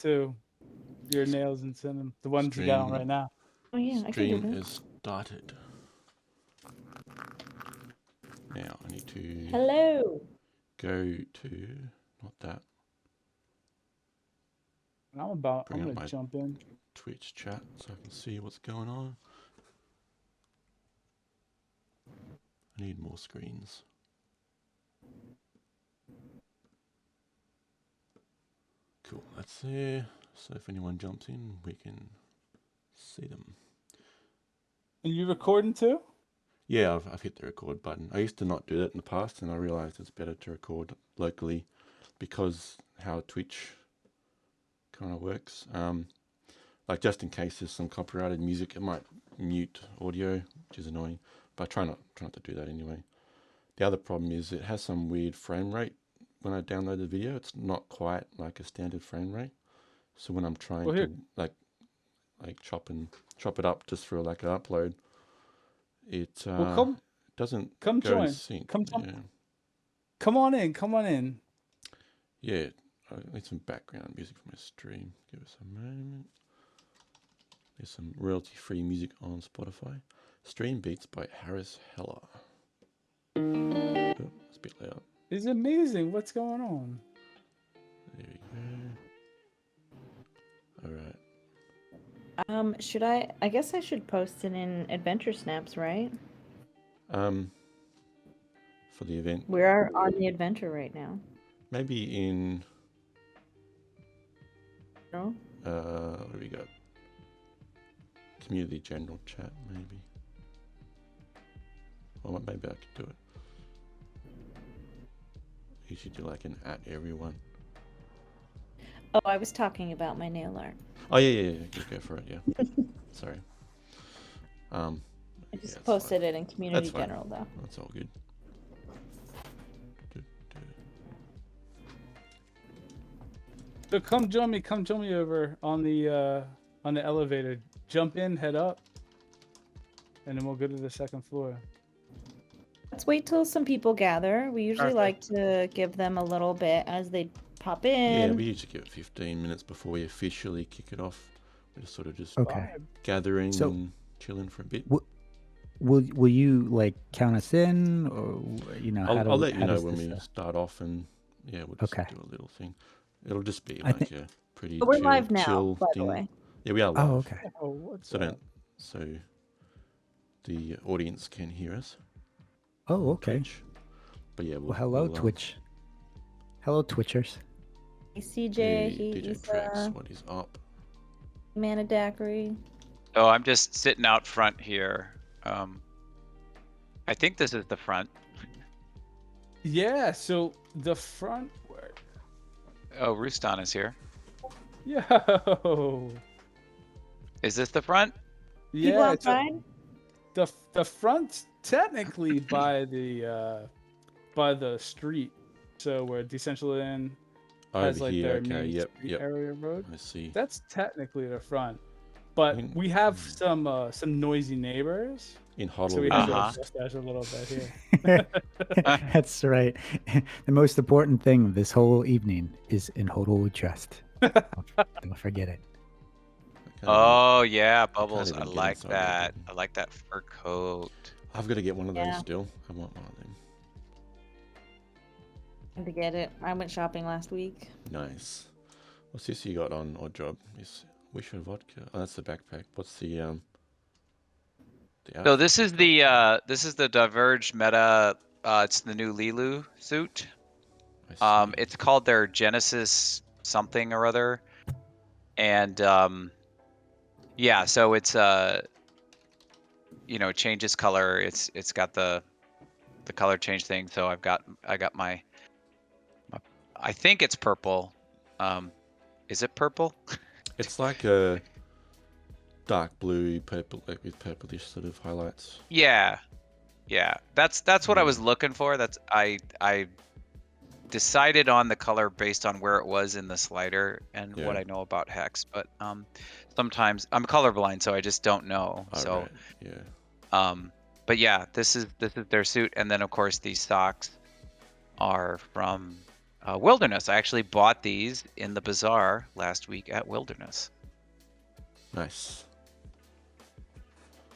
too. Your nails and send them. The ones you got on right Stream now. Oh yeah, I can do stream that. is started. Now I need to Hello. go to not that. I'm Bring up gonna my jump in. Twitch chat so I can see what's going on. I need more screens. Cool, that's there. So if anyone jumps in, we can see them. And you recording too? Yeah, I've hit the record button. I used to not do that in the past, and I realized it's better to record locally because how Twitch kind of works. Like just in case there's some copyrighted music, it might mute audio, which is annoying. But I try not to do that anyway. The other problem is it has some weird frame rate when I download the video. It's not quite like a standard frame rate. So when I'm trying Well, here, to like chop it up just for like an upload, it well, doesn't come go in join. sync. Come, Yeah, come on in. Come on in. yeah. I need some background music for my stream. Give us a moment. There's some royalty-free music on Spotify. Stream beats by Harris Heller. Oh, it's a bit loud. It's amazing. What's going on? There we go. All right. Should I guess I should post it in Adventure Snaps, right? For the event, We are on the adventure right now. maybe in No? what do we got? Community general chat, maybe. Or maybe I could do it. You should do like an at everyone. Oh, I was talking about my nail art. Oh yeah. Go for it. Yeah. Sorry. I Yeah, just that's posted fine. it in Community That's fine. General, though. That's all good. So come join me. Come join me over on the elevator. Jump in, head up, and then we'll go to the second floor. Let's wait till some people gather. We usually like Perfect. to give them a little bit as they pop in. Yeah, we usually give it 15 minutes before we officially kick it off. We're just sort of just Okay. gathering So- and chilling for a bit. Will you like count us in, or I'll let you how know does when this, we start off, and yeah, we'll just Okay. do a little thing. It'll just be I like think- a pretty But we're live now, chill by the thing. way. Yeah, we are live. Oh, okay. Oh, what's So up? so the audience can hear us. Oh, on okay. Twitch. But yeah, Well, hello, we'll, Twitch. Hello, Twitchers. Hey, CJ, hey, DJ Tracks, Isa, what is up? Mana Daiquiri. Oh, I'm just sitting out front here. I think this is the front. Yeah. So the front. Oh, Rooston is here. Yo. Is this the front? People Yeah. It's outside? the front's technically by the street. So where Decentraland has Over like here, their okay, main yep, street yep. area road. I see. That's technically the front. But In- we have some noisy neighbors. In So Huddle, we we have to Uh-huh. adjust that a little bit here. That's right. The most important thing of this whole evening is in Hodel Trust. Don't forget it. I can't Oh yeah, Bubbles. even I get like inside that. that. I like that fur coat. I've got to get one of those Yeah. still. I want one of them. Time to get it. I went shopping last week. Nice. What's this you got on Odd Job? Is Wish of Vodka? Oh, that's the backpack. What's the So outfit? this is the Diverge Meta. It's the new Lilu suit. I see. It's called their Genesis something or other, and yeah. So it's it changes color. It's got the color change thing. So I got my I think it's purple. Is it purple? It's like a dark blue, purple, like with purplish sort of highlights. Yeah. That's what I was looking for. That's I decided on the color based on where it was in the slider and what Yeah. I know about hex. But sometimes I'm colorblind, so I just don't know. Oh, So right. Yeah. but yeah, this is their suit, and then of course these socks are from Wilderness. I actually bought these in the bazaar last week at Wilderness. Nice.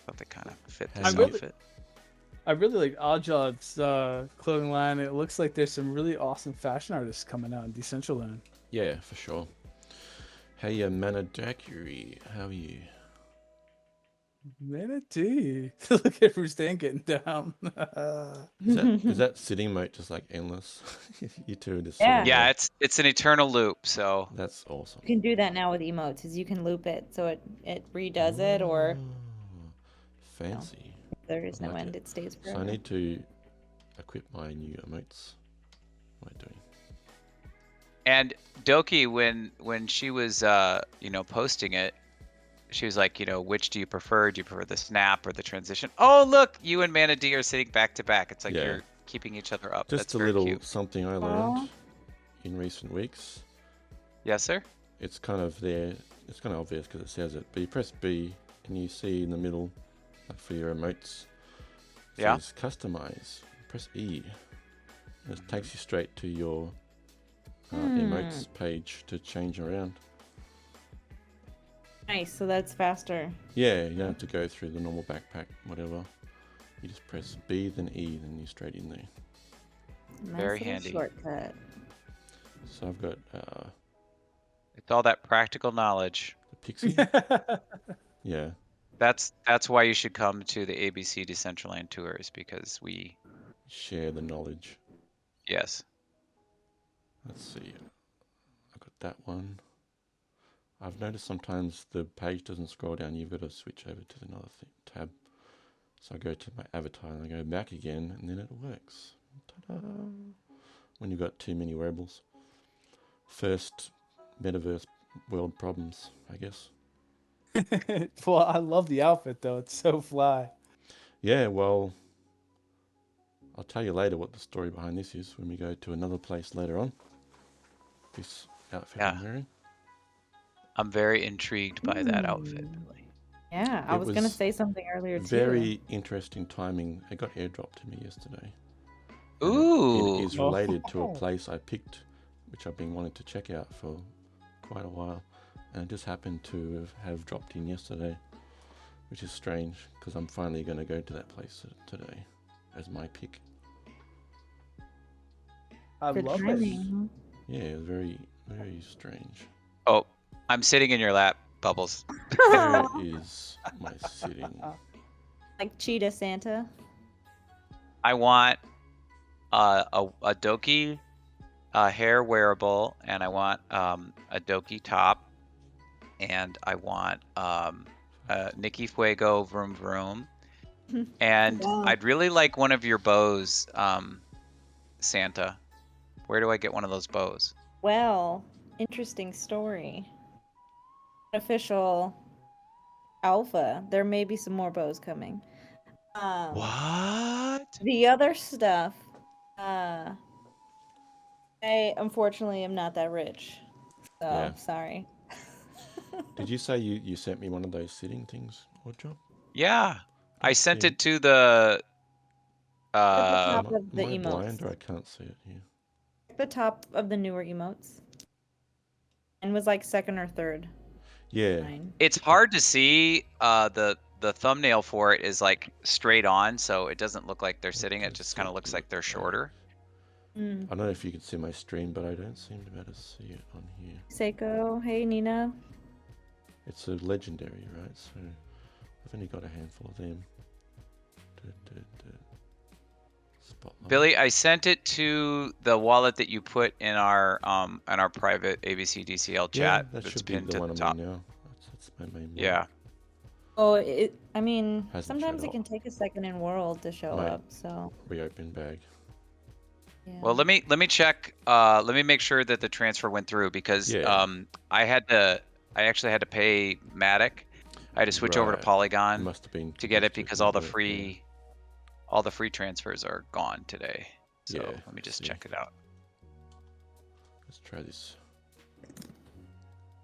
Thought they kind of fit I this really- outfit. I really like Oddjob's clothing line. It looks like there's some really awesome fashion artists coming out in Decentraland. Yeah, for sure. Hey, Manadakuri, how are you? Manatee. Look at Rustan getting down. Is that sitting mode just like endless? You two are just Yeah. sitting Yeah, there. it's an eternal loop. So That's awesome. You can do that now with emotes, is you can loop it so it redoes it, or Oh, fancy. there is I no like end, it. it stays So I forever. need to equip my new emotes. What am I doing? and Doki, when she was posting it, she was like, which do you prefer? Do you prefer the snap or the transition? Oh, look, you and Mana D are sitting back to back. It's like Yeah. you're keeping each other up. Just That's a very little cute. something I learned in recent weeks. Yes, sir. It's kind of there. It's kind of obvious because it says it. But you press B and you see in the middle, like for your emotes, it Yeah. says customize. Press E. And it takes you straight to your emotes page to change around. Nice, so that's faster. Yeah, you don't have to go through the normal backpack, whatever. You just press B, then E, then you're straight in there. Nice Very little handy. shortcut. So I've got It's all that practical knowledge. the Pixie. Yeah. That's why you should come to the ABC Decentraland tours, because we Share the knowledge. yes. Let's see. I've got that one. I've noticed sometimes the page doesn't scroll down. You've got to switch over to another tab. So I go to my avatar and I go back again, and then it works. Ta-da! When you've got too many wearables. First metaverse world problems, I guess. Well, I love the outfit though. It's so fly. Yeah, well, I'll tell you later what the story behind this is when we go to another place later on. This outfit I'm Yeah. wearing. I'm very intrigued by that outfit, Hmm. Billy. Yeah, I It was gonna was say something earlier too. Very interesting timing. It got airdropped to me yesterday. And Ooh. it is related to a Oh. place I picked, which I've been wanting to check out for quite a while. And it just happened to have dropped in yesterday, which is strange because I'm finally going to go to that place today as my pick. I Good love it. timing. Yeah, it was very, very strange. Oh, I'm sitting in your lap, Bubbles. Where is my sitting? Like Cheetah Santa. I want a Doki hair wearable, and I want a Doki top, and I want Nikki Fuego vroom vroom, and Wow. I'd really like one of your bows, Santa. Where do I get one of those bows? Well, interesting story. Official alpha. There may be some more bows coming. What? The other stuff, I unfortunately am not that rich. So Yeah. sorry. Did you say you sent me one of those sitting things, Oddjob? Yeah, I Don't sent see it to the. At the Uh, top of the Am I blind emotes. or I can't see it here? At the top of the newer emotes. And was like second or third. Yeah. Mine. it's hard to see. The thumbnail for it is like straight on, so it doesn't look like they're sitting. It just kind of looks like they're shorter. Mm. I don't know if you can see my stream, but I don't seem to be able to see it on here. Seiko, hey Nina. It's a legendary, right? So I've only got a handful of them. Spotlight. Billy, I sent it to the wallet that you put in our private ABC DCL Yeah, chat. that That's should be pinned the to one the I'm top. in now. That's my main one. Yeah. Oh, I mean, Hasn't sometimes showed it can up. take a second in world to show Might. up, so Reopen bag. yeah. Well, let me check. Let me make sure that the transfer went through, because Yeah. I actually had to pay Matic. I had to switch over to Right. It Polygon must have been to get it connected because to all the network, yeah. free transfers are gone today. So Yeah, let me I just see. check it out. Let's try this.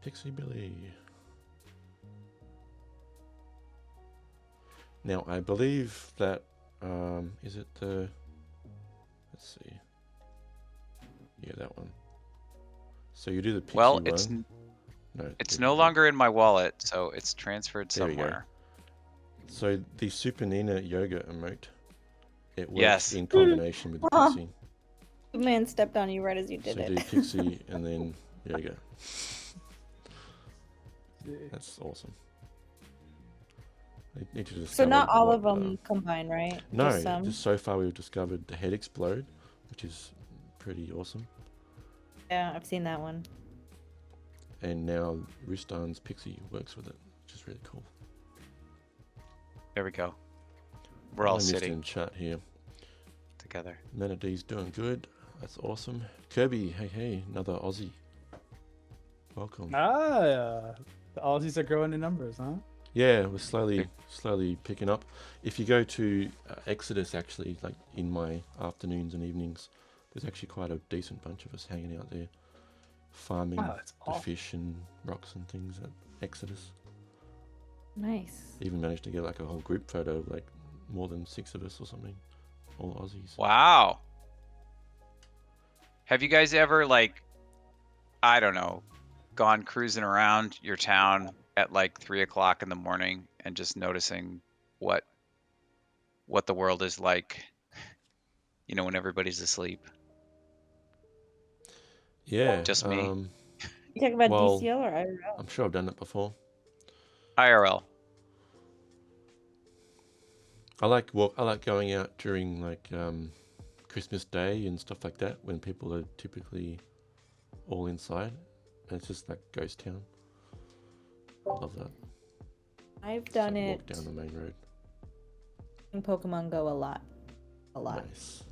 Pixie Billy. Now I believe that is it the, let's see. Yeah, that one. So you do the pixie Well, one. it's No, it's there no we go. longer in my wallet, so it's transferred There we go. somewhere. So the Super Nina yoga emote, it works Yes. in combination with the Aw. pixie. Man stepped on you right as you did So it. do pixie and then yoga. Yeah. That's awesome. I need to So discover not all what, of them combine, right? No, Just some. just so far we've discovered the head explode, which is pretty awesome. Yeah, I've seen that one. And now Rustan's pixie works with it, which is really cool. There we go. We're all Missed sitting in chat here. together. Menadee's doing good. That's awesome. Kirby, hey, another Aussie. Welcome. Ah, the Aussies are growing in numbers, huh? Yeah, we're slowly picking up. If you go to Exodus, actually, like in my afternoons and evenings, there's actually quite a decent bunch of us hanging out there, farming Wow, that's the awesome. fish and rocks and things at Exodus. Nice. Even managed to get like a whole group photo of like more than 6 of us or something, all Aussies. Wow. Have you guys ever, like, I don't know, gone cruising around your town at like 3 o'clock in the morning and just noticing what the world is like, you know, when everybody's asleep? Yeah. Just me. You talking about Well, DCL or IRL? I'm sure I've done it before. IRL. I like going out during like Christmas Day and stuff like that when people are typically all inside, and it's just like ghost town. I love that. I've Just, done like, it walk down the main road. in Pokemon Go a lot. Nice.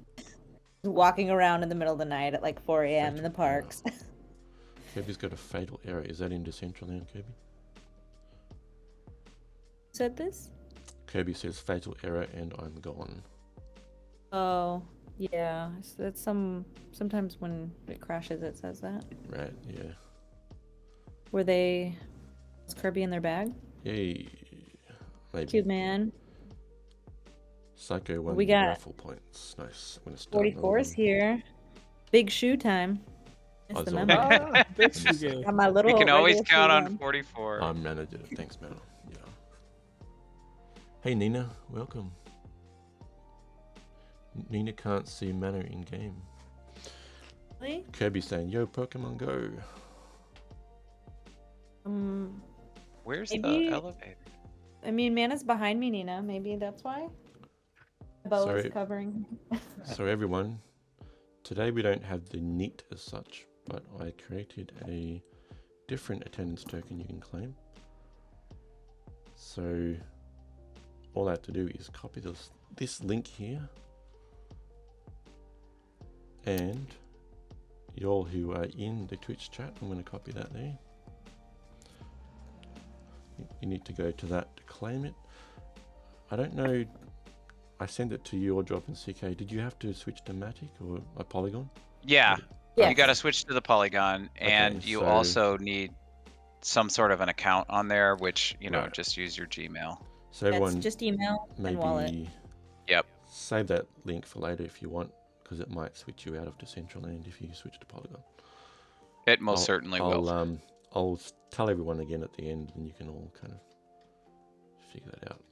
Walking around in the middle of the night at like 4 a.m. in the Fatal error. parks. Kirby's got a fatal error. Is that in Decentraland, Kirby? Said this? Kirby says fatal error and I'm gone. Oh, yeah. So that's sometimes when it crashes, it says that. Right, yeah. Were they? Was Kirby in their bag? Yay. Maybe. Cute man. Psycho won We got raffle points. Nice. I'm gonna start another 44 is one. here. Big shoe time. Missed the Ozone. memo. Ah, big shoe game. Got my little You can always regular shoe count on on. 44. Nana did it. Thanks, man. Yeah. Hey, Nina. Welcome. Nina can't see Mana in game. Really? Kirby saying, "Yo, Pokemon Go." Where's maybe- the elevator? I mean, Mana's behind me, Nina. Maybe that's why. The bow Sorry. is covering. So everyone, today we don't have the NEAT as such, but I created a different attendance token you can claim. So all I have to do is copy this link here, and y'all who are in the Twitch chat, I'm going to copy that there. You need to go to that to claim it. I don't know. I sent it to you or Drop in CK. Did you have to switch to Matic or a Polygon? Yeah. Yes. You got to switch to the Polygon, and Okay, you so- also need some sort of an account on there, which, you know, Right. just use your Gmail. So That's everyone just email and wallet. maybe Yep. save that link for later if you want, because it might switch you out of Decentraland if you switch to Polygon. It most certainly will. I'll tell everyone again at the end, and you can all kind of figure that out.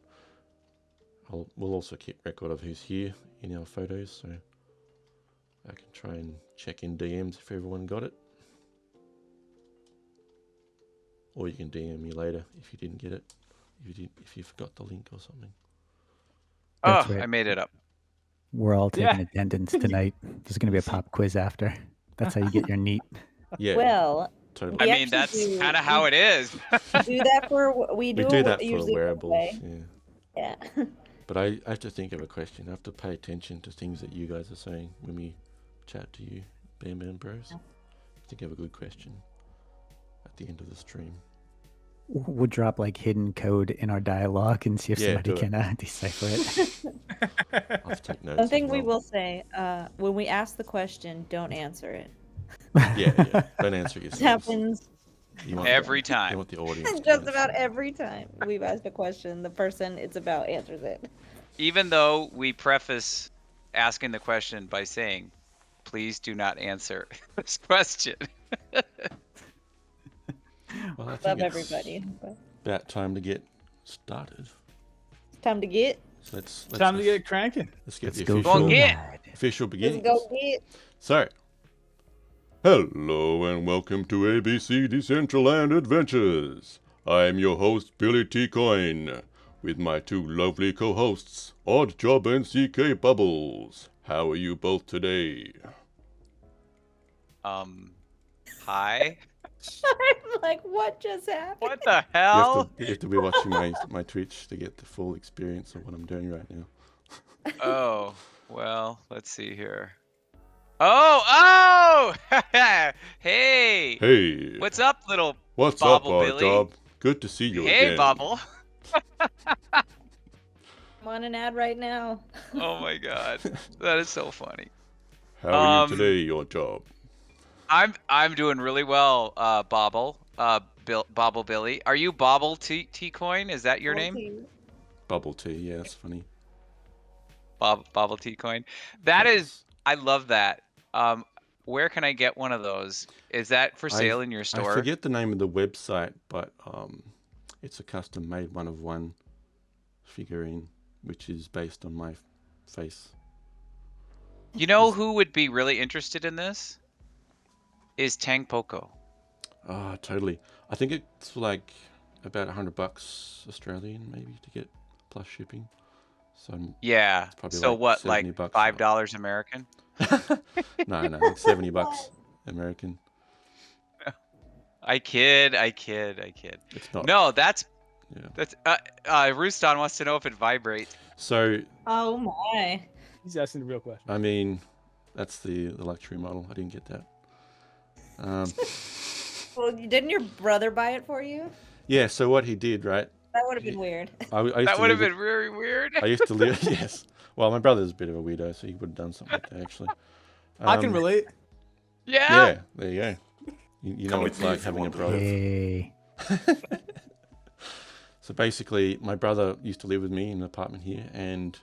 We'll also keep record of who's here in our photos, so I can try and check in DMs if everyone got it. Or you can DM me later if you didn't get it, if you forgot the link or something. That's Oh, right. I made it up. We're all taking Yeah. attendance tonight. There's going to be a pop quiz after. That's how you get your NEAT. Yeah, Well, totally. we I mean, actually that's do- kind of how it is. do that for we do, we do it that for usually wearables. anyway. Yeah. Yeah. But I have to think of a question. I have to pay attention to things that you guys are saying when we chat to you, Bam Bam Bros. Think of a good question at the end of the stream. We'll drop like hidden code in our dialogue and see if Yeah, somebody do it. can decipher it. I'll have to take notes. One as thing we well. will say, when we ask the question, don't answer it. Yeah. Don't answer it This yourselves. happens You want Every You time. want the audience to just answer about it. every time we've asked a question, the person it's about answers it. Even though we preface asking the question by saying, please do not answer this question. Well, I Love think it's everybody. But about time to get started. it's time to get. So let's Time to get cranking. let's get Let's the go official for a Go get. ride. official Let's beginnings. go get. So, hello and welcome to ABC Decentraland Adventures. I'm your host, Billy T. Coin, with my two lovely co-hosts, Odd Job and CK Bubbles. How are you both today? Hi. I'm like, what just happened? What the You hell? have to be watching my Twitch to get the full experience of what I'm doing right now. Oh, well, let's see here. Oh! Hey! Hey, What's up, little what's Bobble up, Odd Billy? Job? Good to see you Hey, again. Bobble. I'm on an ad right now. Oh my god. That is so funny. How are you Um, today, Odd Job? I'm doing really well, Bobble. Bobble Billy. Are you Bobble T Coin? Is that your name? Bubble tea, yeah, that's funny. Bobble T Coin. That is, Thanks. I love that. Where can I get one of those? Is that for sale in your I store? forget the name of the website, but it's a custom-made one-of-one figurine, which is based on my face. You know who would be really interested in this? Is Tang Poco. Ah, totally. I think it's like about $100 Australian, maybe, to get plus shipping. So Yeah. probably So like what, 70 like bucks. $5 American? No, like $70 American. I kid. It's not. No, that's Yeah. Rooston wants to know if it vibrates. So Oh my. He's asking the real question. I mean, that's the luxury model. I didn't get that. Well, didn't your brother buy it for you? Yeah. So what he did, right? That would have been weird. I used That to would have live. been very weird. I used to live. Yes. Well, my brother's a bit of a weirdo, so he would have done something like that actually. I can relate. Yeah. Yeah. There you go. You know what it's like having a brother. Hey. So basically, my brother used to live with me in an apartment here, and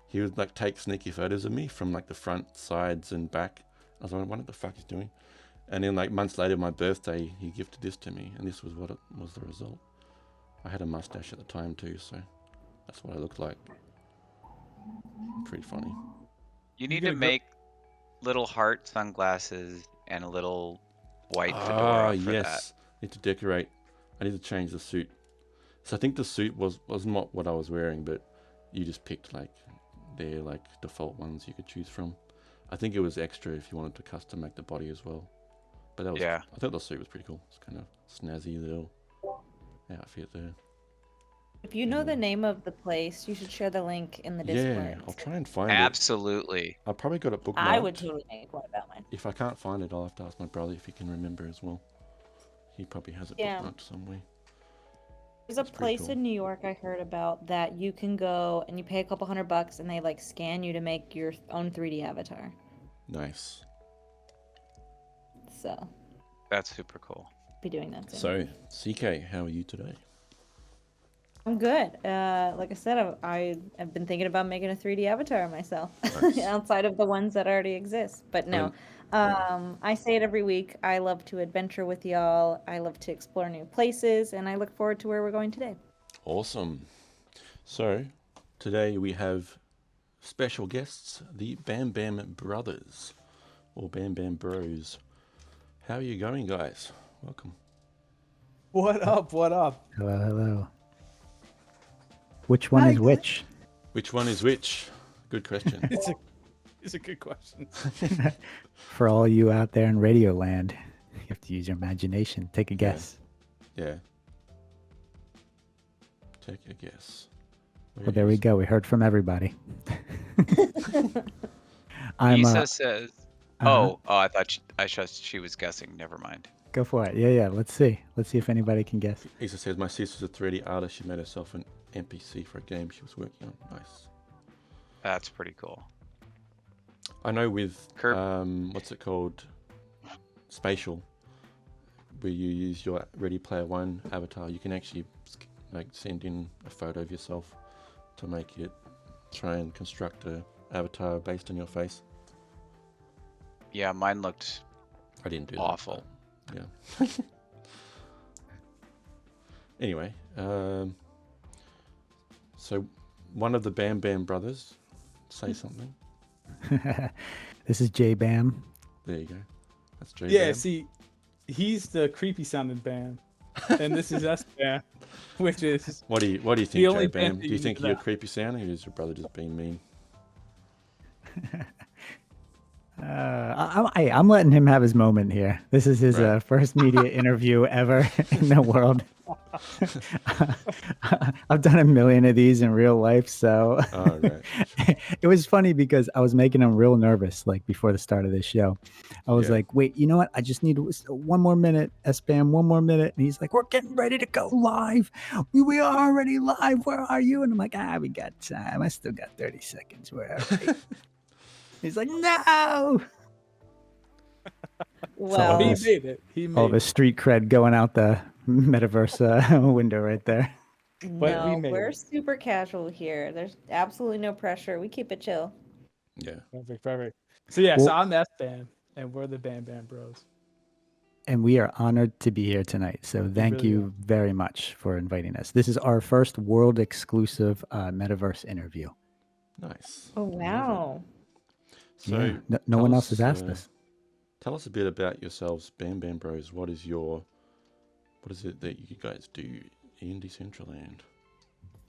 he would like take sneaky photos of me from like the front, sides, and back. I was like, what the fuck is doing? And then like months later, my birthday, he gifted this to me, and this was what it was the result. I had a mustache at the time too, so that's what I looked like. Pretty funny. You need get to a make little heart sunglasses and a little white Ah, fedora for that. yes. Need to decorate. I need to change the suit. So I think the suit was not what I was wearing, but you just picked like their like default ones you could choose from. I think it was extra if you wanted to custom make the body as well. But that was, Yeah. I thought the suit was pretty cool. It's kind of snazzy little outfit there. If you know the name of the place, you should share the link in the Discord. Yeah, I'll try and find it. Absolutely. I probably got it bookmarked. I would totally make one about mine. If I can't find it, I'll have to ask my brother if he can remember as well. He probably has it Yeah. bookmarked somewhere. There's a That's pretty place cool. in New York I heard about that you can go and you pay a couple $100 and they like scan you to make your own 3D avatar. Nice. So, That's super cool. be doing that soon. So, CK, how are you today? I'm good. Like I said, I've been thinking about making a 3D avatar of myself Nice. outside of the ones that already exist. But no, I say it every week. I love to adventure with y'all. I love to explore new places, and I look forward to where we're going today. Awesome. So, today we have special guests, the Bam Bam Brothers, or Bam Bam Bros. How are you going, guys? Welcome. What up? What up? Hello, hello. Which one is which? Which one is which? Good question. It's a good question. For all you out there in Radio Land, you have to use your imagination. Take a guess. Yeah. Take a guess. Where Well, there we is- go. We heard from everybody. I'm Lisa says, uh-huh. oh, I thought she was guessing. Never mind. Go for it. Yeah. Let's see if anybody can guess. Lisa says, my sister's a 3D artist. She made herself an NPC for a game she was working on. Nice. That's pretty cool. I know with Kurt- what's it called, spatial, where you use your Ready Player One avatar, you can actually like send in a photo of yourself to make it try and construct a avatar based on your face. Yeah, mine looked I didn't do awful. that. Yeah. Anyway, so one of the Bam Bam brothers say something. This is J Bam. There you go. That's J Yeah, Bam. see, he's the creepy sounding Bam, and this is S Bam, which is What do you think, the only J Bam Bam? that Do you think know you're that. creepy sounding, or is your brother just being mean? I'm letting him have his moment here. This is his Right. first media interview ever in the world. I've done a million of these in real life, so Oh, right. it was funny because I was making him real nervous, like before the start of this show. I was Yeah. like, "Wait, you know what? I just need one more minute, S-Bam, one more minute." And he's like, "We're getting ready to go live. We are already live. Where are you?" And I'm like, "We got time. I still got 30 seconds. We're all right." He's like, "No." Well, He this- made it. He All made the it. street cred going out the metaverse window right there. But we no, made we're it. super casual here. There's absolutely no pressure. We keep it chill. Yeah. Perfect. So yeah, Well- so I'm S Bam, and we're the Bam Bam Bros. And we are honored to be here tonight. So thank really you very much for inviting us. This is our first world exclusive metaverse interview. Nice. Oh, Love it. wow. So Yeah, no tell one us, else has asked us. Tell us a bit about yourselves, Bam Bam Bros. What is it that you guys do in Decentraland?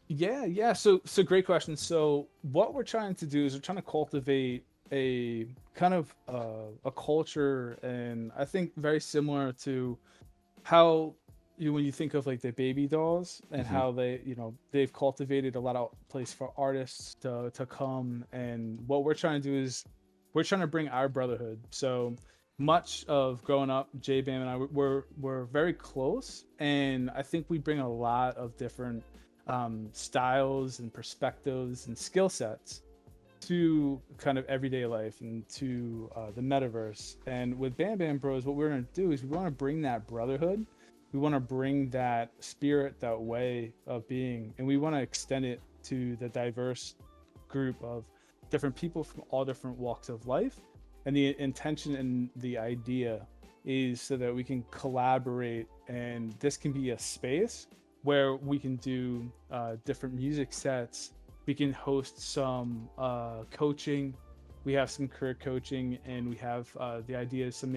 Yeah. So great question. So what we're trying to do is we're trying to cultivate a kind of a culture, and I think very similar to how when you think of like the baby dolls and Mhm. how they've cultivated a lot of place for artists to come, and what we're trying to do is we're trying to bring our brotherhood. So much of growing up, J Bam and I we're very close, and I think we bring a lot of different styles and perspectives and skill sets to kind of everyday life and to the metaverse. And with Bam Bam Bros, what we're going to do is we want to bring that brotherhood. We want to bring that spirit, that way of being, and we want to extend it to the diverse group of different people from all different walks of life. And the intention and the idea is so that we can collaborate, and this can be a space where we can do different music sets. We can host some coaching. We have some career coaching, and we have the idea of some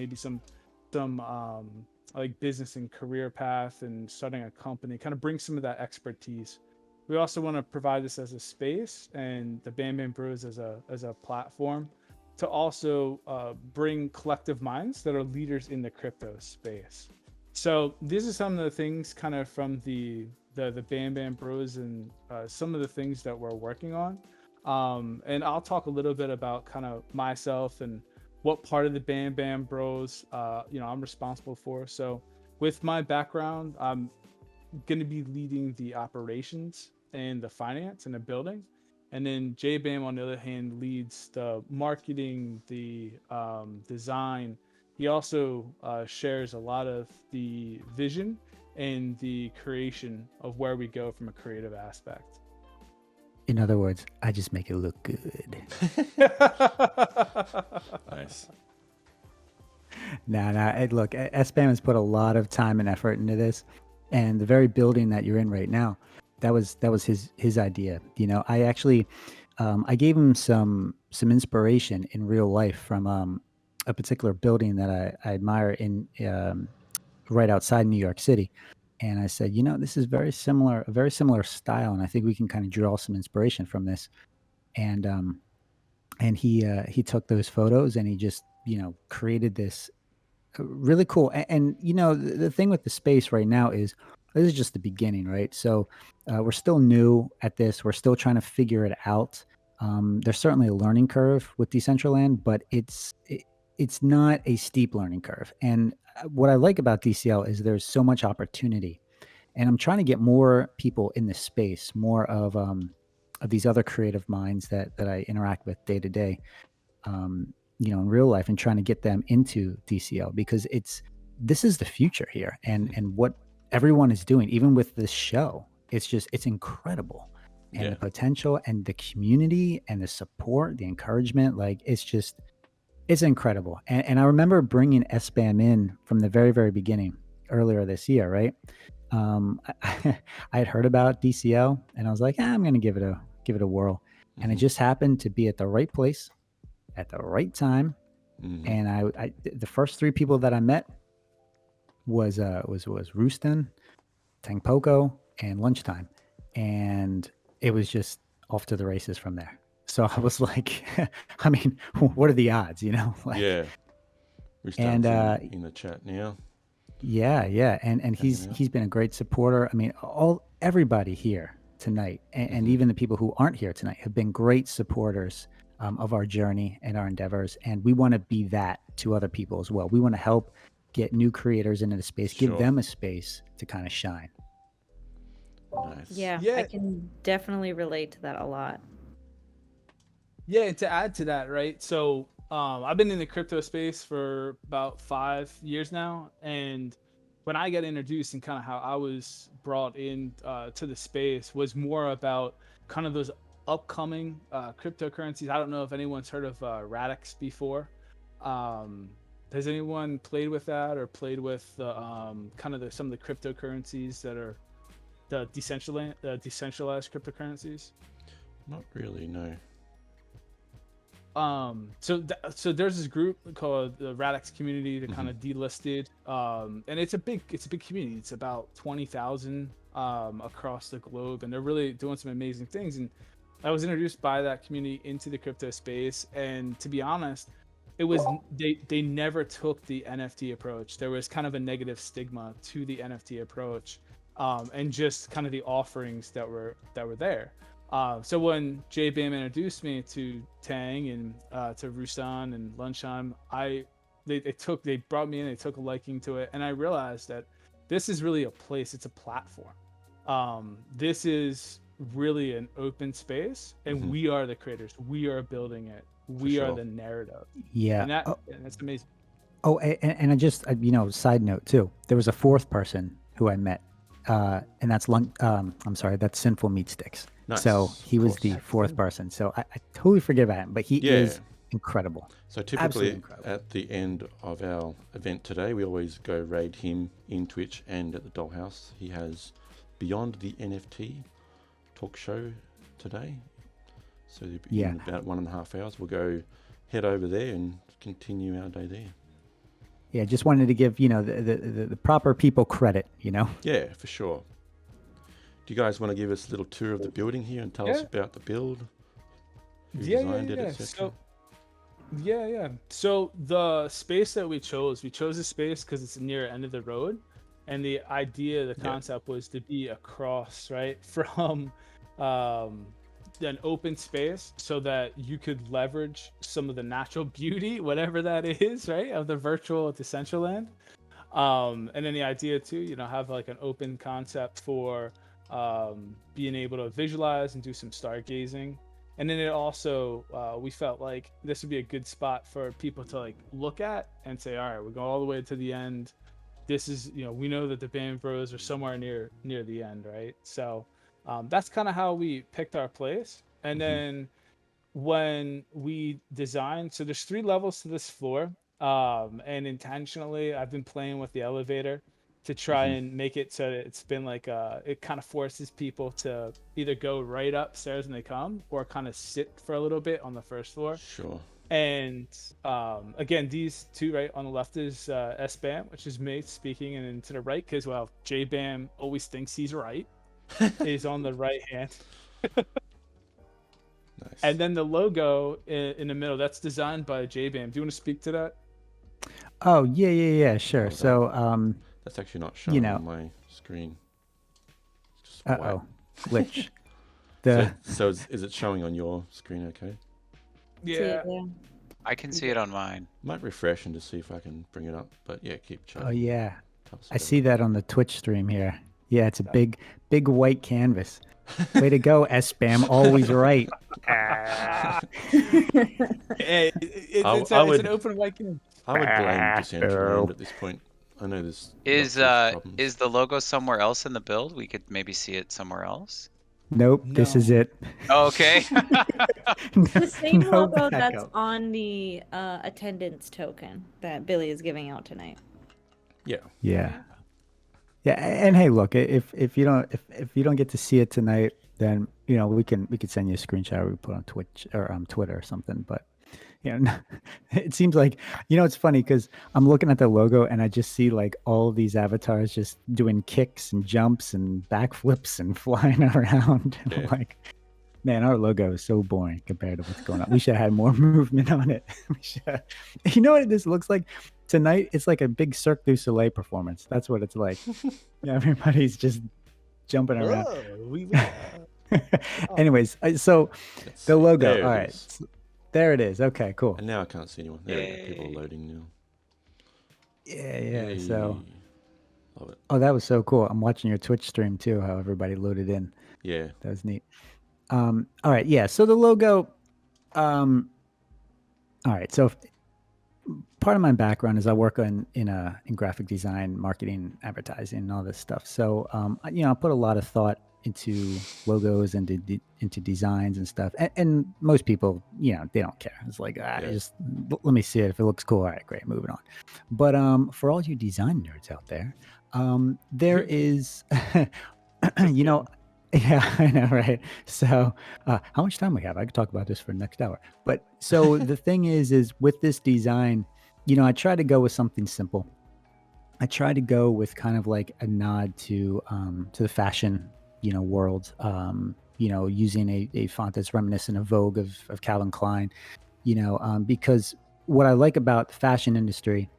like business and career path and starting a company, kind of bring some of that expertise. We also want to provide this as a space and the Bam Bam Bros as a platform to also bring collective minds that are leaders in the crypto space. So these are some of the things kind of from the Bam Bam Bros and some of the things that we're working on. And I'll talk a little bit about kind of myself and what part of the Bam Bam Bros I'm responsible for. So with my background, I'm going to be leading the operations and the finance and the building. And then J Bam, on the other hand, leads the marketing, the design. He also shares a lot of the vision and the creation of where we go from a creative aspect. In other words, I just make it look good. Nice. Nah. Look, S-Bam has put a lot of time and effort into this, and the very building that you're in right now, that was his idea. You know, I actually, I gave him some inspiration in real life from a particular building that I admire in right outside New York City. And I said, this is a very similar style, and I think we can kind of draw some inspiration from this. And he took those photos and he just created this really cool. And the thing with the space right now is this is just the beginning, right? So we're still new at this. We're still trying to figure it out. There's certainly a learning curve with Decentraland, but it's not a steep learning curve. And what I like about DCL is there's so much opportunity, and I'm trying to get more people in this space, more of these other creative minds that I interact with day to day, in real life, and trying to get them into DCL, because this is the future here, and what everyone is doing, even with this show, it's incredible. And Yeah. the potential and the community and the support, the encouragement, like it's just It's incredible. And I remember bringing SBAM in from the very, very beginning earlier this year, right? I had heard about DCL and I was like, I'm going to give it a whirl. And it Mhm. just happened to be at the right place at the right time. Mhm. And the first 3 people that I met was Rooston, Tangpoko, and Lunchtime. And it was just off to the races from there. So I was like, I mean, what are the odds, you know? Like, Yeah. and Rustan's in the chat now. yeah, and Hanging out. he's been a great supporter. I mean, everybody here tonight, and Mhm. even the people who aren't here tonight, have been great supporters of our journey and our endeavors. And we want to be that to other people as well. We want to help get new creators into the space, give Sure. them a space to kind of shine. Nice. Yeah, I Yeah. can definitely relate to that a lot. Yeah, and to add to that, right? So I've been in the crypto space for about 5 years now, and when I got introduced and kind of how I was brought in to the space was more about kind of those upcoming cryptocurrencies. I don't know if anyone's heard of Radix before. Um, has anyone played with that or played with the kind of some of the cryptocurrencies that are the decentralized cryptocurrencies? Not really, no. So there's this group called the Radix community that kind of delisted, and it's a big community. It's about 20,000 across the globe, and they're really doing some amazing things. And I was introduced by that community into the crypto space, and to be honest, it was they never took the NFT approach. There was kind of a negative stigma to the NFT approach, and just kind of the offerings that were there. So when Bam introduced me to Tang and to Rusan and Lunchtime, they brought me in, they took a liking to it, and I realized that this is really a place, it's a platform. This is really an open space, and we are the creators, we are building it, we are sure. the narrative, Yeah. and that's amazing. Oh, and I just, side note too, there was a 4th person who I met, and that's that's Sinful Meat Sticks. Nice. So he of was course. the 4th person. So I totally forget about him, but he Yeah. is incredible. So Absolutely typically incredible. at the end of our event today, we always go raid him in Twitch and at the Dollhouse. He has Beyond the NFT talk show today. So Yeah. in about 1.5 hours, we'll go head over there and continue our day there. Yeah, just wanted to give, the proper people credit, Yeah, for sure. Do you guys want to give us a little tour of the building here and tell us about the build? Who designed it, etc.? So the space that we chose a space because it's near the end of the road, and the idea, the concept was to be across, right, from an open space so that you could leverage some of the natural beauty, whatever that is, right, of the virtual Decentraland. And then the idea too, have like an open concept for being able to visualize and do some stargazing. And then it also, we felt like this would be a good spot for people to like look at and say, all right, we're going all the way to the end. This is, we know that the Band Bros are somewhere near the end, right? So that's kind of how we picked our place. And then when we designed, so there's 3 levels to this floor, and intentionally I've been playing with the elevator to try and make it so that it's been like it kind of forces people to either go right upstairs when they come or kind of sit for a little bit on the first floor. Sure. And again, these 2 right on the left is SBAM, which is me speaking, and then to the right, because Bam always thinks he's right, is on the right hand. Nice. And then the logo in the middle, that's designed by Bam. Do you want to speak to that? Oh, yeah, sure. Well So, that's actually not showing on my screen. It's just white. uh-oh, glitch. So is it showing on your screen okay? Yeah. I can see it on mine. Might refresh and just see if I can bring it up. But yeah, keep chatting. Oh, yeah. Tell us I about see it. that on the Twitch stream here. Yeah, it's a big white canvas. Way to go, SBAM, always right. Hey, it's an open white canvas. I would blame Decentraland at this point. I know there's Is lots of problems. is the logo somewhere else in the build? We could maybe see it somewhere else. Nope, this is No. it. Okay. The same No logo that's backup. on the attendance token that Billy is giving out tonight. Yeah. Yeah. Yeah, and hey, look, if you don't get to see it tonight, then we could send you a screenshot we put on Twitch or Twitter or something. But it seems like it's funny because I'm looking at the logo and I just see like all these avatars just doing kicks and jumps and backflips and flying around. And I'm Yeah. like, man, our logo is so boring compared to what's going on. We should have had more movement on it. You know what this looks like? Tonight, it's like a big Cirque du Soleil performance. That's what it's like. Everybody's just jumping around. Anyways, so Let's the see. logo. There All it right, is. there it is. Okay, cool. And now I can't see anyone. There we go. People Yay. are loading now. Yeah. So, Yay. Love it. oh, that was so cool. I'm watching your Twitch stream too. How everybody loaded in. Yeah. That was neat. All right, yeah. So the logo. All right. So part of my background is I work in graphic design, marketing, advertising, and all this stuff. So I put a lot of thought into logos and into designs and stuff. And most people, they don't care. It's like just let me see it. If it looks cool, all right, great, moving on. But for all you design nerds out there, there is, Yeah, I know, right? So, how much time we have? I could talk about this for the next hour. But so the thing is with this design, I try to go with something simple. I try to go with kind of like a nod to the fashion, world. Using a font that's reminiscent of Vogue of Calvin Klein. Because what I like about the fashion industry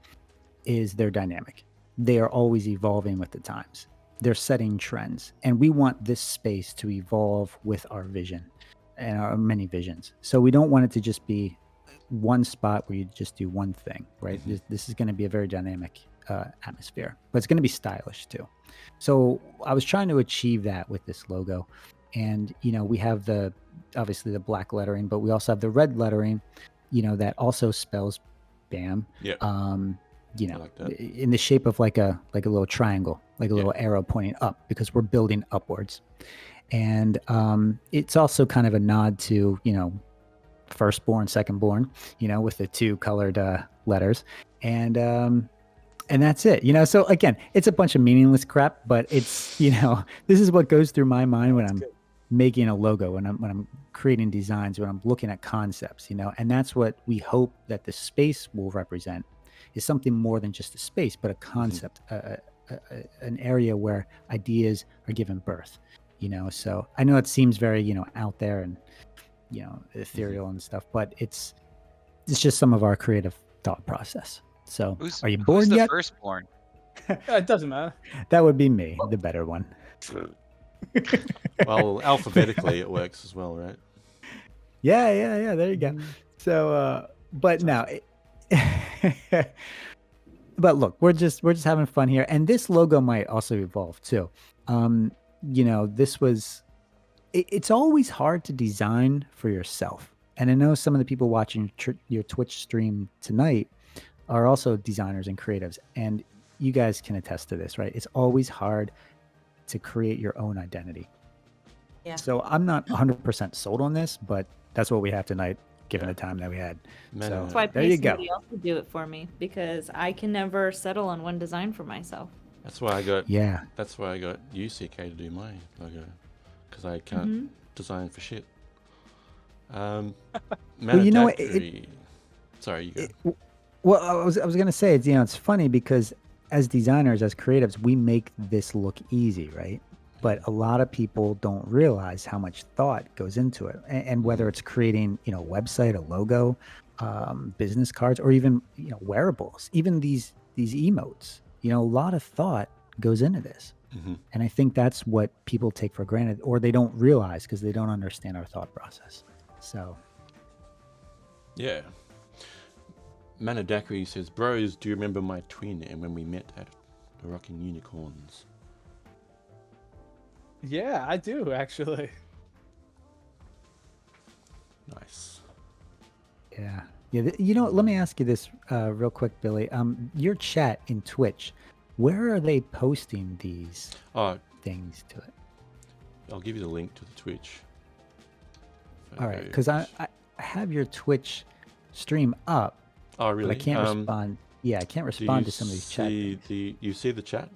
is they're dynamic. They are always evolving with the times. They're setting trends, and we want this space to evolve with our vision and our many visions. So we don't want it to just be one spot where you just do one thing, right? Mhm. This is going to be a very dynamic atmosphere, but it's going to be stylish too. So I was trying to achieve that with this logo, and we have obviously the black lettering, but we also have the red lettering, that also spells BAM. Yeah. I like that. In the shape of like a little triangle, like a little arrow pointing up, because we're building upwards. And it's also kind of a nod to firstborn, secondborn, with the two colored letters, and that's it. So again, it's a bunch of meaningless crap, but it's this is what goes through my mind when I'm making a logo, when I'm creating designs, when I'm looking at concepts, and that's what we hope that the space will represent, is something more than just a space, but a concept, an area where ideas are given birth. So I know it seems very out there and ethereal and stuff, but it's just some of our creative thought process. So are you Who's bored the yet? firstborn? It doesn't matter. That would be me, the better one. Well, alphabetically it works as well, right? Yeah. There you go. So, but now, but look, we're just having fun here, and this logo might also evolve too. This was. It's always hard to design for yourself, and I know some of the people watching your Twitch stream tonight are also designers and creatives, and you guys can attest to this, right? It's always hard to create your own identity. Yeah. So I'm not 100% sold on this, but that's what we have tonight, given the time that we had. Man, So That's why I there pay you go. somebody else to do it for me, because I can never settle on one design for myself. That's why I got Yeah. That's why I got UCK to do my logo, because I can't design for shit. Well, you know what, Sorry, you go. Well, I was gonna say it's it's funny because as designers, as creatives, we make this look easy, right? But a lot of people don't realize how much thought goes into it, and whether it's creating a website, a logo, business cards, or even wearables, even these emotes. A lot of thought goes into this, and I think that's what people take for granted, or they don't realize because they don't understand our thought process. So Yeah. Manadakri says, "Bros, do you remember my twin and when we met at the Rocking Unicorns?" Yeah, I do actually. Nice. yeah. Let me ask you this real quick, Billy. Your chat in Twitch, where are they posting these Oh, things to it? I'll give you the link to the Twitch. All right, because I have your Twitch stream up, Oh, really? but I can't respond. Yeah, I can't respond to some of these chat things. You see the chat?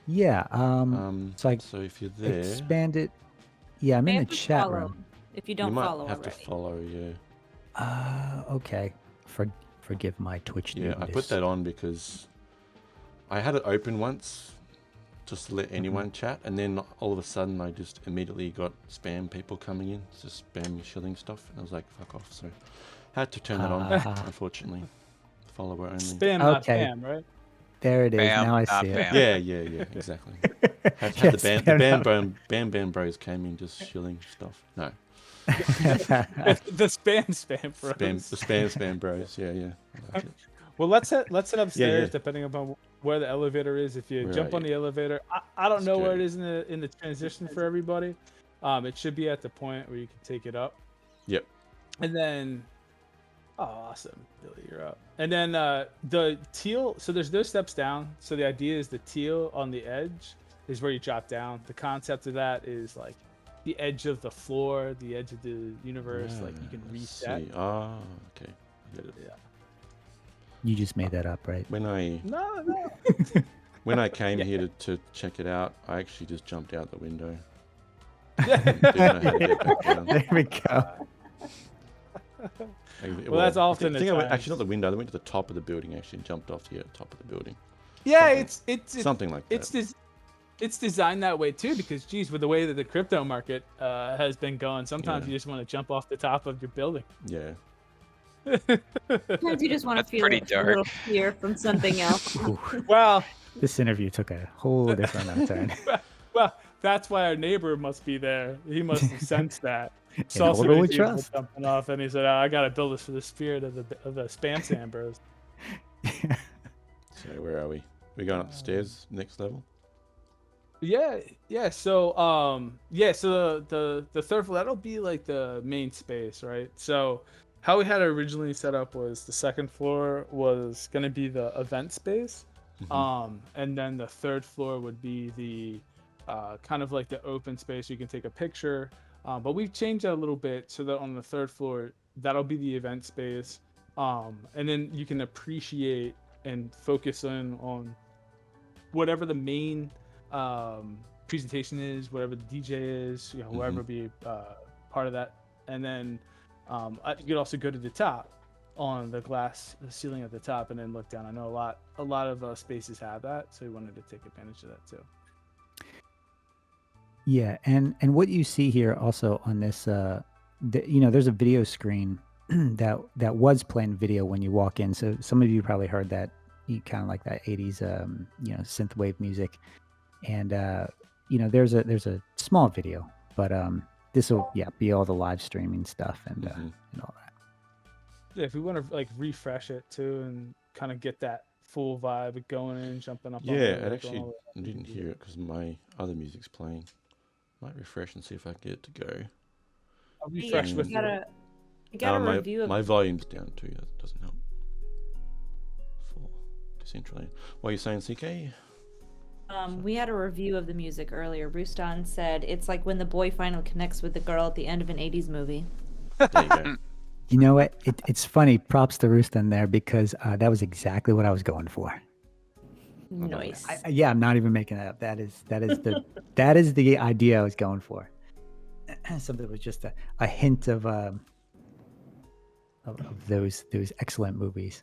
Yeah. So So if you're there, expand it. Yeah, I'm You in the have to chat follow room. if you you don't might follow have already. to follow. Yeah. Okay. Forgive my Twitch. Yeah, I put that on because I had it open once just to let anyone chat, and then all of a sudden I just immediately got spam people coming in, just spam shilling stuff, and I was like, fuck off. So I had to turn that on, unfortunately. Follower only. Spam, not Okay. spam, right? There it is. Bam, Now I not see it. bam. Yeah, exactly. Had Yeah, the Bam Bam Bros came in just shilling stuff. No. The spam bros. The spam bros. Yeah. I like it. Well, let's head upstairs. Yeah. Depending upon where the elevator is. If you Where jump are on you? the elevator, I don't Let's know where go. it is in the transition for everybody. It should be at the point where you can take it up. Yep. And then, oh, awesome, Billy, you're up. And then the teal. So there's no steps down. So the idea is the teal on the edge is where you drop down. The concept of that is like the edge of the floor, the edge of the universe. Like you can Let's reset. see. Ah, okay. I get it. Yeah. You just made that up, right? When I No. came here to check it out, I actually just jumped out the window. Yeah. Didn't know how to get back down. There we go. Well, that's often I think at I went, times. actually not the window. I went to the top of the building. Actually, and jumped off the top of the building. Yeah, Something- it's Something like that. it's designed that way too because geez, with the way that the crypto market has been going, sometimes Yeah. you just want to jump off the top of your building. Yeah. Sometimes you just want to That's feel pretty a little dark. fear from something else. Well, This interview took a whole different turn. well, that's why our neighbor must be there. He must have sensed that. In order many with people trust. jumping off, and he said, "I gotta build this for the spirit of the spam Sam bros." So where are we? We're going upstairs, next level. Yeah. So so the third floor, that'll be like the main space, right? So how we had it originally set up was the second floor was gonna be the event space. And then the third floor would be the kind of like the open space you can take a picture. But we've changed that a little bit so that on the third floor, that'll be the event space. And then you can appreciate and focus in on whatever the main presentation is, whatever the DJ is, whoever be part of that. And then you could also go to the top on the ceiling at the top and then look down. I know a lot of spaces have that, so we wanted to take advantage of that too. Yeah, and what you see here also on this, there's a video screen that was playing video when you walk in. So some of you probably heard that, kind of like that 80s, synthwave music, and there's a small video, but this will be all the live streaming stuff and all that. Yeah, if we want to like refresh it too and kind of get that full vibe going in, jumping up. Yeah, on I the actually didn't hear it because my other music's playing. Might refresh and see if I can get it to go. I'll refresh with You got a review of my volume's down too. That doesn't help. For Decentraland. What are you saying, CK? we had a review of the music earlier. Rustan said it's like when the boy finally connects with the girl at the end of an 80s movie. There you go. You know what? It's funny. Props to Rustan there because that was exactly what I was going for. Nice. I'm not even making that up. That is the idea I was going for. Something that was just a hint of those excellent movies.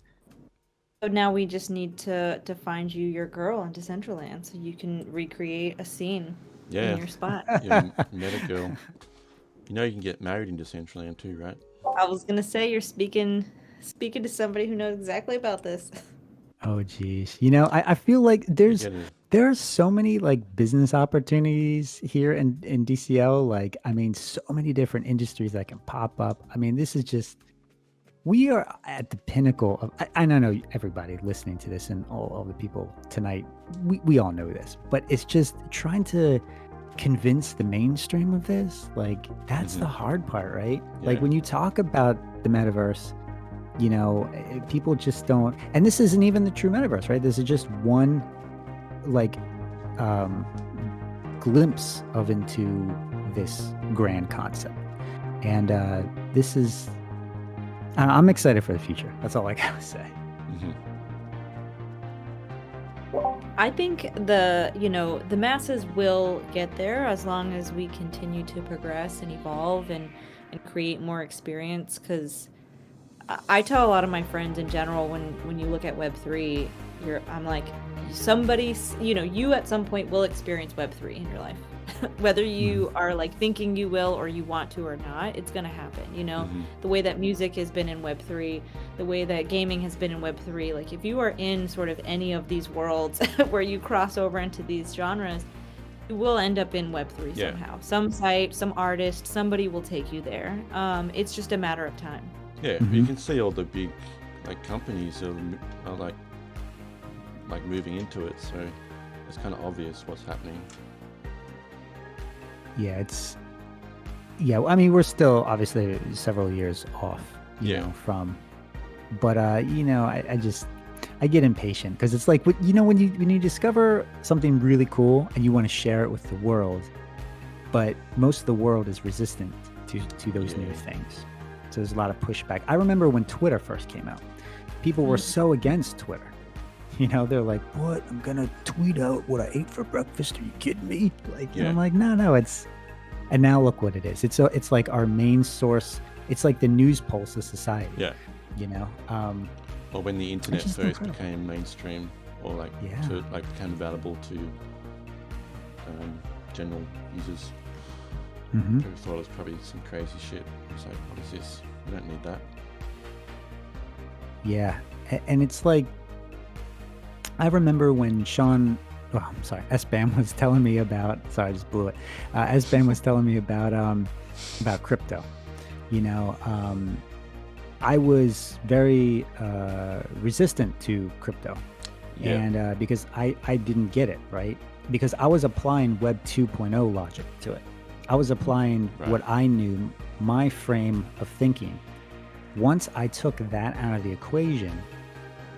So now we just need to find you your girl in Decentraland so you can recreate a scene in your spot. Yeah, met a girl. You can get married in Decentraland too, right? I was gonna say you're speaking to somebody who knows exactly about this. Oh geez. I feel like there are so many like business opportunities here in DCL. Like, I mean, so many different industries that can pop up. I mean, this is just, we are at the pinnacle of, I know everybody listening to this and all the people tonight, we all know this, but it's just trying to convince the mainstream of this. Like, that's the hard part, right? Yeah. Like when you talk about the metaverse, people just don't, and this isn't even the true metaverse, right? This is just one like glimpse of into this grand concept. And this is, I'm excited for the future. That's all I gotta say. Hmm. I think the masses will get there as long as we continue to progress and evolve and create more experience. Because I tell a lot of my friends in general, when you look at Web3, I'm like, you at some point will experience Web3 in your life. Whether you are like thinking you will or you want to or not, it's gonna happen. The way that music has been in Web3, the way that gaming has been in Web3, like if you are in sort of any of these worlds where you cross over into these genres, you will end up in Web3 somehow. Some site, some artist, somebody will take you there. It's just a matter of time. Yeah, you can see all the big like companies are like moving into it, so it's kind of obvious what's happening. Yeah, I mean, we're still obviously several years off, you know, from, but I get impatient because it's like, when you discover something really cool and you want to share it with the world, but most of the world is resistant to those new things. So there's a lot of pushback. I remember when Twitter first came out, people were so against Twitter. They're like, what? I'm going to tweet out what I ate for breakfast. Are you kidding me? And I'm like, no, and now look what it is. It's like our main source. It's like the news pulse of society. Yeah. Or when the internet first became mainstream or became available to general users. People thought it was probably some crazy shit. It's like, what is this? We don't need that. Yeah. And it's like, I remember when S-Bam was telling me about, sorry, I just blew it. S-Bam was telling me about crypto. I was very resistant to crypto. And because I didn't get it, right? Because I was applying Web 2.0 logic to it. I was applying what I knew, my frame of thinking. Once I took that out of the equation,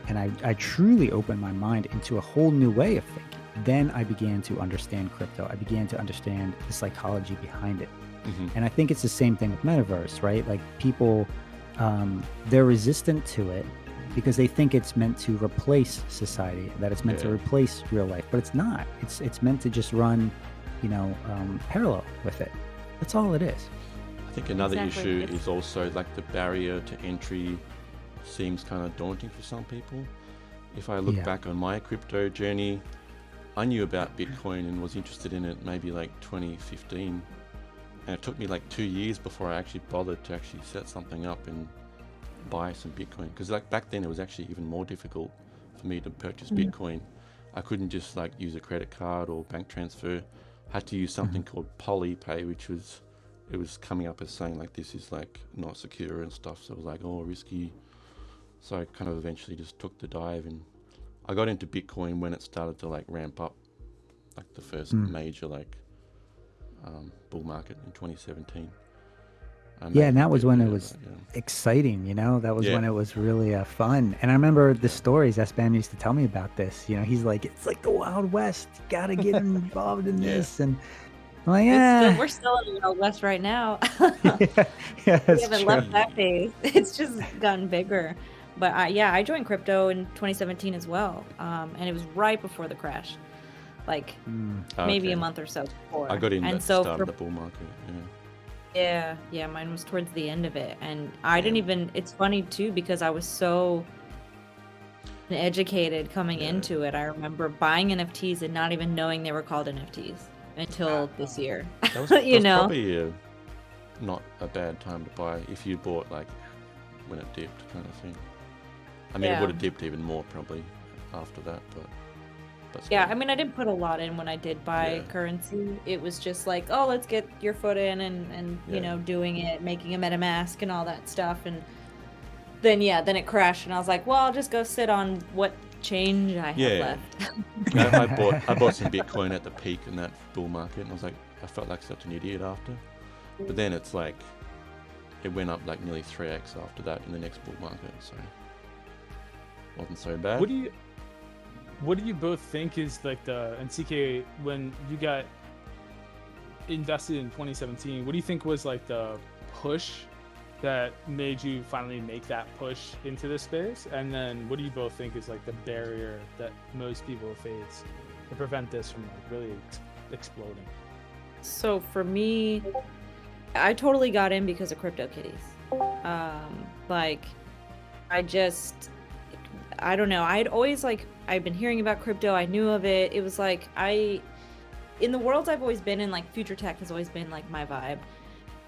and I truly opened my mind into a whole new way of thinking, then I began to understand crypto. I began to understand the psychology behind it. And I think it's the same thing with metaverse, right? Like people, they're resistant to it because they think it's meant to replace society, that it's meant to replace real life, but it's not. It's meant to just run, parallel with it. That's all it is. I think another issue is also like the barrier to entry seems kind of daunting for some people. If I look back on my crypto journey, I knew about Bitcoin and was interested in it maybe like 2015, and it took me like 2 years before I actually bothered to actually set something up and buy some Bitcoin, because like back then it was actually even more difficult for me to purchase Bitcoin. I couldn't just like use a credit card or bank transfer. I had to use something called Polypay, which was coming up as saying like this is like not secure and stuff, so it was like risky. So I kind of eventually just took the dive, and I got into Bitcoin when it started to like ramp up, like the first major bull market in 2017. And that was when it was exciting, that was when it was really fun. And I remember the stories S-Bam used to tell me about this. He's like, it's like the Wild West, you gotta get involved in this. And I'm like, we're still in the Wild West right now. we haven't left that phase. It's just gotten bigger. But I joined crypto in 2017 as well, and it was right before the crash, like maybe a month or so before. I got in at the start of the bull market. Yeah, mine was towards the end of it, and I didn't even. It's funny too because I was so educated coming into it. I remember buying NFTs and not even knowing they were called NFTs until this year. That was probably not a bad time to buy if you bought like when it dipped, kind of thing. I mean, it would have dipped even more probably after that, but I mean, I didn't put a lot in when I did buy currency. It was just like, oh, let's get your foot in and doing it, making a MetaMask and all that stuff, and then it crashed, and I was like, well, I'll just go sit on what change I have left. I bought some Bitcoin at the peak in that bull market, and I felt like such an idiot after. But then it's like it went up like nearly 3x after that in the next bull market, so wasn't so bad. What do you both think is like and CK, when you got invested in 2017. What do you think was like the push that made you finally make that push into this space? And then what do you both think is like the barrier that most people face to prevent this from like really exploding? So for me, I totally got in because of CryptoKitties. Like, I don't know. I'd been hearing about crypto. I knew of it. It was like, in the worlds I've always been in, like future tech has always been like my vibe.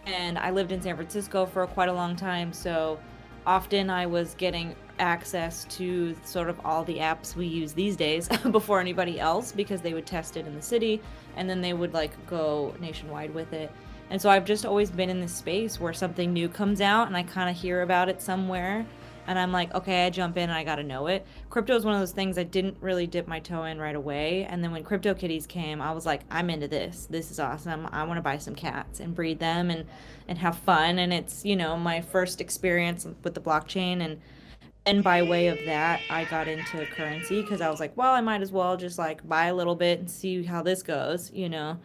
And I lived in San Francisco for quite a long time. So often I was getting access to sort of all the apps we use these days before anybody else, because they would test it in the city and then they would like go nationwide with it. And so I've just always been in this space where something new comes out and I kind of hear about it somewhere and I'm like, okay, I jump in and I got to know it. Crypto is one of those things I didn't really dip my toe in right away. And then when CryptoKitties came, I was like, I'm into this. This is awesome. I want to buy some cats and breed them and have fun. And it's, you know, my first experience with the blockchain. And by way of that, I got into currency because I was like, well, I might as well just like buy a little bit and see how this goes, you know.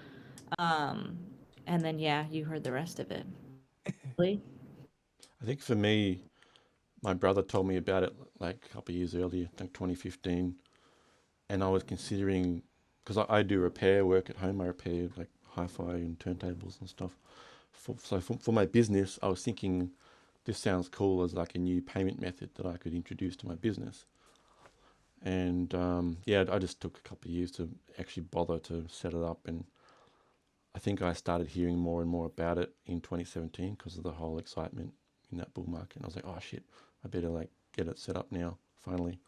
And then, yeah, you heard the rest of it. Really? I think for me, my brother told me about it like a couple of years earlier, I think 2015, and I was considering, because I do repair work at home. I repair like hi-fi and turntables and stuff. For my business, I was thinking this sounds cool as like a new payment method that I could introduce to my business. And yeah, I just took a couple of years to actually bother to set it up, and I think I started hearing more and more about it in 2017 because of the whole excitement in that bull market. And I was like, oh shit, I better like get it set up now, finally.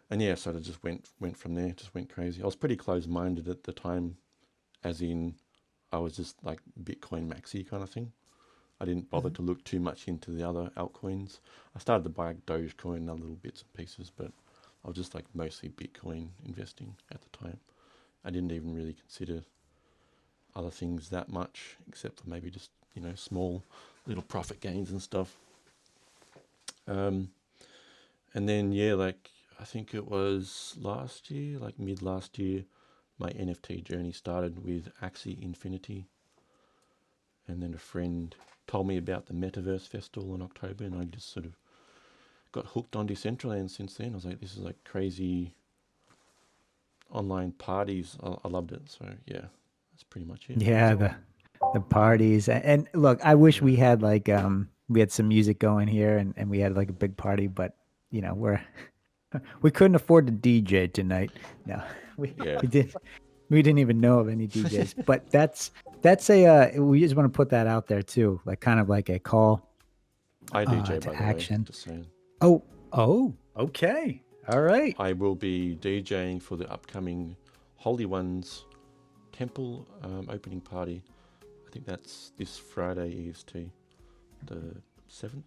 And yeah, so it just went from there, just went crazy. I was pretty close-minded at the time, as in I was just like Bitcoin maxi kind of thing. I didn't bother to look too much into the other altcoins. I started to buy Dogecoin and other little bits and pieces, but I was just like mostly Bitcoin investing at the time. I didn't even really consider other things that much, except for maybe just, you know, small little profit gains and stuff. And then, yeah, like I think it was last year, like mid last year, my NFT journey started with Axie Infinity. And then a friend told me about the Metaverse Festival in October, and I just sort of got hooked on Decentraland since then. I was like, this is like crazy online parties. I loved it. So yeah, that's pretty much it. Yeah, the parties. And look, I wish we had like we had some music going here and we had like a big party, but you know, we couldn't afford to DJ tonight. No, we didn't even know of any DJs. But that's we just want to put that out there too, like kind of like a call I DJ, to by action. the way, just saying. Oh, okay. All right. I will be DJing for the upcoming Holy Ones Temple opening party. I think that's this Friday EST, the 7th,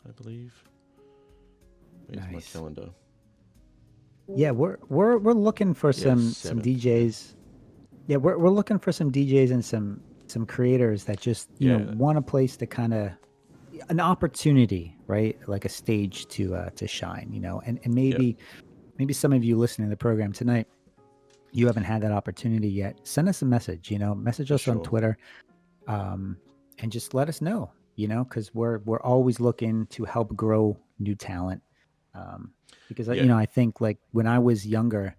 I believe. Where's my Nice. calendar? Yeah, we're looking for some 7th. DJs. Yeah, we're looking for some DJs and some creators that just you know want a place to kind of an opportunity, right? Like a stage to shine, you know. And maybe some of you listening to the program tonight, you haven't had that opportunity yet. Send us a message, you know, message us on Twitter, and just let us know, you know, because we're always looking to help grow new talent. Because you know, I think like when I was younger,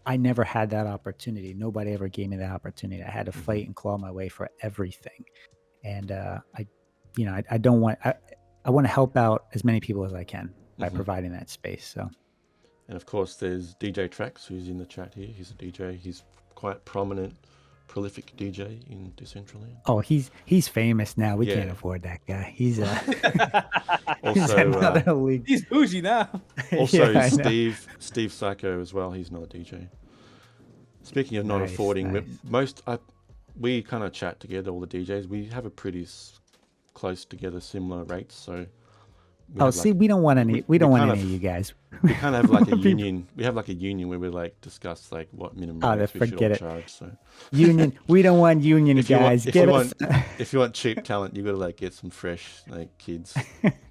I never had that opportunity. Nobody ever gave me that opportunity. I had to fight and claw my way for everything. And I don't want I want to help out as many people as I can by providing that space. So, and of course, there's DJ Trax, who's in the chat here. He's a DJ. He's quite prominent, prolific DJ in Decentraland. Oh, he's famous now. We can't afford that guy. He's also another league. He's bougie now. Also, Yeah, Steve Psycho as well. He's not a DJ. Speaking of not Nice, affording, nice. we kind of chat together, all the DJs. We have a pretty close together, similar rates. So we don't want any. We don't want any of you guys. We kind of have like a union. We have like a union where we like discuss like what minimum rates we should all charge. So union. We don't want union guys. If you want cheap talent, you got to like get some fresh like kids,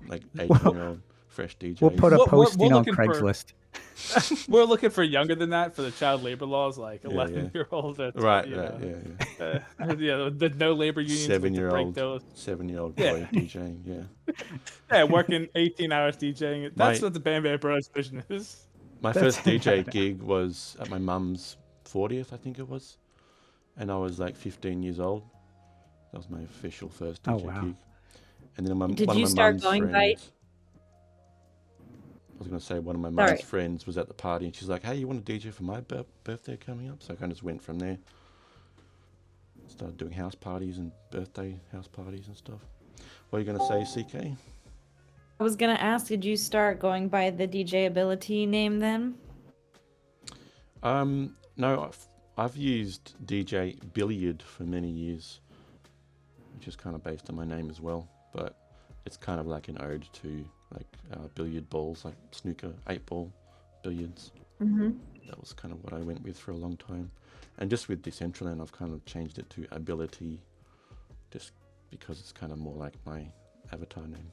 like 18-year-old fresh DJs. We'll put a posting on Craigslist. We're looking for younger than that for the child labor laws, like 11-year-old. Right. Yeah. Yeah, the no labor unions with the break 7-year-old those. 7-year-old Yeah. boy DJing. Yeah. Yeah, working 18 hours DJing. That's My- what the Bam Bam Bros vision is. My That's- first DJ gig was at my mum's 40th, I think it was, and I was like 15 years old. That was my official first DJ Oh, wow. gig. And then one Did of you my start mum's going by- friends. I was going to say one of my Sorry. mum's friends was at the party, and she's like, "Hey, you want to DJ for my birthday coming up?" So I kind of just went from there. Started doing house parties and birthday house parties and stuff. What are you going to say, CK? I was gonna ask, did you start going by the DJ Ability name then? No, I've used DJ Billiard for many years, which is kind of based on my name as well. But it's kind of like an ode to like billiard balls, like snooker, 8-ball billiards. Mm-hmm. That was kind of what I went with for a long time. And just with Decentraland, I've kind of changed it to Ability, just because it's kind of more like my avatar name.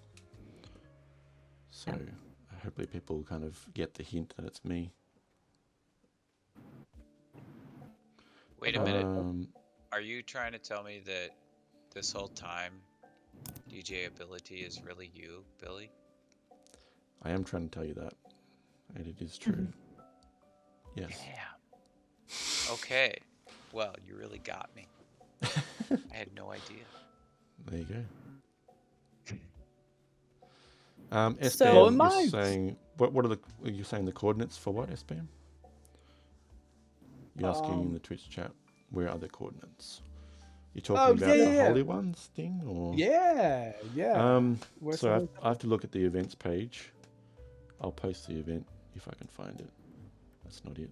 So hopefully people kind of get the hint that it's me. Wait a minute. Are you trying to tell me that this whole time DJ Ability is really you, Billy? I am trying to tell you that, and it is true. Yes. Damn. Okay. Well, you really got me. I had no idea. There you go. So- SBAM, Blowing you're minds. saying what are you saying the coordinates for what, SBAM? You're asking in the Twitch chat, where are the coordinates? You're talking about the yeah. Holy Ones thing, or Yeah. Where's so the- I have to look at the events page. I'll post the event if I can find it. That's not it.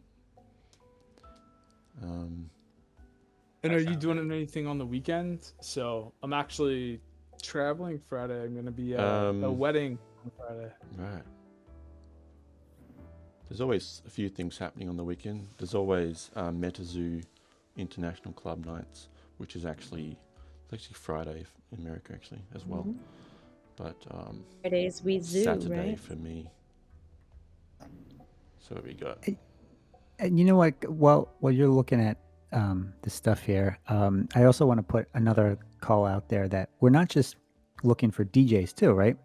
And are you doing anything on the weekend? So I'm actually traveling Friday. I'm gonna be at a wedding on Friday. Right. There's always a few things happening on the weekend. There's always MetaZoo International Club Nights, which is actually Friday in America actually as well. Mhm. But Fridays we zoo, Saturday right? for me. So what we got? And you know what? While you're looking at the stuff here, I also want to put another call out there that we're not just looking for DJs too, right?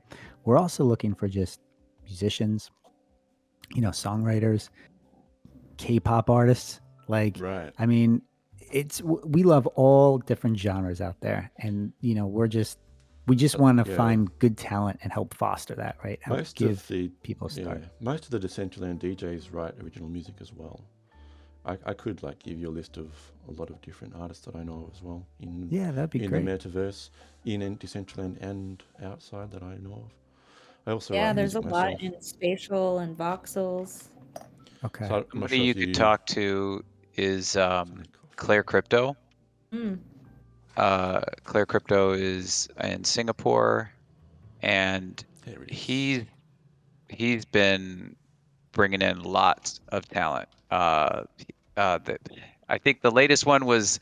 We're also looking for just musicians, songwriters, K-pop artists. Like, Right. I mean, we love all different genres out there, and we just want to Yeah. find good talent and help foster that, right? Help Most give of the people a start. most of the Decentraland DJs write original music as well. I could give you a list of a lot of different artists that I know of as well in Yeah, that'd be in great. the metaverse, in Decentraland and outside that I know of. I also Yeah, write there's a music lot myself. in spatial and voxels. Okay. So I'm not Somebody sure you if could talk to is Something cool. Claire Crypto. Mm. Claire Crypto is in Singapore, and There it is. he's been bringing in lots of talent. I think the latest one was,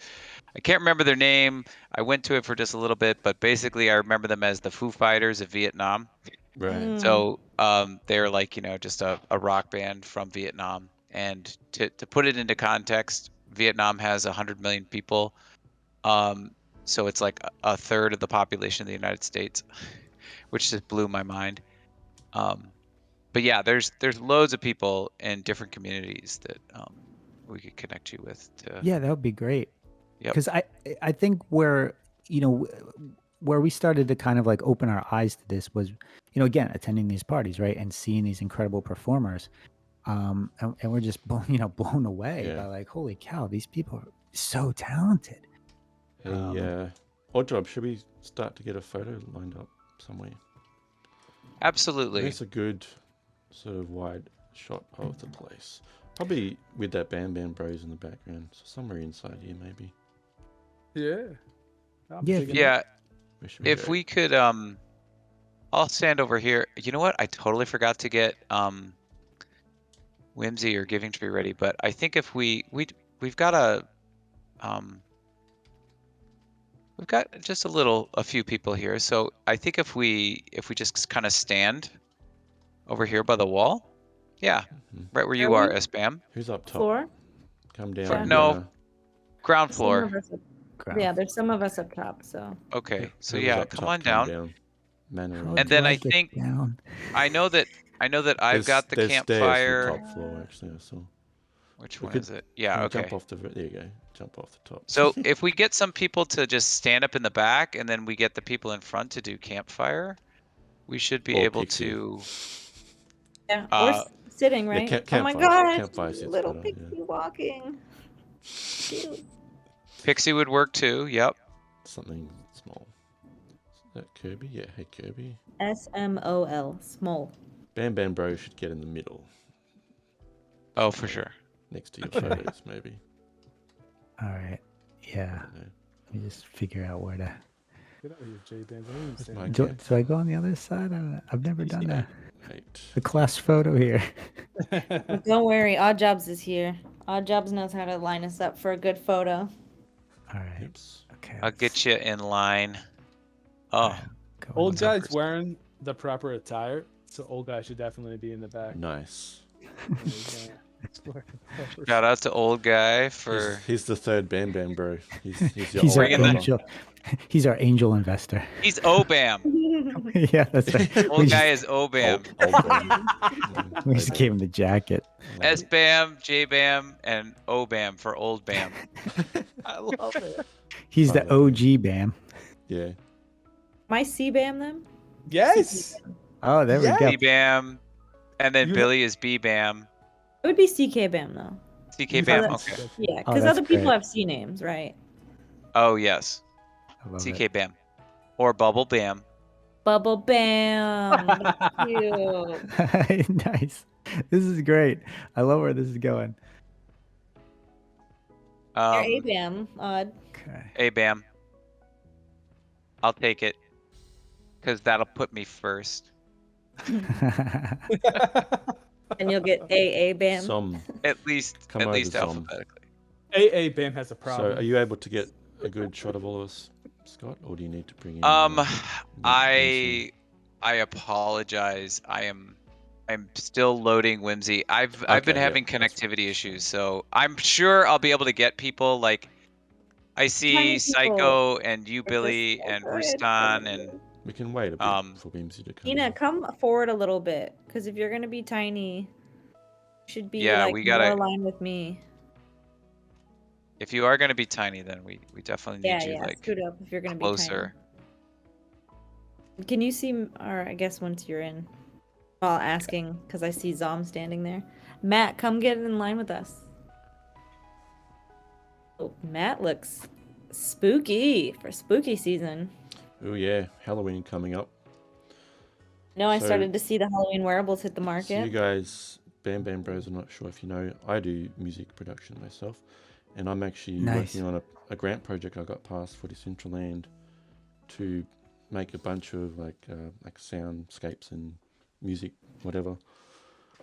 I can't remember their name. I went to it for just a little bit, but basically I remember them as the Foo Fighters of Vietnam. Right. Mm. So they're just a rock band from Vietnam. And to put it into context, Vietnam has 100 million people. So it's like a third of the population of the United States, which just blew my mind. But yeah, there's loads of people in different communities that we could connect you with. Yeah, that would be great. Yep. Because I think where we started to kind of open our eyes to this was, again, attending these parties, right, and seeing these incredible performers, and we're just blown away Yeah. by holy cow, these people are so talented. Hey, Odd Job, should we start to get a photo lined up somewhere? Absolutely. There's a good sort of wide shot of the place. Probably with that Bam Bam Bros in the background. So somewhere inside here, maybe. Yeah. I'm Yeah, digging it. Yeah, Where should we if go? we could, I'll stand over here. You know what? I totally forgot to get Whimsy or Giving Tree ready, but I think if we've got we've got just a few people here. So I think if we just kind of stand over here by the wall, yeah, Mhm. right where Are you are, we? SBAM. Who's up top? Floor? Come down. Floor? No. Vienna. Ground Just floor. universal. ground. Yeah, there's some of us up top, so. Okay, so Whoever's yeah, up come top, on down. Manually. How And do then I I get think down? I know that I've got the there's stairs to the campfire. top floor, actually, I saw. Which We one could is it? Yeah, okay. Jump off there you go. Jump off the top. So if we get some people to just stand up in the back and then we get the people in front to do campfire, we should be Or able pixie. to. Yeah, Uh, we're sitting, right? Oh my gosh, campfire sits little better, pixie walking. Cute. Pixie would work too. Yep. Something small. Is that Kirby? Yeah, hey Kirby. SMOL, small. Bam Bam Bro should get in the middle. Oh, for Somewhere sure. Next to your photos, maybe. All right. Yeah. I don't know. Let me just figure out where to. Get out of here, J-Bam. Don't even Where's stand my there. Do I go on the other side? I don't know. I've never done that. Right. The class photo here. Don't worry, Odd Jobs is here. Odd Jobs knows how to line us up for a good photo. All right. Oops. Okay. I'll get you in line. Oh, Old Go guy's first. wearing the proper attire, so old guy should definitely be in the back. Nice. shout out to old guy for. He's the third Bam Bam Bro. He's your He's our old Bringing that- brother. angel. He's our angel investor. He's Obam. Yeah, that's right. Old guy is Obam. Old Bam. We just gave him the jacket. S Bam, J Bam, and Obam for Old Bam. I love it. He's the Oh, OG Bam. Yeah. My C-Bam them? Yes. Oh, there Yeah. we B go. Bam, and then You- Billy is B Bam. It would be CK Bam though. CK Bam. that's- Okay. Yeah, Oh, because that's other people great. have C names, right? Oh yes, I love CK it. Bam, or Bubble Bam. Bubble Bam. That's cute. Nice. This is great. I love where this is going. You're A Bam, Odd. Okay. A Bam. I'll take it, cause that'll put me first. And you'll get A Bam. Some. At least Come over, Zom. alphabetically. AA Bam has a So, problem. are you able to get a good shot of all of us, Scott, or do you need to bring in? I apologize. I'm still loading Whimsy. I've been Okay, yeah, having that's connectivity issues, so I'm sure I'll be able to get people. Like I see Tiny people. Psycho and you, It's Billy, just so and good. Rustan, and We can wait a bit for Whimsy to come. Ina, in. come forward a little bit, because if you're gonna be tiny, you should be Yeah, like we gotta- more aligned with me. if you are gonna be tiny, then we definitely need Yeah, you yeah. like Scoot up if you're gonna closer. be tiny. Can you see? Or I guess once you're in, while asking, because I see Zom standing there. Matt, come get in line with us. Oh, Matt looks spooky for spooky season. Oh yeah, Halloween coming up. No, I So- started to see the Halloween wearables hit the So market. you guys, Bam Bam Bros, I'm not sure if you know, I do music production myself, and I'm actually Nice. working on a grant project I got passed for Decentraland to make a bunch of like soundscapes and music, whatever,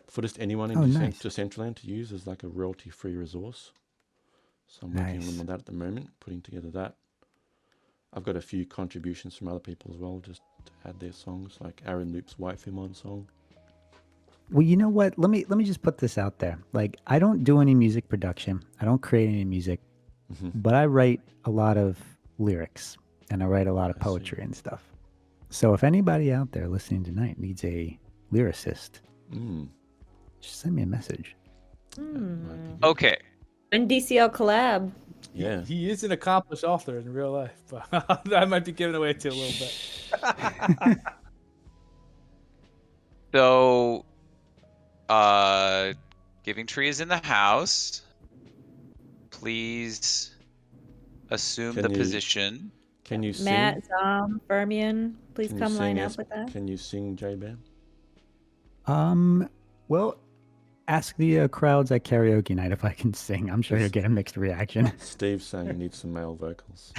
for just anyone in Oh, nice. Decentraland to use as like a royalty-free resource. So I'm working Nice. on that at the moment, putting together that. I've got a few contributions from other people as well, just to add their songs, like Aaron Loop's White Fimon song. Well, you know what? Let me just put this out there. Like, I don't do any music production. I don't create any music, Mhm. but I write a lot of lyrics and I write a lot of I see. poetry and stuff. So if anybody out there listening tonight needs a lyricist, Mm. just send me a message. That might Hmm. be good. Okay. And DCL collab. Yeah. He is an accomplished author in real life, but that might be giving away to a little bit. So, Giving Tree is in the house. Please assume Can the you- position. Can you sing? Matt, Zom, Fermion, please Can you come line sing up with us. Can you sing, J-Bam? Well, ask the crowds at karaoke night if I can sing. I'm sure you'll get a mixed reaction. Steve's saying he needs some male vocals.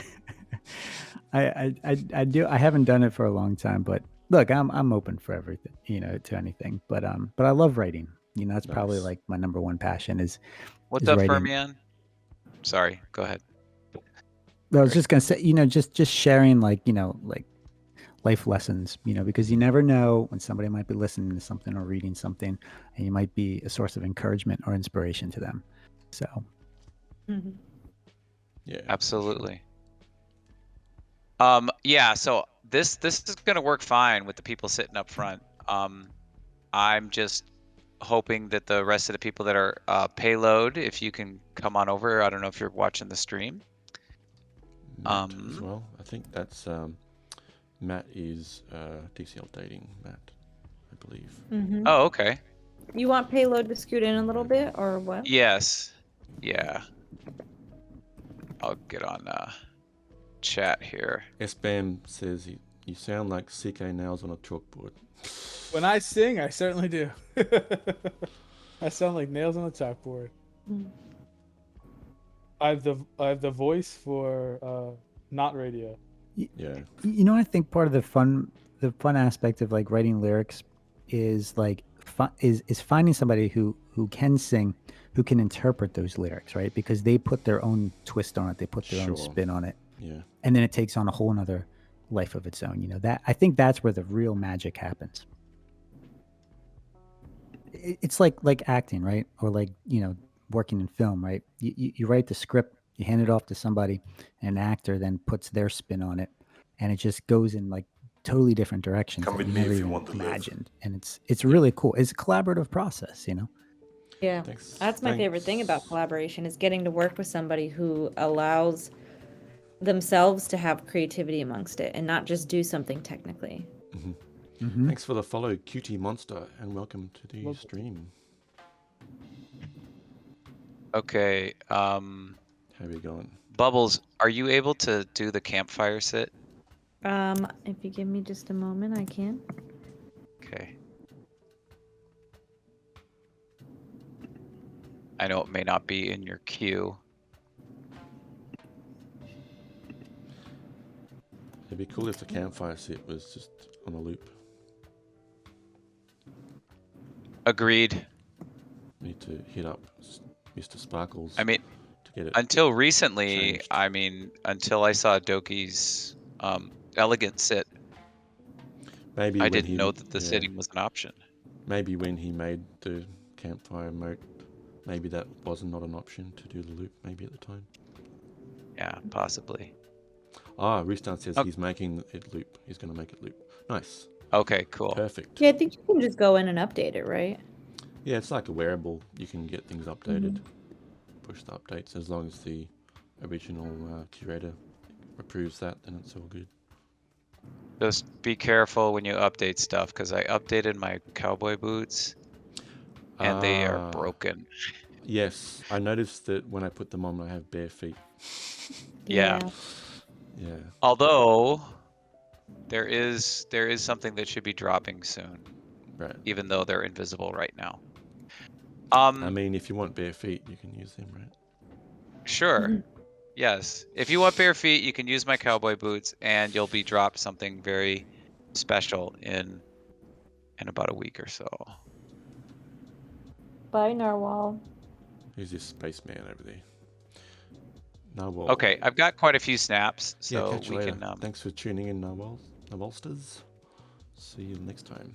I do. I haven't done it for a long time, but look, I'm open for everything, to anything. But I love writing. That's probably Nice. like my number one passion is. What's is up, writing. Fermion? Sorry, go ahead. I was just gonna say, just sharing like life lessons, because you never know when somebody might be listening to something or reading something, and you might be a source of encouragement or inspiration to them. So Mhm. Yeah. Absolutely. Yeah, so this is gonna work fine with the people sitting up front. I'm just hoping that the rest of the people that are payload, if you can come on over. I don't know if you're watching the stream. Matt as well. I think that's Matt is DCL dating Matt, I believe. Mm-hmm. Oh, okay. You want payload to scoot in a little bit, or what? Yes. Yeah. I'll get on chat here. SBAM says you sound like CK Nails on a chalkboard. When I sing, I certainly do. I sound like nails on a chalkboard. Mm. I have the voice for not radio. Yeah. You know, I think part of the fun aspect of like writing lyrics is like is finding somebody who can sing, who can interpret those lyrics, right? Because they put their own twist on it, they put their own Sure. spin on it, Yeah. and then it takes on a whole nother life of its own. You know, that I think that's where the real magic happens. It's like acting, right? Or like, you know, working in film, right? You write the script, you hand it off to somebody, and an actor then puts their spin on it, and it just goes in like totally different directions Come that with you me never if you even want to live. imagined. And it's really cool. It's a collaborative process, you know. Yeah, Thanks. that's my favorite thing about collaboration is getting to work with somebody who allows themselves to have creativity amongst it and not just do something technically. Mhm. Thanks for the follow, Cutie Monster, and welcome to the Well- stream. Okay. How are you going? Bubbles, are you able to do the campfire sit? If you give me just a moment, I can. Okay. I know it may not be in your queue. It'd be cool if the campfire set was just on a loop. Agreed. Need to hit up Mr. Sparkles I mean, to get it. until recently, changed. I mean, until I saw Doki's elegant sit, Maybe I when didn't he know that the yeah, sitting was an option. maybe when he made the campfire mode, maybe that was not an option to do the loop. Maybe at the time. Yeah, possibly. Ah, Restart says Oh. he's making it loop. He's going to make it loop. Nice. Okay, cool. Perfect. Yeah, I think you can just go in and update it, right? Yeah, it's like a wearable. You can get things updated, push the updates as long as the original curator approves that, then it's all good. Just be careful when you update stuff, because I updated my cowboy boots, and they are broken. Yes, I noticed that when I put them on, I have bare feet. Yeah. Yeah. Although there is something that should be dropping soon, Right. even though they're invisible right now. I mean, if you want bare feet, you can use them, right? Sure. Yes. If you want bare feet, you can use my cowboy boots, and you'll be dropped something very special in about a week or so. Bye, Narwhal. Who's this spaceman over there? Narwhal. Okay, I've got quite a few snaps, Yeah, so catch you we later. can. Thanks for tuning in, Narwhalsters. See you next time.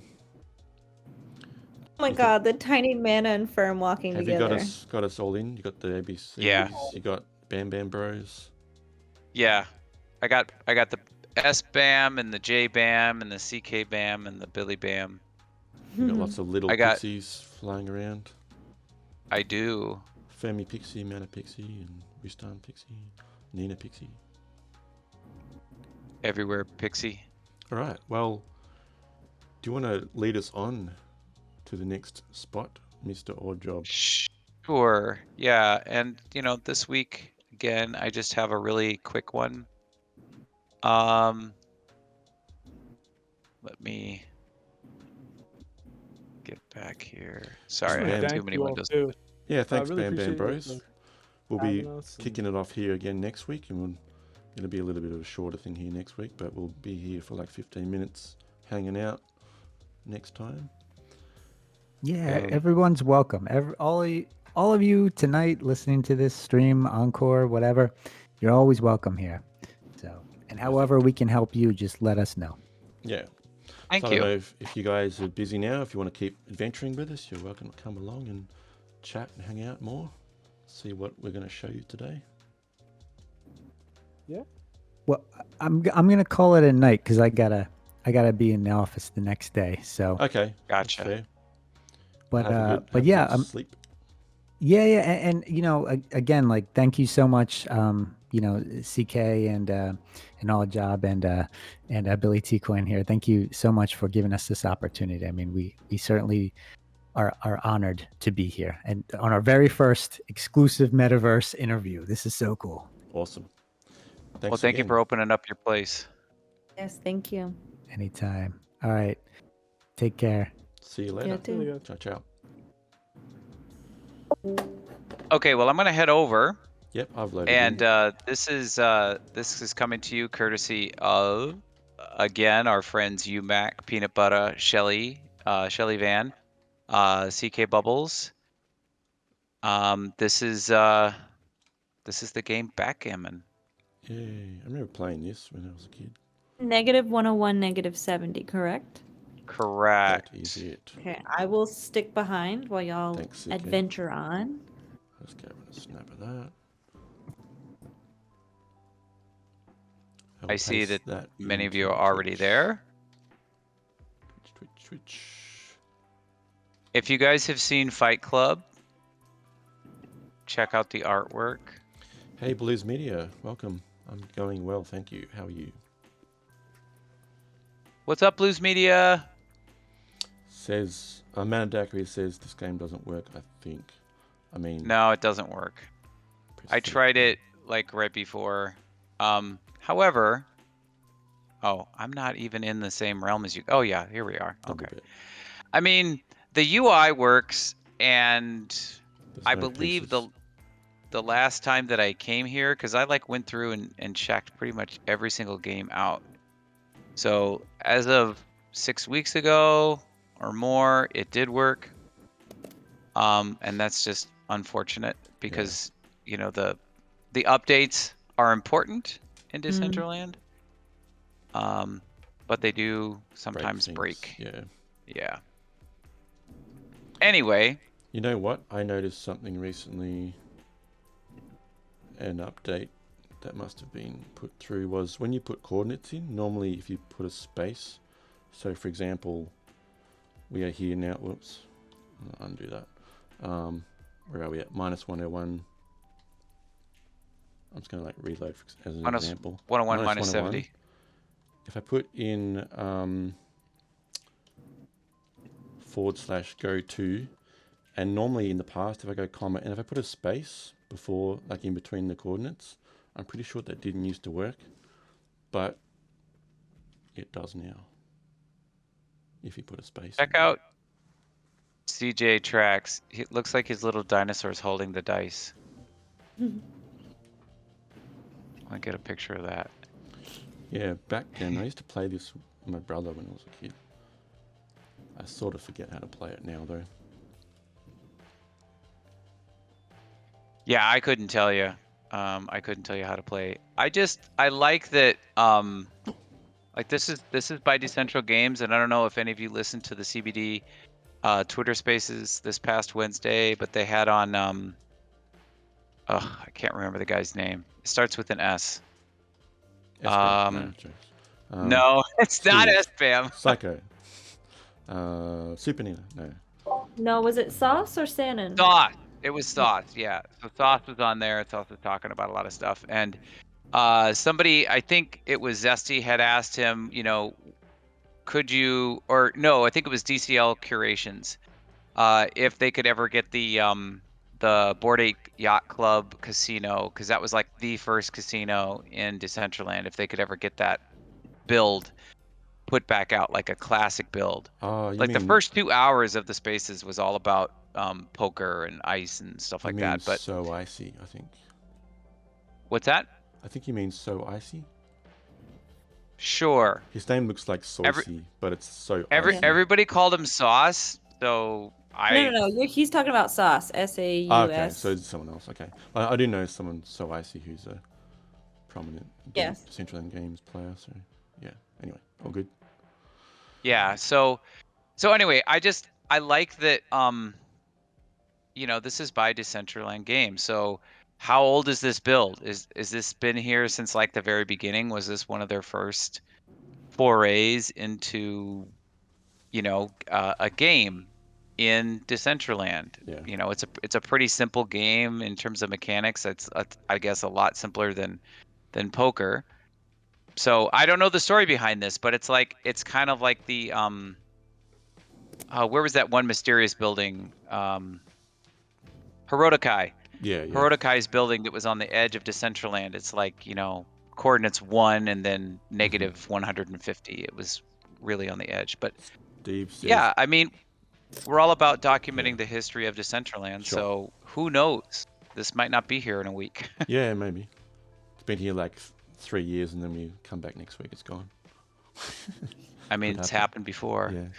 Oh my god, the tiny Mana and Firm walking Have together. you got us all in? You got the ABCs. Yeah. You got Bam Bam Bros. Yeah, I got the S BAM and the J BAM and the CK BAM and the Billy BAM. You got lots of little I got- pixies flying around. I do. Fermi Pixie, Mana Pixie, and Ristan Pixie, Nina Pixie. Everywhere Pixie. All right. Well, do you want to lead us on to the next spot, Mr. Oddjob? Sure. Yeah, and this week again, I just have a really quick one. Let me get back here. Sorry, I have Bam. too Thank many you all, windows. too. Yeah, thanks, really Bam Bam appreciate Bros. the We'll be having us and- kicking it off here again next week, and it'll be a little bit of a shorter thing here next week, but we'll be here for like 15 minutes hanging out next time. Yeah, everyone's welcome. All of you tonight listening to this stream, encore, whatever, you're always welcome here. So, and however we can help you, just let us know. Yeah. Thank So I don't you. know if you guys are busy now. If you want to keep adventuring with us, you're welcome to come along and chat and hang out more. See what we're going to show you today. Yeah. Well, I'm gonna call it a night because I gotta be in the office the next day. So, Okay, Gotcha. that's fair. but Have a but good yeah, sleep. yeah, yeah, and you know, again, like thank you so much, you know, CK and all job and Billy T Coin here. Thank you so much for giving us this opportunity. I mean, we certainly are honored to be here and on our very first exclusive metaverse interview. This is so cool. Awesome. Well, Thanks thank you again. for opening up your place. Yes, thank you. Anytime. All right. Take care. See you Yeah, later. too. Yeah. Ciao, ciao. Okay, well, I'm gonna head over, Yep, I've loaded and in. this is coming to you courtesy of again our friends UMac, Peanut Butter, Shelly, Shelly Van, CK Bubbles. This is the game Backgammon. Yay. I remember playing this when I was a kid. -101, -70, correct? Correct. That is it. Okay, I will stick behind while y'all Thanks, CK. adventure on. Let's go and snap of that. I see paste that many of you into are already Twitch. there. Twitch. If you guys have seen Fight Club, check out the artwork. Hey, Blues Media, welcome. I'm going well, thank you. How are you? What's up, Blues Media? Says Manadakri says this game doesn't work. I think. I mean, No, it doesn't work. I tried it like right before. However, oh, I'm not even in the same realm as you. Oh yeah, here we are. Okay. I mean, the UI works, and I believe the last time that I came here, because I like went through and checked pretty much every single game out. So as of 6 weeks ago or more, it did work. And that's just unfortunate because you know the updates are important in Decentraland. But they do sometimes break. Yeah. Yeah. Anyway. You know what? I noticed something recently. An update that must have been put through was when you put coordinates in, normally if you put a space, so for example, we are here now, whoops, I'll undo that. Where are we at? -101. I'm just going to like reload as an example. 101 minus 70. If I put in /go to, and normally in the past if I go comma, and if I put a space before, like in between the coordinates, I'm pretty sure that didn't used to work, but it does now. If you put a space. Check out CJ Tracks. It looks like his little dinosaur's holding the dice. I'll get a picture of that. Yeah, back then I used to play this with my brother when I was a kid. I sort of forget how to play it now though. Yeah, I couldn't tell you. I couldn't tell you how to play. I like that. Like this is by Decentral Games, and I don't know if any of you listened to the CBD Twitter Spaces this past Wednesday, but they had on. I can't remember the guy's name. It starts with an S. No, it's not S-Bam. Psycho. Super Nina. No. No, was it Sauce or Shannon? Sauce. It was Sauce, yeah. So Sauce was on there. Sauce was talking about a lot of stuff. And somebody, I think it was Zesty, had asked him, you know, could you, or no, I think it was DCL Curations, if they could ever get the Bored Ape Yacht Club casino, because that was like the first casino in Decentraland, if they could ever get that build put back out, like a classic build. Oh, like the first 2 hours of the Spaces was all about poker and ice and stuff like that. But So Icy, I think. What's that? I think you mean So Icy. Sure. His name looks like Saucy, but it's So Icy. Everybody called him Sauce, so No. He's talking about Sauce. SAUS. Okay, so it's someone else. Okay, I do know someone So Icy who's a prominent Decentraland Games player. So yeah. Anyway, all good. Yeah. So anyway, I like that. You know, this is by Decentraland Games, so how old is this build? Is this been here since like the very beginning? Was this one of their first forays into, a game in Decentraland? Yeah. It's a pretty simple game in terms of mechanics. It's I guess a lot simpler than poker. So I don't know the story behind this, but it's kind of like the where was that one mysterious building? Herodokai. Yeah, yeah. Herodokai's building that was on the edge of Decentraland. It's like, coordinates 1 and then negative 150. It was really on the edge. But Steve says, yeah, I mean, we're all about Yeah. documenting the history of Decentraland. Sure. So who knows? This might not be here in a week. yeah, maybe. It's been here like 3 years, and then we come back next week, it's gone. I mean, Could it's happen. happened before. Yeah.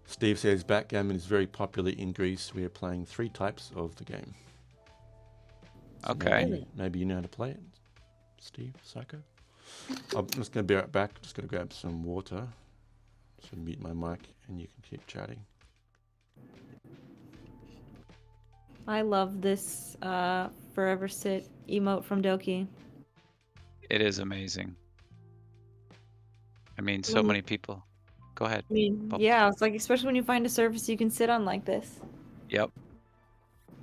Steve says backgammon is very popular in Greece. We are playing 3 types of the game. So Okay. Maybe you know how to play it, Steve, Psycho. I'm just going to be right back. Just going to grab some water. So mute my mic and you can keep chatting. I love this Forever Sit emote from Doki. It is amazing. I mean, so many people. Go ahead. I mean, Bubbles. yeah, it's like, especially when you find a surface you can sit on like this. Yep.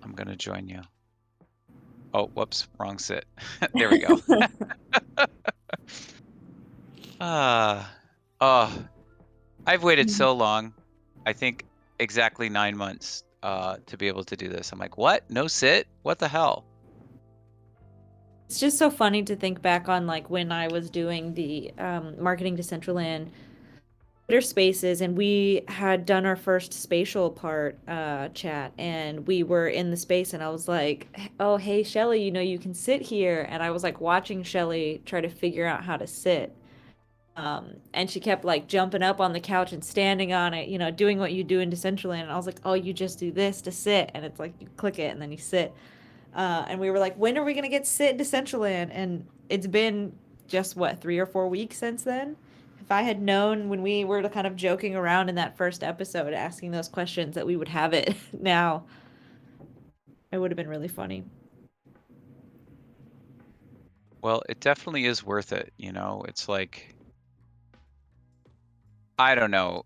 I'm going to join you. Oh, whoops. Wrong sit. There we go. I've waited so long. I think exactly 9 months to be able to do this. I'm like, what? No sit? What the hell? It's just so funny to think back on like when I was doing the marketing Decentraland Twitter Spaces, and we had done our first spatial part chat, and we were in the space, and I was like, "Oh, hey, Shelly, you can sit here," and I was like watching Shelly try to figure out how to sit, and she kept like jumping up on the couch and standing on it, doing what you do in Decentraland, and I was like, "Oh, you just do this to sit," and it's like you click it and then you sit. And we were like, when are we gonna get sit Decentraland? And it's been just 3 or 4 weeks since then. If I had known when we were kind of joking around in that first episode, asking those questions, that we would have it now, it would have been really funny. Well, it definitely is worth it. It's like, I don't know.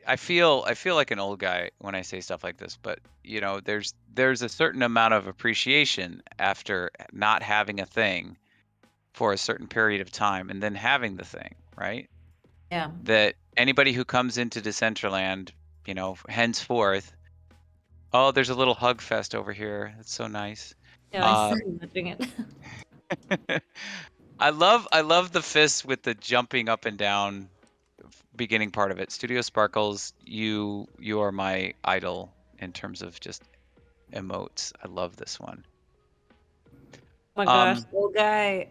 I feel like an old guy when I say stuff like this, but there's a certain amount of appreciation after not having a thing for a certain period of time and then having the thing, right? Yeah. That anybody who comes into Decentraland, henceforth, oh, there's a little hug fest over here. It's so nice. Yeah, I started watching it. I love the fists with the jumping up and down beginning part of it. Studio Sparkles, you are my idol in terms of just emotes. I love this one. Oh my gosh, old guy.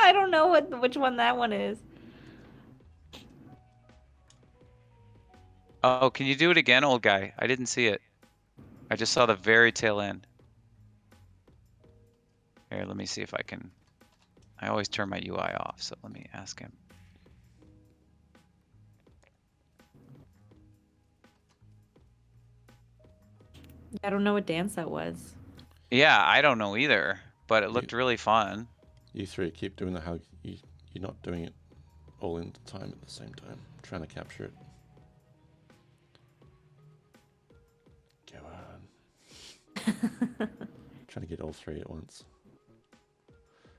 I don't know which one that one is. Oh, can you do it again, old guy? I didn't see it. I just saw the very tail end. Here, let me see if I can. I always turn my UI off, so let me ask him. I don't know what dance that was. Yeah, I don't know either, but it looked really fun. You 3 keep doing the hug. You're not doing it all in the time at the same time. I'm trying to capture it. Go on. Trying to get all 3 at once.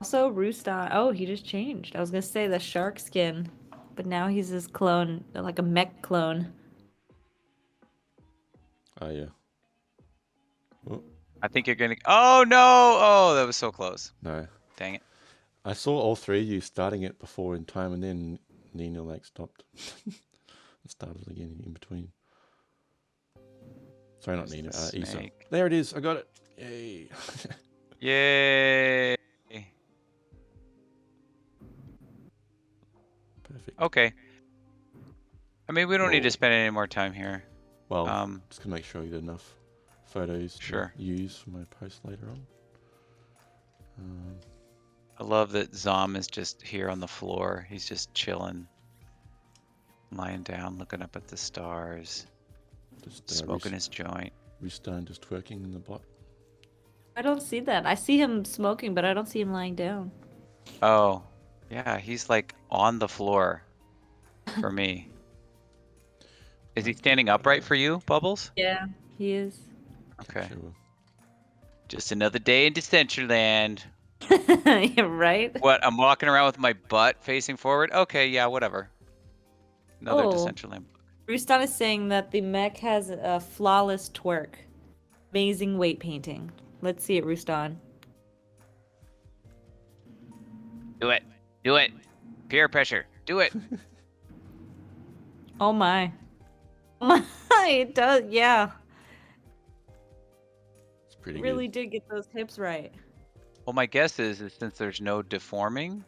Also, Rooston. Oh, he just changed. I was gonna say the shark skin, but now he's his clone, like a mech clone. Oh, yeah. Oh, I think you're gonna. Oh no! Oh, that was so close. no. Dang it. I saw all 3 of you starting it before in time, and then Nina stopped. and started again in between. Sorry, not Nina. Isa. Snake. There it is. I got it. Yay. Yay! Perfect. Okay. I mean, we don't need Whoa. to spend any more time here. Well, just gonna make sure you get enough photos Sure. to use for my post later on. I love that Zom is just here on the floor. He's just chilling, lying down, looking up at the stars, Just smoking his joint. Ristan just twerking in the bot. I don't see that. I see him smoking, but I don't see him lying down. Oh, yeah, he's like on the floor for me. Is he standing upright for you, Bubbles? Yeah, he is. Okay. Sure. Just another day in Decentraland. Yeah, right? What? I'm walking around with my butt facing forward? Okay, yeah, whatever. Another Oh, Decentraland. Rustan is saying that the mech has a flawless twerk. Amazing weight painting. Let's see it, Rustan. Do it. Do it. Peer pressure. Do it. Oh my. Oh my, it does, yeah. It's pretty Really good. did get those hips right. Well, my guess is since there's no deforming,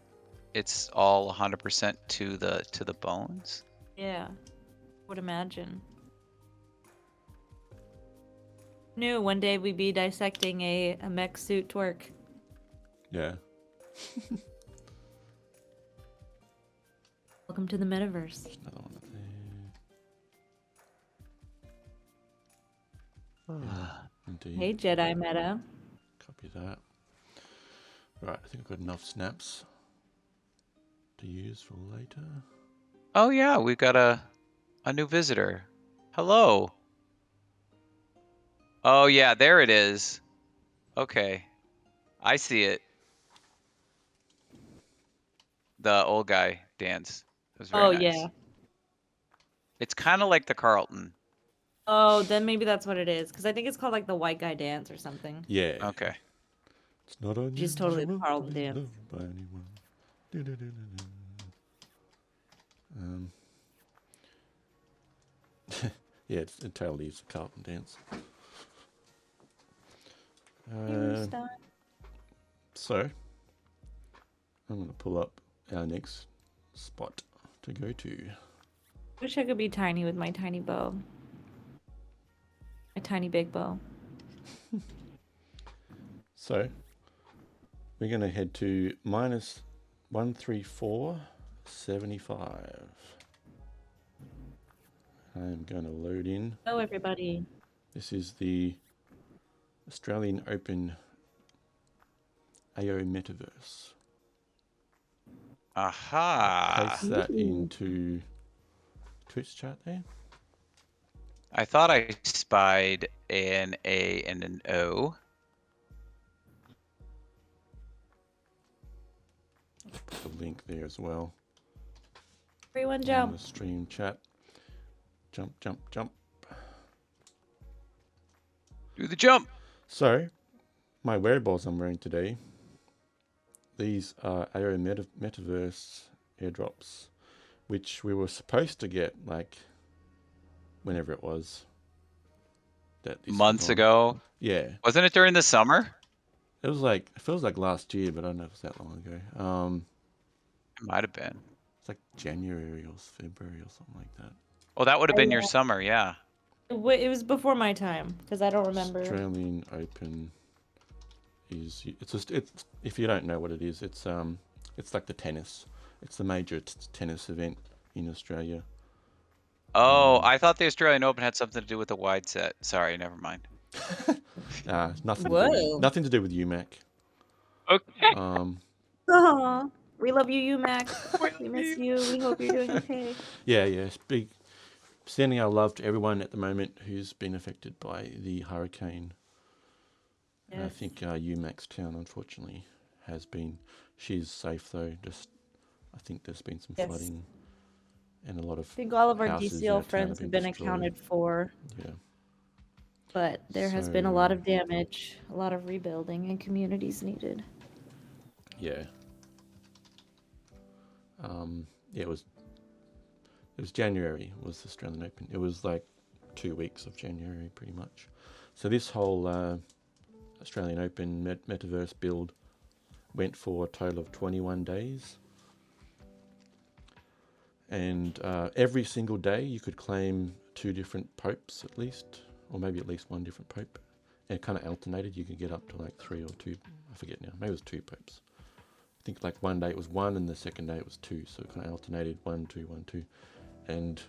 it's all 100% to the bones. Yeah, would imagine. Knew one day we'd be dissecting a mech suit twerk. Yeah. Welcome to the metaverse. There's another one up there. Yeah, indeed. Hey, Jedi Meta. Copy that. Right, I think I've got enough snaps to use for later. Oh yeah, we've got a new visitor. Hello. Oh yeah, there it is. Okay. I see it. The old guy dance. It was very Oh, nice. yeah. It's kind of like the Carlton. Oh, then maybe that's what it is. Because I think it's called like the white guy dance or something. Yeah. Okay. It's not She's totally the unusual Carlton to be dance. loved by anyone. Do-do-do-do-do. Yeah, it totally is a Carlton dance. So, I'm going to pull up our next spot to go to. Wish I could be tiny with my tiny bow. My tiny big bow. So, we're going to head to minus 134.75. I'm going to load in. Hello, everybody. This is the Australian Open AO Metaverse. Aha. Paste that into Twitch chat there. I thought I spied an A and an O. Put the link there as well. Everyone In jump. the stream chat. Jump, jump, jump. Do the jump. So, my wearables I'm wearing today, these are AO Metaverse airdrops, which we were supposed to get like whenever it was. That this was Months on. ago. Yeah. Wasn't it during the summer? It was like, it feels like last year, but I don't know if it was that long ago. It might have been. It's like January or February or something like that. Oh, that would have been your summer, yeah. It was before my time because I don't remember. Australian Open is, it's just, it's, if you don't know what it is, it's like the tennis. It's the major tennis event in Australia. Oh, I thought the Australian Open had something to do with the wide set. Sorry, never mind. Whoa. Nothing to do with UMAC. Okay. Aw, we love you, Mac. We miss you. We hope you're doing okay. Yeah, big. Sending our love to everyone at the moment who's been affected by the hurricane. And I Yes. think UMAC's town, unfortunately, has been. She's safe though. Just, I think there's been some Yes. flooding, and a lot of. I think all of our houses in DCL our town friends have been destroyed. accounted for, Yeah. but there has been a lot So- of damage, a lot of rebuilding, and communities needed. Yeah. Yeah, it was January was the Australian Open. It was like 2 weeks of January pretty much. So this whole Australian Open metaverse build went for a total of 21 days. And every single day you could claim 2 different popes at least, or maybe at least 1 different pope. And it kind of alternated. You could get up to like 3 or 2, I forget now, maybe it was 2 popes. I think like one day it was 1 and the second day it was 2, so it kind of alternated 1, 2, 1, 2. And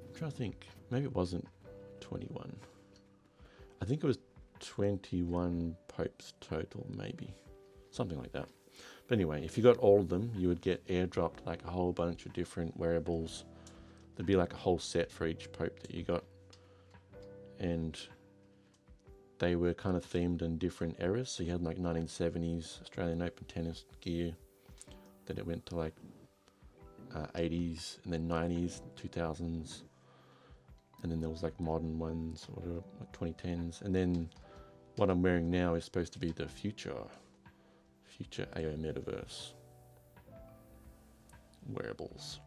I'm trying to think, maybe it wasn't 21. I think it was 21 popes total, maybe. Something like that. But anyway, if you got all of them, you would get airdropped like a whole bunch of different wearables. There'd be like a whole set for each pope that you got. And they were kind of themed in different eras. So you had like 1970s Australian Open tennis gear. Then it went to like 80s and then 90s, 2000s. And then there was like modern ones, or whatever, like 2010s. And then what I'm wearing now is supposed to be the future AO metaverse wearables.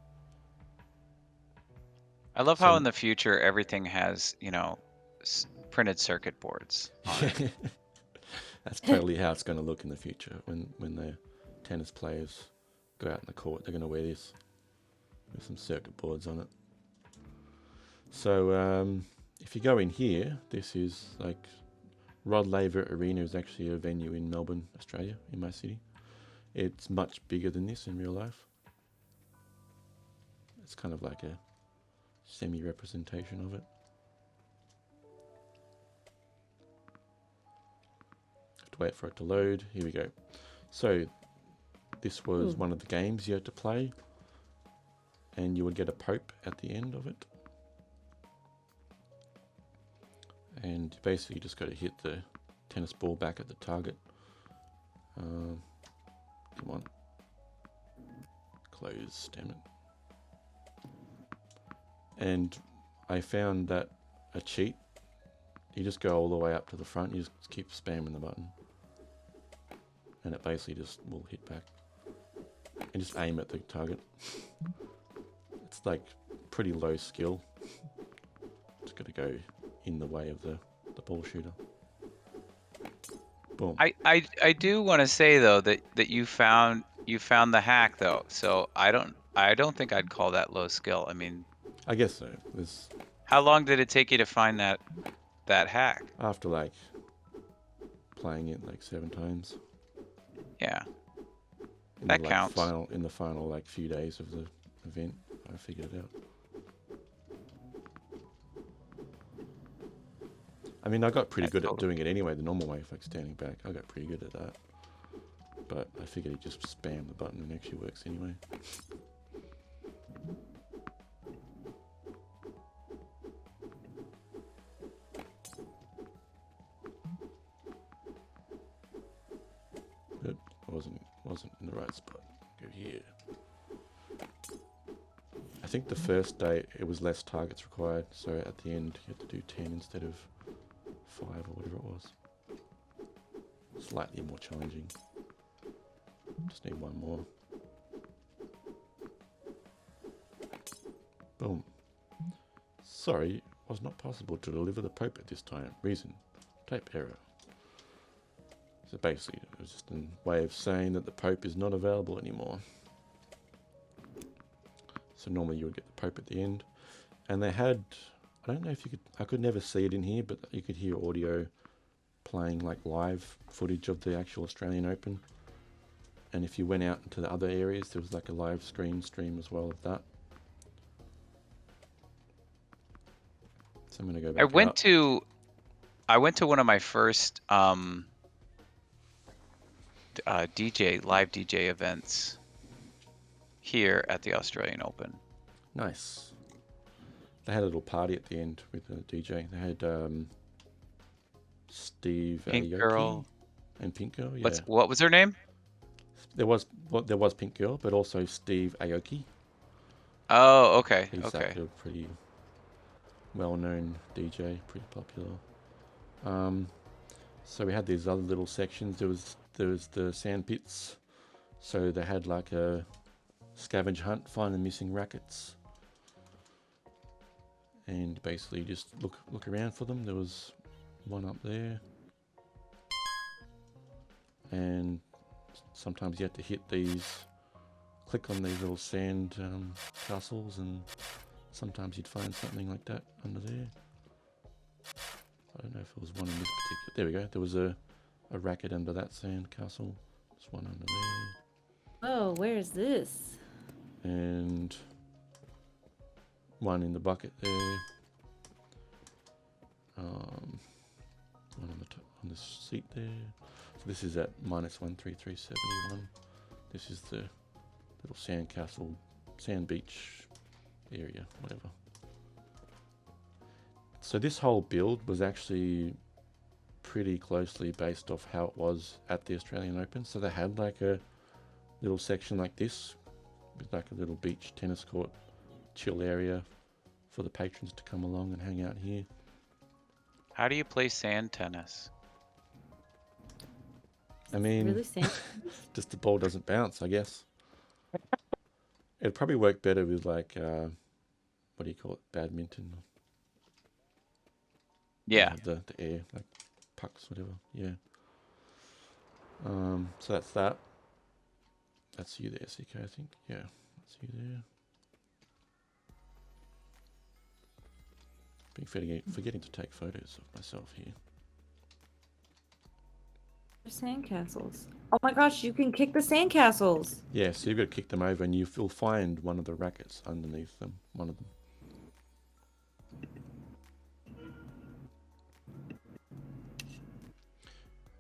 I love So- how in the future everything has, printed circuit boards on it. That's totally how it's going to look in the future when the tennis players go out in the court. They're going to wear this with some circuit boards on it. So if you go in here, this is like Rod Laver Arena is actually a venue in Melbourne, Australia, in my city. It's much bigger than this in real life. It's kind of like a semi-representation of it. Have to wait for it to load. Here we go. So this was one of the games you had to play, and you would get a pope at the end of it. And basically you just got to hit the tennis ball back at the target. Come on. Close, damn it. And I found that a cheat, you just go all the way up to the front, you just keep spamming the button. And it basically just will hit back. And just aim at the target. It's like pretty low skill. Just got to go in the way of the ball shooter. Boom. I do want to say though that you found the hack though. So I don't think I'd call that low skill. I mean, I guess so. There's, how long did it take you to find that hack? after like playing it like 7 times. Yeah. In That the, counts. In the final like few days of the event, I figured it out. I mean, I got pretty That's good at totally- doing it anyway, the normal way, like standing back. I got pretty good at that. But I figured he'd just spam the button and it actually works anyway. But I wasn't in the right spot. Go here. I think the first day it was less targets required, so at the end you had to do 10 instead of 5 or whatever it was. Slightly more challenging. Just need one more. Boom. Sorry, it was not possible to deliver the Pope at this time. Reason, type error. So basically it was just a way of saying that the Pope is not available anymore. So normally you would get the Pope at the end. And they had, I don't know if you could, I could never see it in here, but you could hear audio playing like live footage of the actual Australian Open. And if you went out into the other areas, there was like a live stream as well of that. So I'm gonna go back I went out. to one of my first live DJ events here at the Australian Open. Nice. They had a little party at the end with the DJ. They had Steve Pink Aoki Girl. and Pink Girl. Yeah, What was her name? there was Pink Girl, but also Steve Aoki. Oh, okay. He's Okay. like a pretty well-known DJ, pretty popular. So we had these other little sections. There was the sand pits. So they had like a scavenge hunt, find the missing rackets, and basically just look around for them. There was one up there, and sometimes you had to hit these, click on these little sand castles, and sometimes you'd find something like that under there. I don't know if it was one in this particular. There we go. There was a racket under that sand castle. There's one under there, Oh, where's this? and one in the bucket there. One on the top. on the seat there. So this is at -13371. This is the little sand castle, sand beach area, whatever. So this whole build was actually pretty closely based off how it was at the Australian Open. So they had like a little section like this with like a little beach tennis court chill area for the patrons to come along and hang out here. How do you play sand tennis? I mean, Really saying? just the ball doesn't bounce, I guess. It'd probably work better with like, what do you call it, badminton? Yeah. The air, like pucks, whatever. Yeah. So that's that. That's you there, CK, I think. Yeah, that's you there. Been forgetting to take photos of myself here. Sandcastles. Oh my gosh, you can kick the sandcastles. Yeah, so you've got to kick them over and you'll find one of the rackets underneath them. One of them.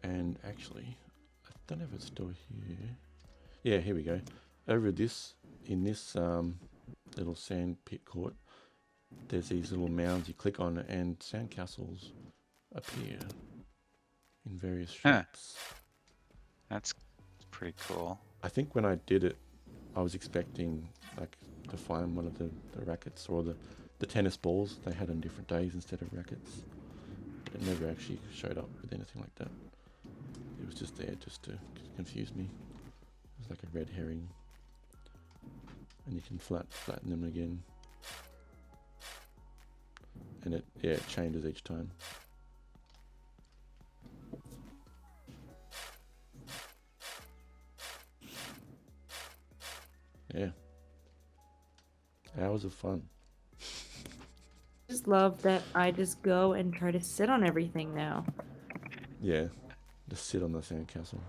And actually, I don't know if it's still here. Yeah, here we go. Over this, in this little sand pit court, there's these little mounds you click on and sandcastles appear in various shapes. That's pretty cool. I think when I did it, I was expecting like to find one of the rackets or the tennis balls they had on different days instead of rackets. But it never actually showed up with anything like that. It was just there just to confuse me. It was like a red herring. And you can flatten them again. And it changes each time. Yeah. Hours of fun. Just love that I just go and try to sit on everything now. Yeah. Just sit on the sandcastle.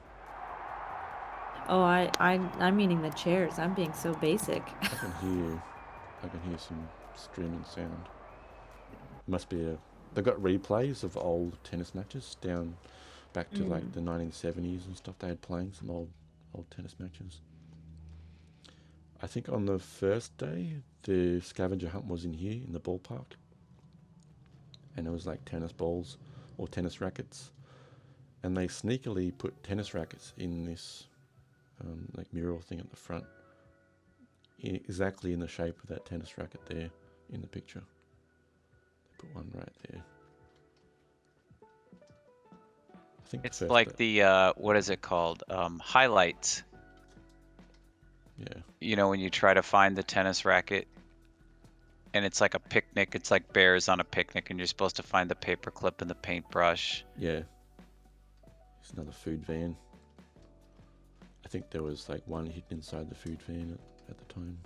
Oh, I'm meaning the chairs. I'm being so basic. I can hear some streaming sound. It must be they've got replays of old tennis matches down back to like the 1970s and stuff. They had playing some old tennis matches. I think on the first day, the scavenger hunt was in here in the ballpark. And it was like tennis balls or tennis rackets. And they sneakily put tennis rackets in this like mural thing at the front. Exactly in the shape of that tennis racket there in the picture. They put one right there. I think It's like the, what is it called? Highlights. Yeah. You know, when you try to find the tennis racket and it's like a picnic, it's like bears on a picnic and you're supposed to find the paperclip and the paintbrush. Yeah. It's another food van. I think there was like one hidden inside the food van at the time.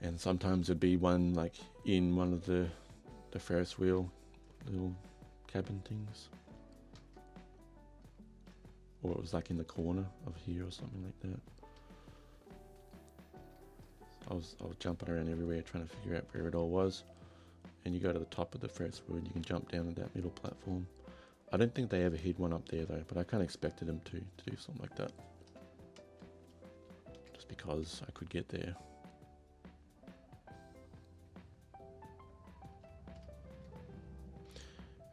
And sometimes there'd be one like in one of the Ferris wheel little cabin things. Or it was like in the corner of here or something like that. I was jumping around everywhere trying to figure out where it all was. And you go to the top of the Ferris wheel and you can jump down to that middle platform. I don't think they ever hid one up there though, but I kind of expected them to do something like that. Just because I could get there.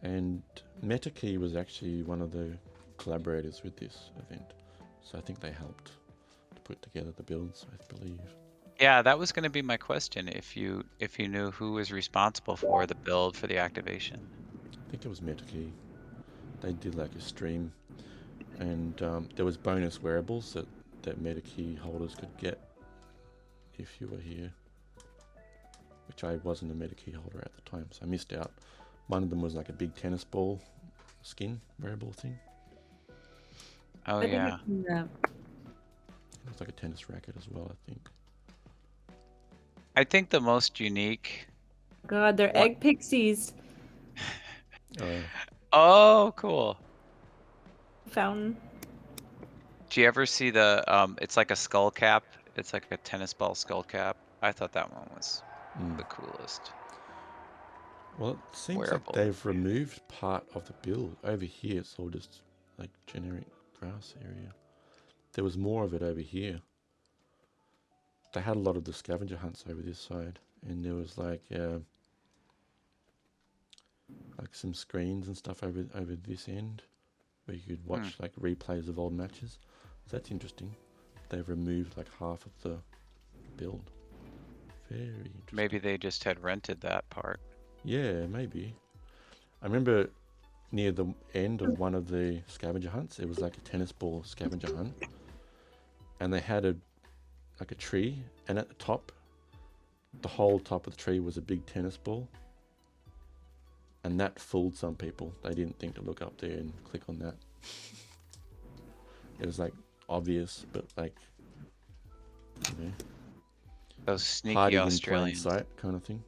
And MetaKey was actually one of the collaborators with this event. So I think they helped to put together the builds, I believe. Yeah, that was going to be my question. If you knew who was responsible for the build for the activation. I think it was MetaKey. They did like a stream, and there was bonus wearables that MetaKey holders could get if you were here, which I wasn't a MetaKey holder at the time, so I missed out. One of them was like a big tennis ball skin wearable thing. Oh yeah. Yeah. It was like a tennis racket as well, I think. I think the most unique. God, they're What? egg pixies. Oh, cool. Fountain. Do you ever see the it's like a skull cap? It's like a tennis ball skull cap. I thought that one was the coolest. Well, it seems like wearable. they've removed part of the build. Over here, it's all just like generic grass area. There was more of it over here. They had a lot of the scavenger hunts over this side, and there was like some screens and stuff over this end where you could watch like replays of old matches. So that's interesting. They've removed like half of the build. Very interesting. Maybe they just had rented that part. Yeah, maybe. I remember near the end of one of the scavenger hunts, it was like a tennis ball scavenger hunt, and they had a tree, and at the top, the whole top of the tree was a big tennis ball, and that fooled some people. They didn't think to look up there and click on that. It was like obvious, but like, you know, Those sneaky hiding in plain Australians. sight kind of thing.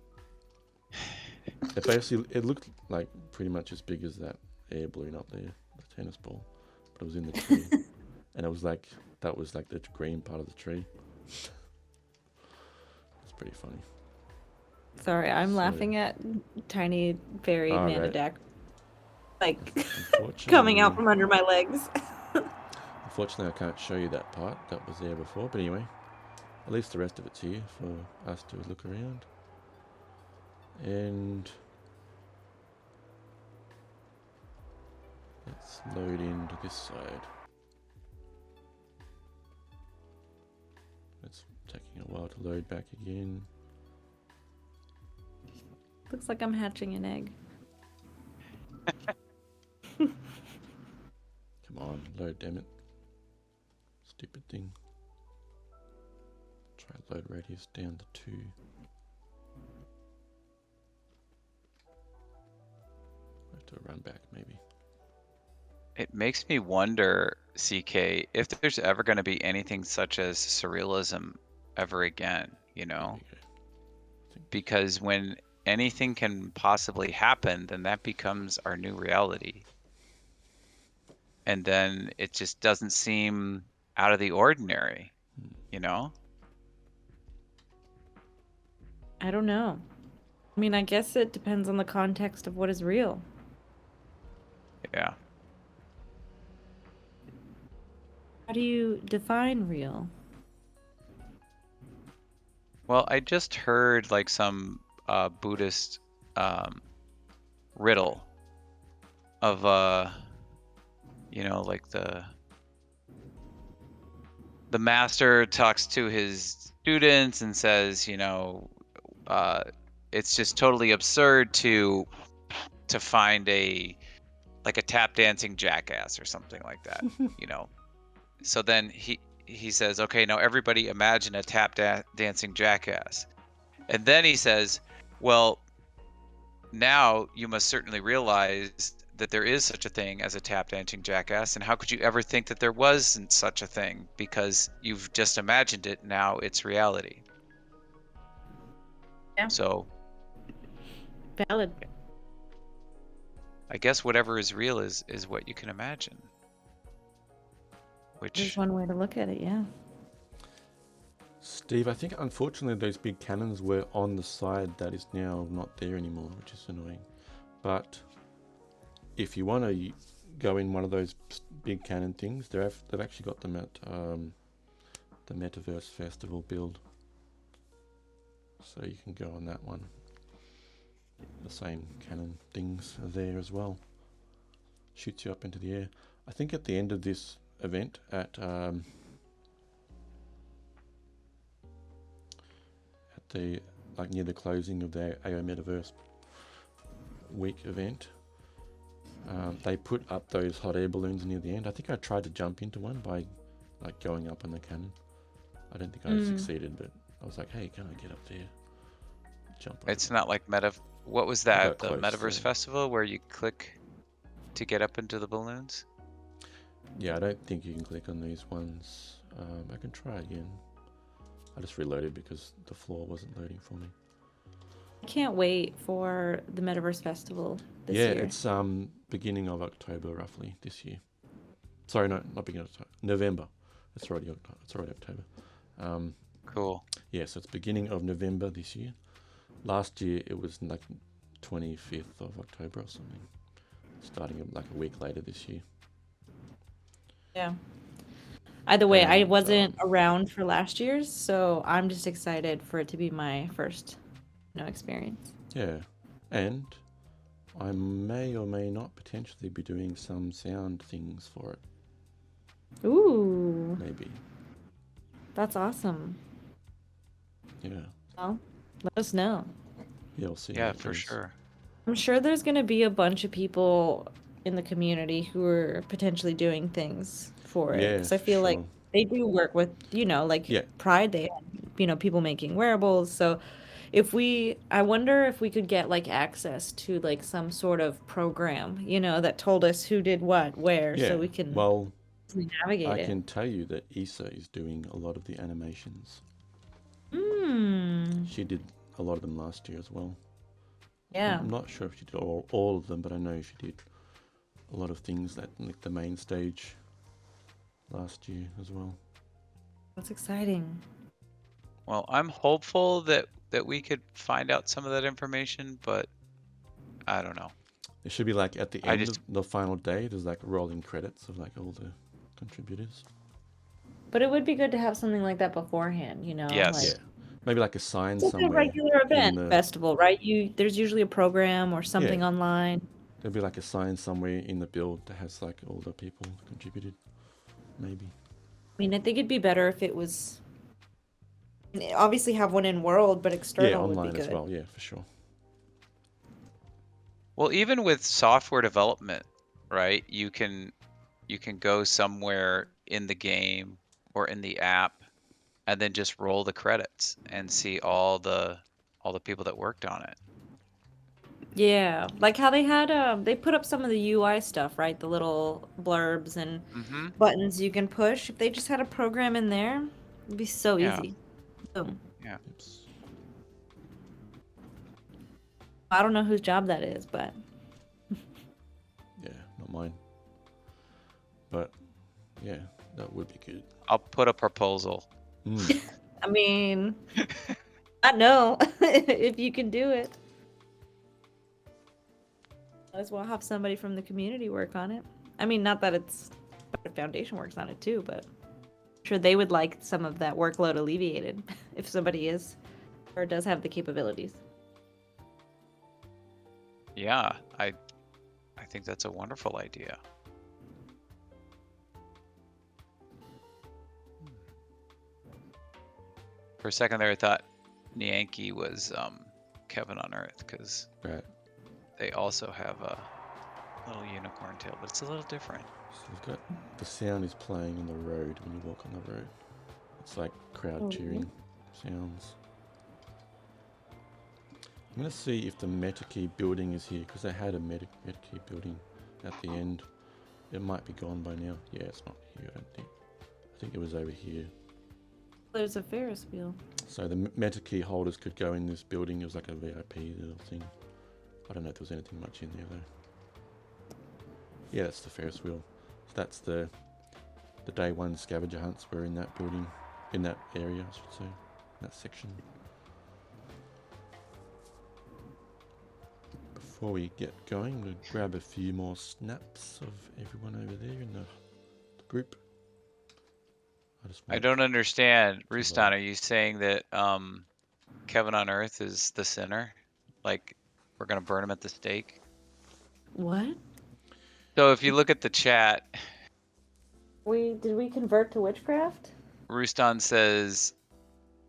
It looked like pretty much as big as that air balloon up there, the tennis ball, but it was in the tree, and it was like that was like the green part of the tree. It's pretty funny. Sorry, I'm So- laughing at tiny fairy All right. Manadac, like Unfortunately, coming out from under my legs. Unfortunately, I can't show you that part. That was there before, but anyway, at least the rest of it's here for us to look around. And let's load into this side. It's taking a while to load back again. Looks like I'm hatching an egg. Come on, load, damn it. Stupid thing. Try load radius down to 2. Have to run back maybe. It makes me wonder, CK, if there's ever going to be anything such as surrealism ever again, you know? There you go. Because when anything can possibly happen, then that becomes our new reality. And then it just doesn't seem out of the ordinary, you know? I don't know. I mean, I guess it depends on the context of what is real. Yeah. How do you define real? Well, I just heard like some Buddhist riddle of you know, like the master talks to his students and says, you know, it's just totally absurd to find a tap dancing jackass or something like that, you know. So then he says, okay, now everybody imagine a tap dancing jackass. And then he says, well, now you must certainly realize that there is such a thing as a tap dancing jackass, and how could you ever think that there wasn't such a thing? Because you've just imagined it, now it's reality. Yeah. So Valid. I guess whatever is real is what you can imagine. There's Which one way to look at it, yeah. Steve, I think unfortunately those big cannons were on the side that is now not there anymore, which is annoying. But if you want to go in one of those big cannon things, they've actually got them at the Metaverse Festival build. So you can go on that one. The same cannon things are there as well. Shoots you up into the air. I think at the end of this event at the near the closing of the AO Metaverse week event, they put up those hot air balloons near the end. I think I tried to jump into one by going up on the cannon. I don't think I succeeded, but I was like, hey, can I get up there? Jump on it's not like what was that? The close, Metaverse yeah. Festival where you click to get up into the balloons? Yeah, I don't think you can click on these ones. I can try again. I just reloaded because the floor wasn't loading for me. I can't wait for the Metaverse Festival this Yeah, year. it's beginning of October roughly this year. Sorry, no, not beginning of October. November. It's already October. Cool. Yeah, so it's beginning of November this year. Last year it was 25th of October or something. Starting like a week later this year. Yeah. Either way, I And, wasn't around for last year's, so I'm just excited for it to be my first, experience. Yeah. And I may or may not potentially be doing some sound things for it. Ooh, Maybe. that's awesome. Yeah. Well, let us know. Yeah, we'll see how Yeah, it for goes. sure. I'm sure there's going to be a bunch of people in the community who are potentially doing things for it. Yeah, Because I for feel like sure. they do work with, like Yeah. Pride, they had, people making wearables. So I wonder if we could get like access to like some sort of program, that told us who did what, where, Yeah. so we can Well, easily navigate I it. can tell you that Issa is doing a lot of the animations. Hmm. She did a lot of them last year as well. Yeah. I'm not sure if she did all of them, but I know she did a lot of things that like the main stage last year as well. That's exciting. Well, I'm hopeful that we could find out some of that information, but I don't know. There should be like at the I end just- of the final day, there's like rolling credits of like all the contributors. But it would be good to have something like that beforehand, Yes. like Yeah. Maybe like a sign it's like a somewhere regular in event the festival, right? There's usually a program or something online. there'll be like a sign somewhere in the build that has like all the people contributed. Maybe. I mean, I think it'd be better if it was obviously have one in world, but Yeah, external would be online as good. well, yeah, for sure. Well, even with software development, right? You can go somewhere in the game or in the app and then just roll the credits and see all the people that worked on it. Yeah, like how they had they put up some of the UI stuff, right? The little blurbs and Mm-hmm. buttons you can push. If they just had a program in there, it'd be so Yeah. easy. Boom. Yeah. Oops. I don't know whose job that is, but Yeah, not mine. But yeah, that would be good. I'll put a proposal. I mean, I know if you can do it. Might as well have somebody from the community work on it. I mean, not that it's the foundation works on it too, but I'm sure they would like some of that workload alleviated if somebody is or does have the capabilities. Yeah, I think that's a wonderful idea. For a second there, I thought Nyanki was Kevin on Earth, because Right. they also have a little unicorn tail, but it's a little different. So we've got the sound is playing on the road when you walk on the road. It's like crowd cheering sounds. I'm going to see if the Metakey building is here, because they had a Metakey building at the end. It might be gone by now. Yeah, it's not here, I don't think. I think it was over here. There's a Ferris wheel. So the Metakey holders could go in this building. It was like a VIP little thing. I don't know if there was anything much in there though. Yeah, that's the Ferris wheel. So that's the day one scavenger hunts were in that building, in that area, I should say, that section. Before we get going, I'm going to grab a few more snaps of everyone over there in the group. I don't understand. Rustan, are you saying that Kevin on Earth is the sinner? Like, we're going to burn him at the stake? What? So if you look at the chat, Did we convert to witchcraft? Rustan says,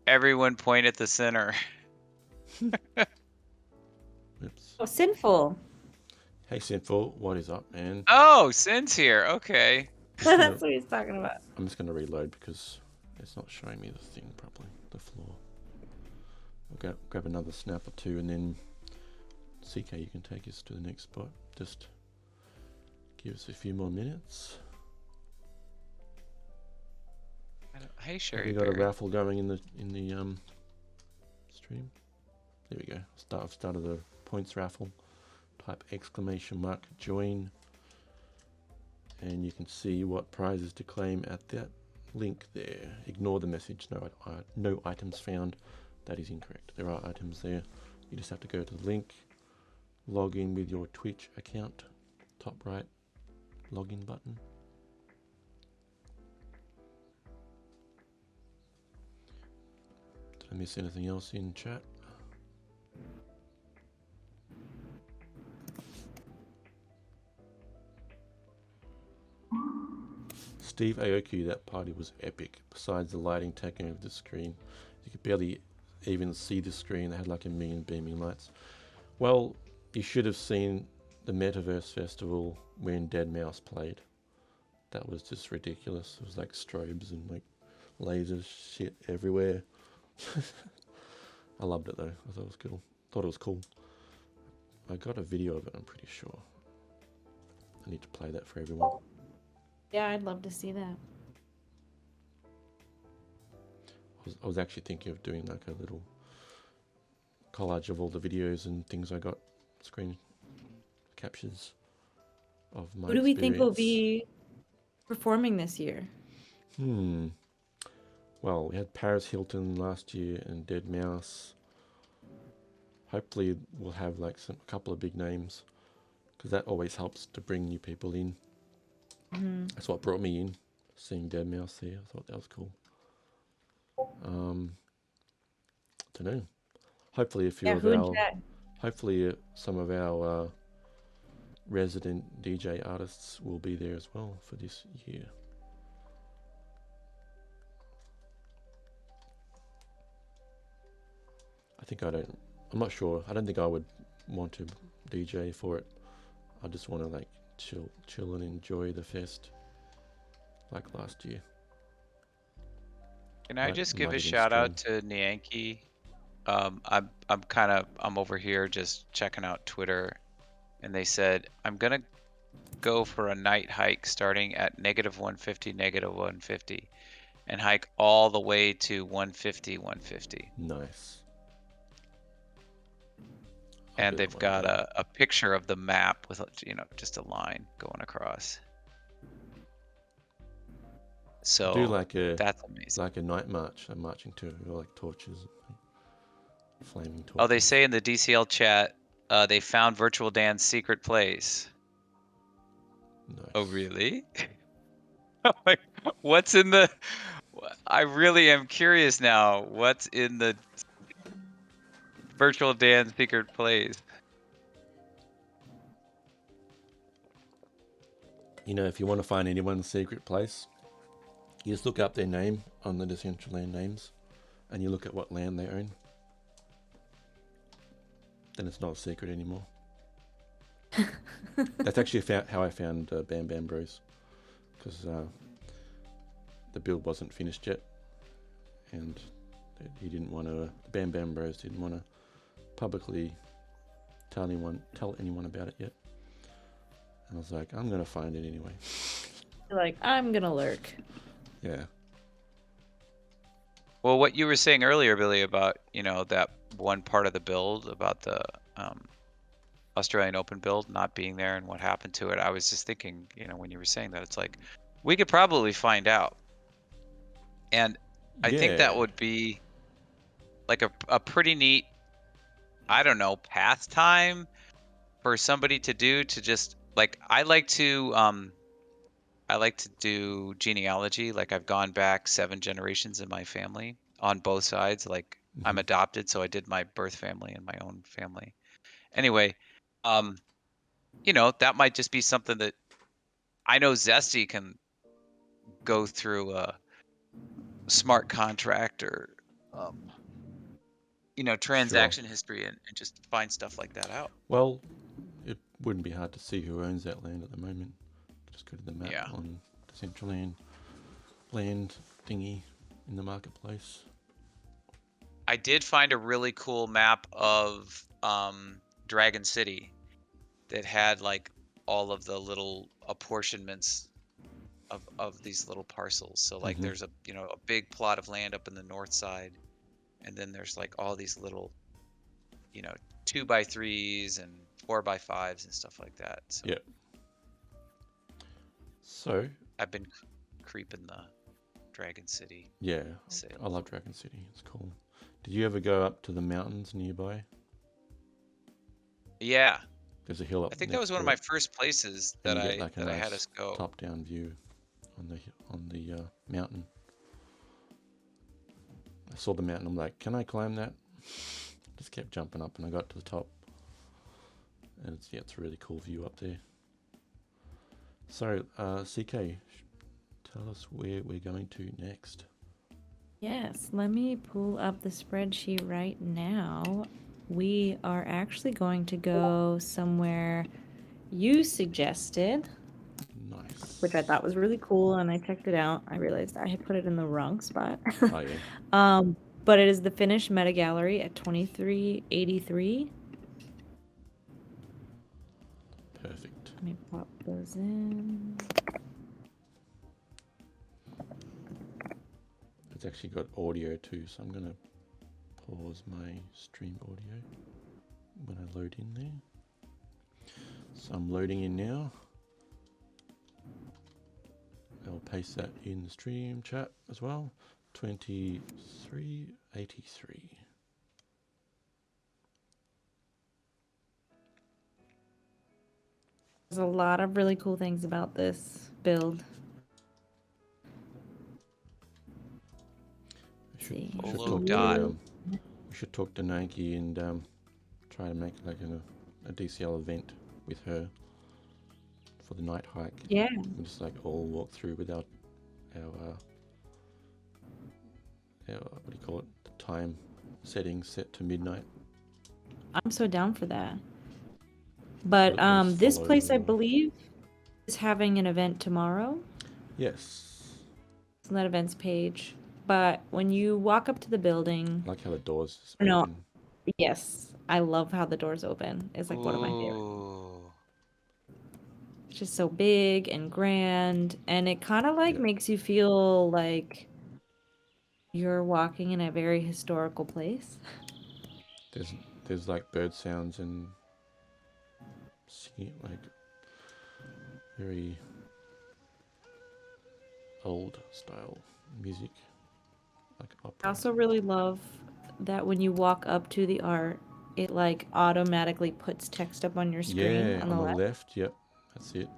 everyone point at the sinner. Oops. Oh, sinful. Hey Sinful, what is up, man? Oh, Sin's here. Okay. That's what he's talking about. I'm just going to reload because it's not showing me the thing properly, the floor. I'll grab another snap or two, and then CK, you can take us to the next spot. Just give us a few more minutes. Hey, Sherry. We got a raffle going in the stream. There we go. I've started the points raffle. Type exclamation mark join, and you can see what prizes to claim at that link there. Ignore the message no items found. That is incorrect. There are items there. You just have to go to the link, log in with your Twitch account. Top right login button. Did I miss anything else in chat? Steve Aoki, that party was epic. Besides the lighting taking over the screen, you could barely even see the screen. They had like a million beaming lights. Well, you should have seen the Metaverse Festival when Deadmau5 played. That was just ridiculous. It was like strobes and like laser shit everywhere. I loved it though. I thought it was cool. I got a video of it, I'm pretty sure. I need to play that for everyone. Yeah, I'd love to see that. I was actually thinking of doing like a little collage of all the videos and things I got, screen captures of my Who do we think will experience. be performing this year? Well, we had Paris Hilton last year and Deadmau5. Hopefully we'll have like a couple of big names, because that always helps to bring new people in. That's what brought me in, seeing Deadmau5 there. I thought that was cool. Don't know. Hopefully a few Yeah, of who in our, chat? hopefully some of our resident DJ artists will be there as well for this year. I'm not sure. I don't think I would want to DJ for it. I just want to like chill and enjoy the fest like last year. Can I just give Might a even shout out stream. to Nyanki? I'm over here just checking out Twitter, and they said I'm gonna go for a night hike starting at -150, -150, and hike all the way to 150, 150. Nice. And they've got a picture of the map with, you know, just a line going across. So do like that's amazing. a night march. I'm marching to like torches, flaming torches. Oh, they say in the DCL chat, they found Virtual Dan's secret place. Nice. Oh, really? Like, what's in the? I really am curious now. What's in the Virtual Dan secret place? You know, if you want to find anyone's secret place, you just look up their name on the Decentraland names, and you look at what land they own. Then it's not a secret anymore. That's actually how I found Bam Bam Bros, because the build wasn't finished yet, and he didn't want to. Bam Bam Bros didn't want to publicly tell anyone about it yet. And I was like, I'm gonna find it anyway. You're like, I'm gonna lurk. Yeah. Well, what you were saying earlier, Billy, about, you know, that one part of the build about the Australian Open build not being there and what happened to it, I was just thinking, you know, when you were saying that, it's like, we could probably find out. And I think that would be like a pretty neat, I don't know, pastime for somebody to do, to just like, I like to do genealogy. Like, I've gone back 7 generations in my family on both sides. Like, I'm adopted, so I did my birth family and my own family. Anyway, you know, that might just be something that I know Zesty can go through a smart contract or you know, transaction history and just find stuff like that out. Well, it wouldn't be hard to see who owns that land at the moment. Just go to the map on Decentraland land thingy in the marketplace. I did find a really cool map of Dragon City that had like all of the little apportionments of these little parcels. So like there's a, you know, a big plot of land up in the north side, and then there's like all these little, you know, 2x3s and 4x5s and stuff like that. So yeah. So I've been creeping the Dragon City. Yeah, sales. I love Dragon City. It's cool. Did you ever go up to the mountains nearby? Yeah, There's a hill up I think that was next one of to my it, first places and that you get like a I had nice us go. top-down view on the mountain. I saw the mountain. I'm like, can I climb that? Just kept jumping up, and I got to the top. And it's a really cool view up there. So, CK, tell us where we're going to next. Yes, let me pull up the spreadsheet right now. We are actually going to go somewhere you suggested, Nice. which I thought was really cool, and I checked it out. I realized I had put it in the wrong spot. Oh yeah. But it is the Finnish Meta Gallery at 2383. Perfect. Let me pop those in. It's actually got audio too, so I'm gonna pause my stream audio when I load in there. So I'm loading in now. I'll paste that in the stream chat as well. 2383. There's a lot of really cool things about this build. We Let's see. should talk to Nike and try to make like a DCL event with her for the night hike. Yeah. We'll just like all walk through without our what do you call it? The time settings set to midnight. I'm so down for that. But We'll this follow place, I the- believe, is having an event tomorrow. Yes. It's on that events page. But when you walk up to the building, I like how the doors No. open. yes, I love how the doors open. It's like one of my favorites. Ooh. It's just so big and grand, and it kind of like Yeah. makes you feel like you're walking in a very historical place. There's like bird sounds and singing, like very old style music, like I opera. also really love that when you walk up to the art, it like automatically puts text up on your screen Yeah, on the left. Yep, that's it.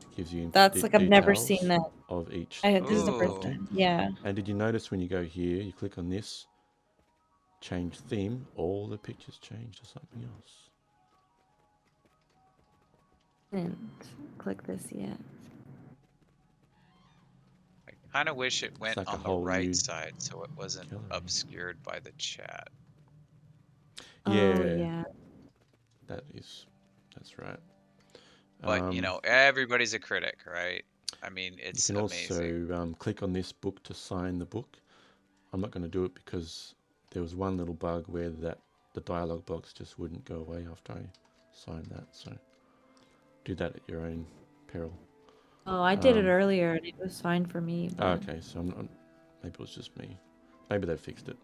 It gives you That's like I've never details seen that. of each. This is the first Ooh. time. Yeah. And did you notice when you go here, you click on this, change theme, all the pictures change to something else. Didn't click this yet. I kind of wish it went like a on the whole right new side so it wasn't gallery. obscured by the chat. Yeah, Oh yeah. that's right. But you know, everybody's a critic, right? I mean, You it's can amazing. also click on this book to sign the book. I'm not going to do it because there was one little bug where the dialogue box just wouldn't go away after I signed that. So do that at your own peril. Oh, I did it earlier and it was fine for me. But... Okay, so maybe it was just me. Maybe they fixed it.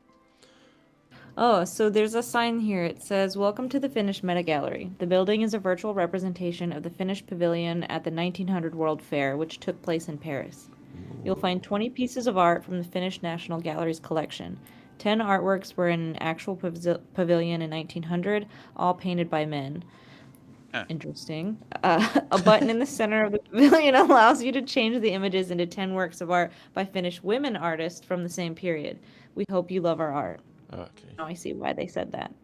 Oh, so there's a sign here. It says, "Welcome to the Finnish Meta Gallery. The building is a virtual representation of the Finnish Pavilion at the 1900 World Fair, which took place in Paris. You'll find 20 pieces of art from the Finnish National Gallery's collection. 10 artworks were in an actual pavilion in 1900, all painted by men." Huh. Interesting. A button in the center of the pavilion allows you to change the images into 10 works of art by Finnish women artists from the same period. We hope you love our art. Okay. Now I see why they said that.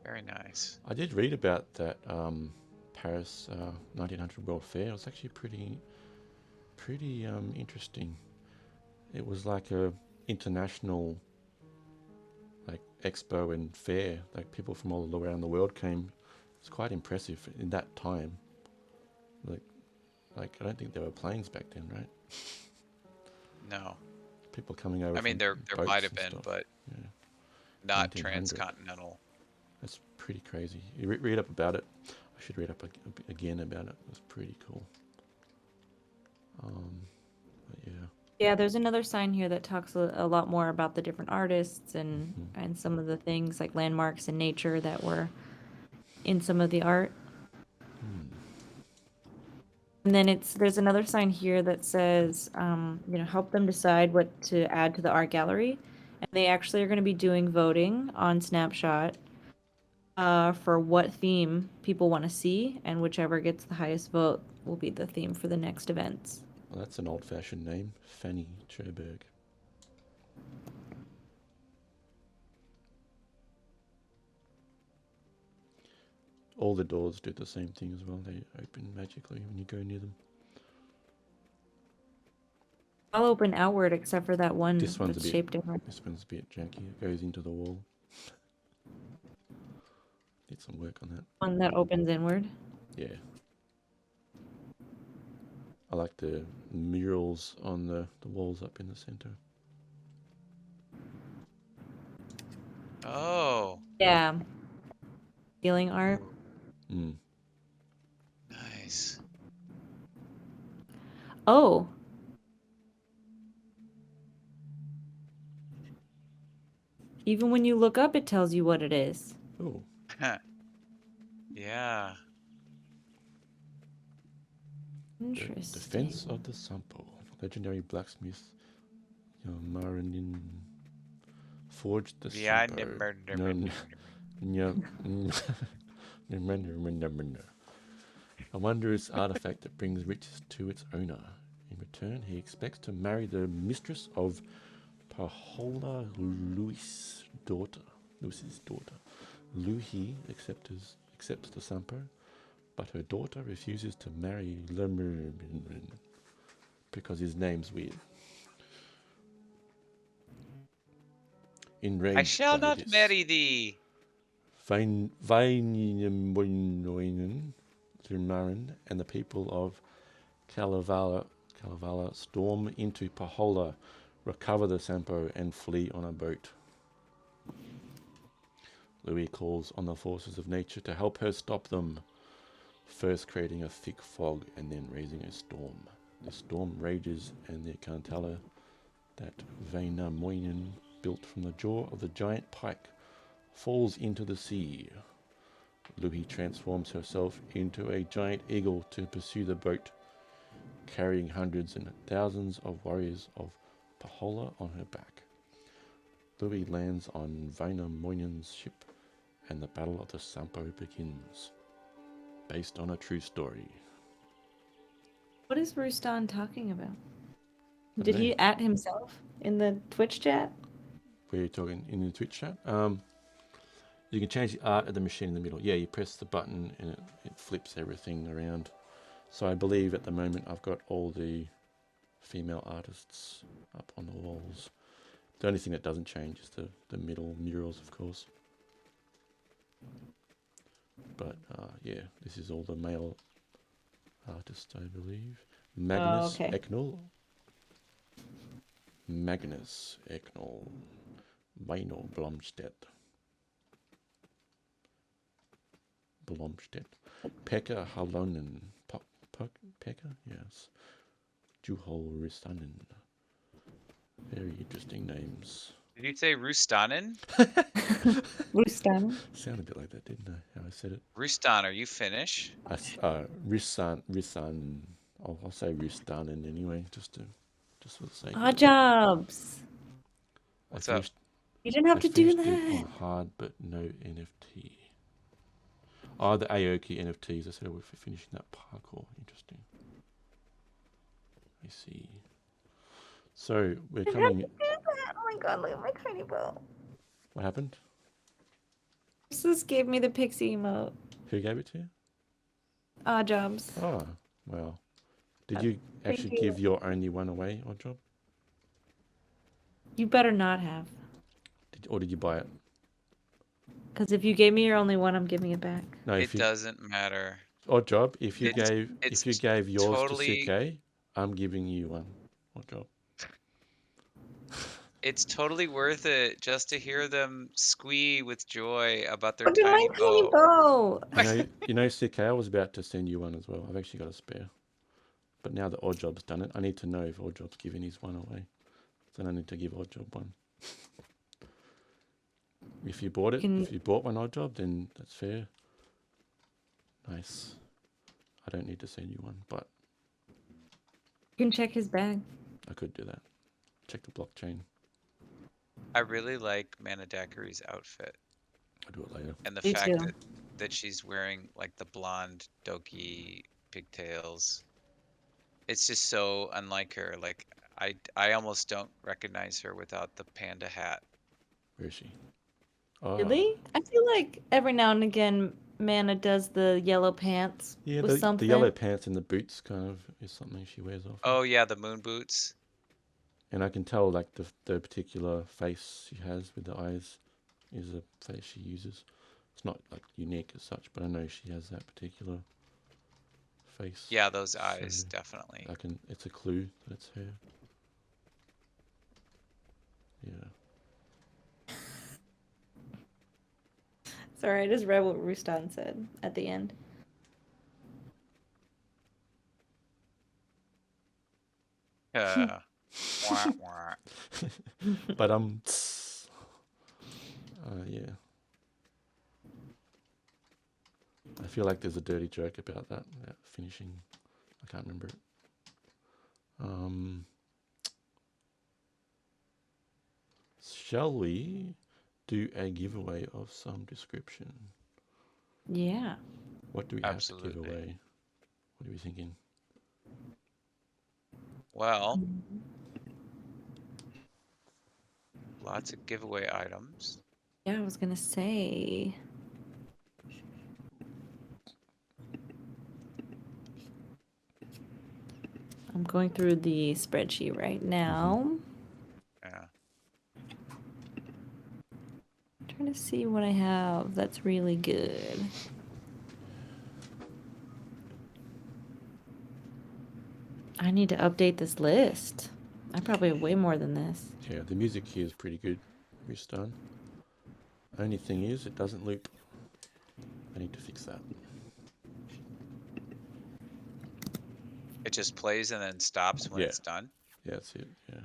Very nice. I did read about that Paris 1900 World Fair. It was actually pretty interesting. It was like a international like expo and fair. Like people from all around the world came. It's quite impressive in that time. Like I don't think there were planes back then, right? No. People coming over. I mean, from there boats might have and been, stuff. but Yeah. not 1900. transcontinental. That's pretty crazy. You read up about it. I should read up again about it. It was pretty cool. But yeah. Yeah, there's another sign here that talks a lot more about the different artists and some of the things like landmarks and nature that were in some of the art. And then there's another sign here that says, help them decide what to add to the art gallery. And they actually are going to be doing voting on Snapshot for what theme people want to see, and whichever gets the highest vote will be the theme for the next events. Well, that's an old-fashioned name, Fanny Cherberg. All the doors do the same thing as well. They open magically when you go near them. I'll open outward except for that one This one's that's a bit. shaped different. This one's a bit janky. It goes into the wall. Need some work on that. One that opens inward. Yeah. I like the murals on the walls up in the center. Oh, Yeah. Ceiling art. Mm. nice. Oh. Even when you look up, it tells you what it is. Oh, Yeah. Interesting. Defense of the Sampo. Legendary blacksmith Marinin forged the Yeah, Sampo. A wondrous artifact that brings riches to its owner. In return, he expects to marry the mistress of Pahola Luis's daughter. Luhi accepts the Sampo, but her daughter refuses to marry Lemurrin because his name's weird. Enraged I shall by not this, marry thee. Vainamboinen, Zurmarin, and the people of Kalevala storm into Pahola, recover the Sampo, and flee on a boat. Louis calls on the forces of nature to help her stop them, first creating a thick fog and then raising a storm. The storm rages and the Kantala that Vainamoinen built from the jaw of the giant pike falls into the sea. Louis transforms herself into a giant eagle to pursue the boat, carrying hundreds and thousands of warriors of Pahola on her back. Louis lands on Vainamoinen's ship and the Battle of the Sampo begins, based on a true story. What is Rustan talking about? I Did don't he know. at himself in the Twitch chat? We're talking in the Twitch chat. You can change the art of the machine in the middle. Yeah, you press the button and it flips everything around. So I believe at the moment I've got all the female artists up on the walls. The only thing that doesn't change is the middle murals, of course. But yeah, this is all the male artists, I believe. Magnus okay. Eknall. Magnus Eknall. Weino Blomstedt. Pekka Halonen. Pekka? Yes. Juhol Ristanen. Very interesting names. Did you say Rustanen? Rustan. Sounded a bit like that, didn't I? How I said it. Rustan, are you Finnish? Risan. I'll say Ristanen anyway, just for the sake of Odd it. jobs. What's I up? finished, You didn't have I to do finished it on that. hard, but no NFT. Oh, the Aoki NFTs. I said we're finishing that parkour. Interesting. I see. So we're coming. Oh my god, look at my tiny boat. What happened? This gave me the pixie emote. Who gave it to you? Odd jobs. Oh, well. Did you thank actually you. give your only one away, Odd Job? You better not have. Or did you buy it? Because if you gave me your only one, I'm giving it back. No, It doesn't matter. Odd Job, if you It's gave yours totally- to Suke, I'm giving you one. Odd Job. It's totally worth it just to hear them squee with joy about their Look at my tiny tiny boat. boat. You know, Suke, I was about to send you one as well. I've actually got a spare. But now that Odd Job's done it, I need to know if Odd Job's giving his one away. Then I need to give Odd Job one. If you bought it, if you bought one Odd Job, then that's fair. Nice. I don't need to send you one, but You can check his bag. I could do that. Check the blockchain. I really like Manadakari's outfit I'll do it later. and the Me fact too. that she's wearing like the blonde Doki pigtails. It's just so unlike her. Like I almost don't recognize her without the panda hat. Where is she? Oh, Really? I feel like every now and again, Mana does the yellow pants yeah. with The something. yellow pants and the boots kind of is something she wears often. Oh yeah, the moon boots. And I can tell like the particular face she has with the eyes is a face she uses. It's not like unique as such, but I know she has that particular face. Yeah, those eyes, So definitely. I can. It's a clue that it's her. Yeah. Sorry, I just read what Rustan said at the end. Wah, wah. But yeah. I feel like there's a dirty joke about that finishing. I can't remember it. Shall we do a giveaway of some description? Yeah. What do we have to give Absolutely. away? What are we thinking? Well, lots of giveaway items. Yeah, I was gonna say. I'm going through the spreadsheet right now. Yeah. Trying to see what I have that's really good. I need to update this list. I probably have way more than this. Yeah, the music here is pretty good. Redstone. Only thing is, it doesn't loop. I need to fix that. It just plays and then stops when Yeah. it's done. Yeah, that's it. Yeah,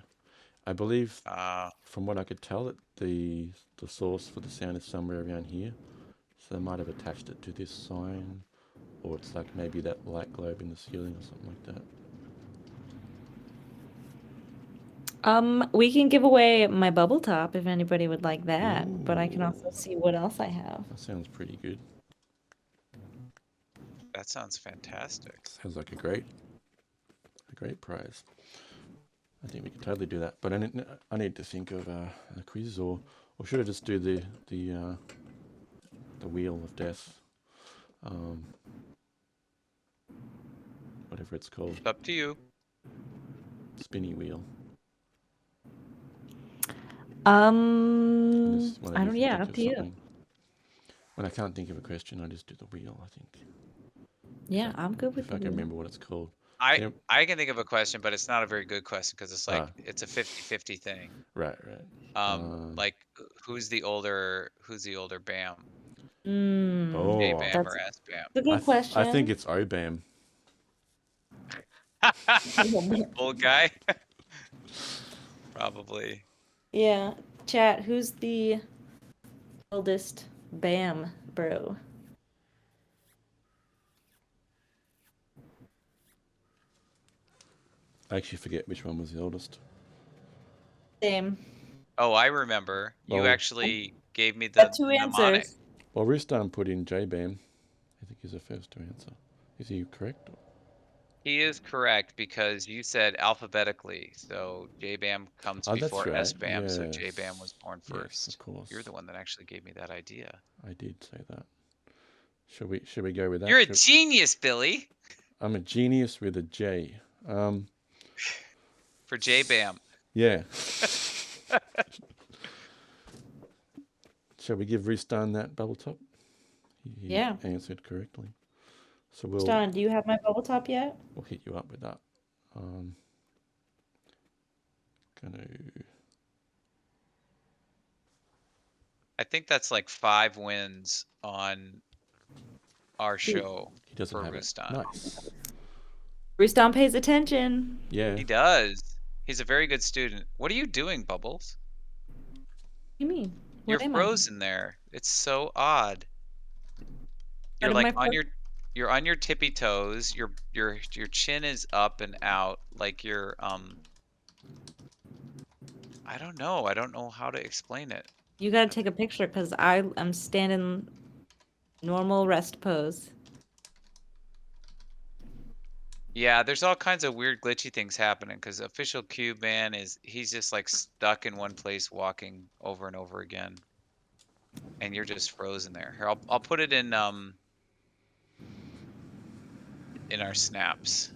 I believe Uh, from what I could tell, that the source for the sound is somewhere around here. So they might have attached it to this sign, or it's like maybe that light globe in the ceiling or something like that. We can give away my bubble top if anybody would like that, but I can also Ooh. see what else I have. That sounds pretty good. that sounds fantastic. Sounds like a great prize. I think we could totally do that. But I need to think of a quiz, or should I just do the wheel of death? Whatever it's called. It's up to you. Spinny wheel. I don't. Yeah, up to you. Something. When I can't think of a question, I just do the wheel, I think. Yeah, I'm good with If I can remember what it's called. I can think of a question, but it's not a very good question because it's like it's a 50-50 thing. Right. Like who's the older Bam? Oh, A Bam That's or S Bam? a good question. I think it's Obam. Old guy? Probably. Yeah. Chat, who's the oldest Bam bro? I actually forget which one was the oldest. Same. Oh, I remember. You Oh. actually gave me the Got two mnemonic. answers. Well, Rustan put in J-Bam. I think he's the first to answer. Is he correct? He is correct because you said alphabetically, so J-Bam comes Oh, that's before right. S-Bam, so Yes. J-Bam was born Yes, first. of course. You're the one that actually gave me that idea. I did say that. Should we go with that? You're a genius, Billy. I'm a genius with a J. For J-Bam. Yeah. Shall we give Rustan that bubble top? He Yeah. answered correctly. So we'll Stan, do you have my bubble top yet? we'll hit you up with that. I think that's like 5 wins on our show. He doesn't for have Rustan. it. Nice. Rustan pays attention. Yeah. He does. He's a very good student. What are you doing, Bubbles? What do you mean? You're What am I? frozen there. It's so odd. You're What am like I you're on your tippy toes. Your chin is up and out like you're I don't know. I don't know how to explain it. You gotta take a picture because I'm standing normal rest pose. Yeah, there's all kinds of weird glitchy things happening because official cube man he's just like stuck in one place walking over and over again. And you're just frozen there. Here, I'll put it in our snaps.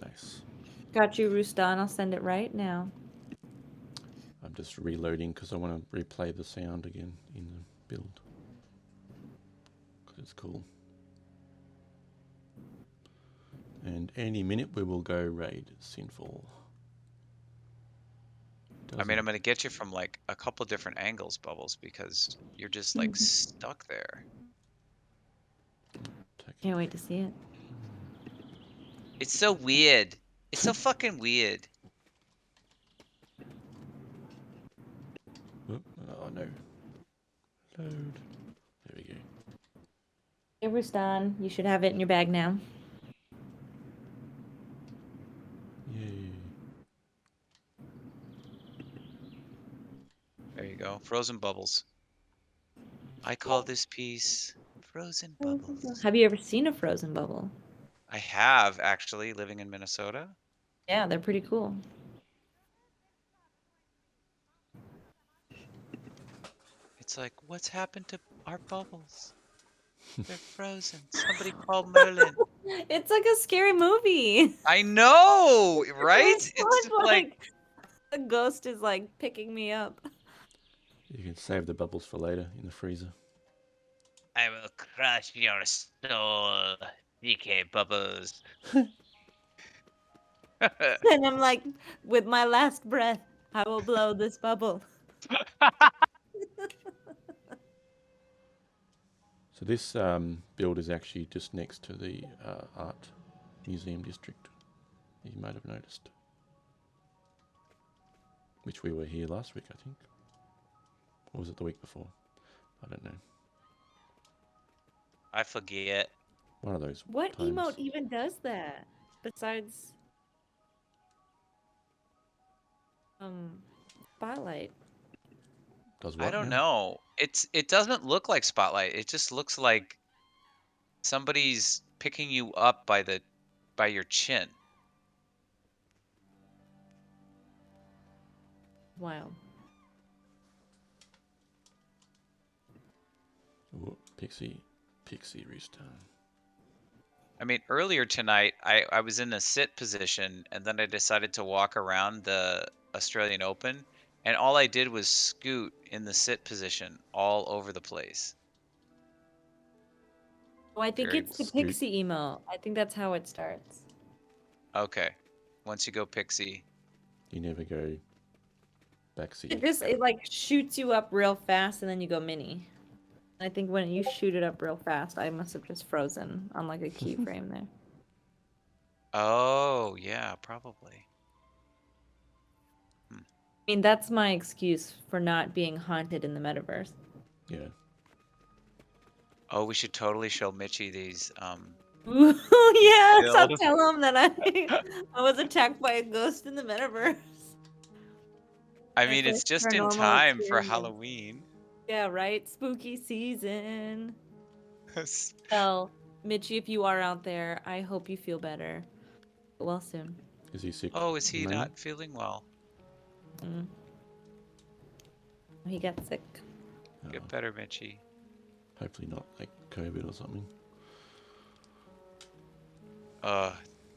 Nice. Got you, Rustan. I'll send it right now. I'm just reloading because I want to replay the sound again in the build. Because it's cool. And any minute we will go raid Sinful. I mean, I'm gonna get you from like a couple different angles, Bubbles, because you're just like stuck there. Can't wait to see it. It's so weird. It's so fucking weird. Oh no. Load. There we go. Hey, Rustan, you should have it in your bag now. Yay. There you go. Frozen bubbles. I call this piece Frozen Bubbles. Have you ever seen a frozen bubble? I have actually, living in Minnesota. Yeah, they're pretty cool. It's like, what's happened to our bubbles? They're frozen. Somebody call Merlin. It's like a scary movie. I know, right? It's It's like the ghost is like picking me up. You can save the bubbles for later in the freezer. I will crush your soul, DK Bubbles. And I'm like, with my last breath, I will blow this bubble. So this build is actually just next to the art museum district. You might have noticed. Which we were here last week, I think. Or was it the week before? I don't know. I forget. One of those What times. emote even does that? Besides Spotlight. Does what I don't now? know. It doesn't look like Spotlight. It just looks like somebody's picking you up by your chin. Wild. Ooh, Pixie Rooster. I mean, earlier tonight, I was in a sit position, and then I decided to walk around the Australian Open, and all I did was scoot in the sit position all over the place. Oh, I think Very it's the scoot. pixie emote. I think that's how it starts. Okay. Once you go pixie. You never go backseat. It like shoots you up real fast and then you go mini. I think when you shoot it up real fast, I must have just frozen on like a keyframe there. Oh, yeah, probably. I mean, that's my excuse for not being haunted in the metaverse. Yeah. Oh, we should totally show Mitchie these. Ooh, yes, I'll Build. tell him that I was attacked by a ghost in the metaverse. I My mean, it's first just in paranormal time for experience. Halloween. Yeah, right? Spooky season. Well, Mitchie, if you are out there, I hope you feel better. Get well soon. Is he sick? Oh, is at the he moment? not feeling well? He got sick. Oh, Get better, Mitchie. hopefully not like COVID or something.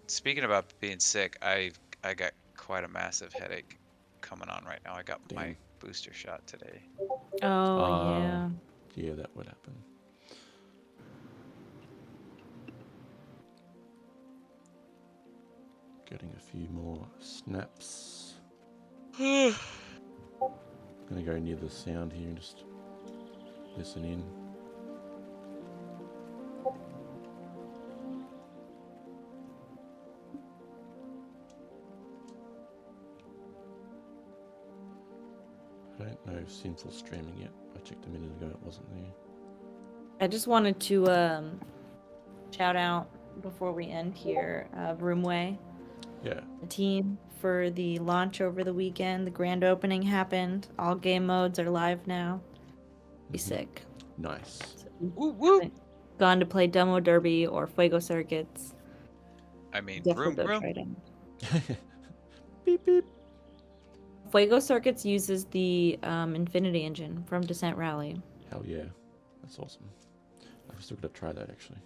Speaking about being sick, I got quite a massive headache coming on right now. I got my Damn. booster shot today. Oh, yeah. Yeah, that would happen. Getting a few more snaps. I'm gonna go near the sound here and just listen in. I don't know if Sinful's streaming yet. I checked a minute ago, it wasn't there. I just wanted to shout out before we end here, Roomway. Yeah. the team for the launch over the weekend. The grand opening happened. All game modes are live now. Be Mhm. sick. Nice. So if you Woo woo. haven't gone to play Demo Derby or Fuego Circuits, I mean, definitely vroom go vroom. try it out. Beep beep. Fuego Circuits uses the Infinity engine from Descent Rally. Hell yeah. That's awesome. I've still got to try that actually.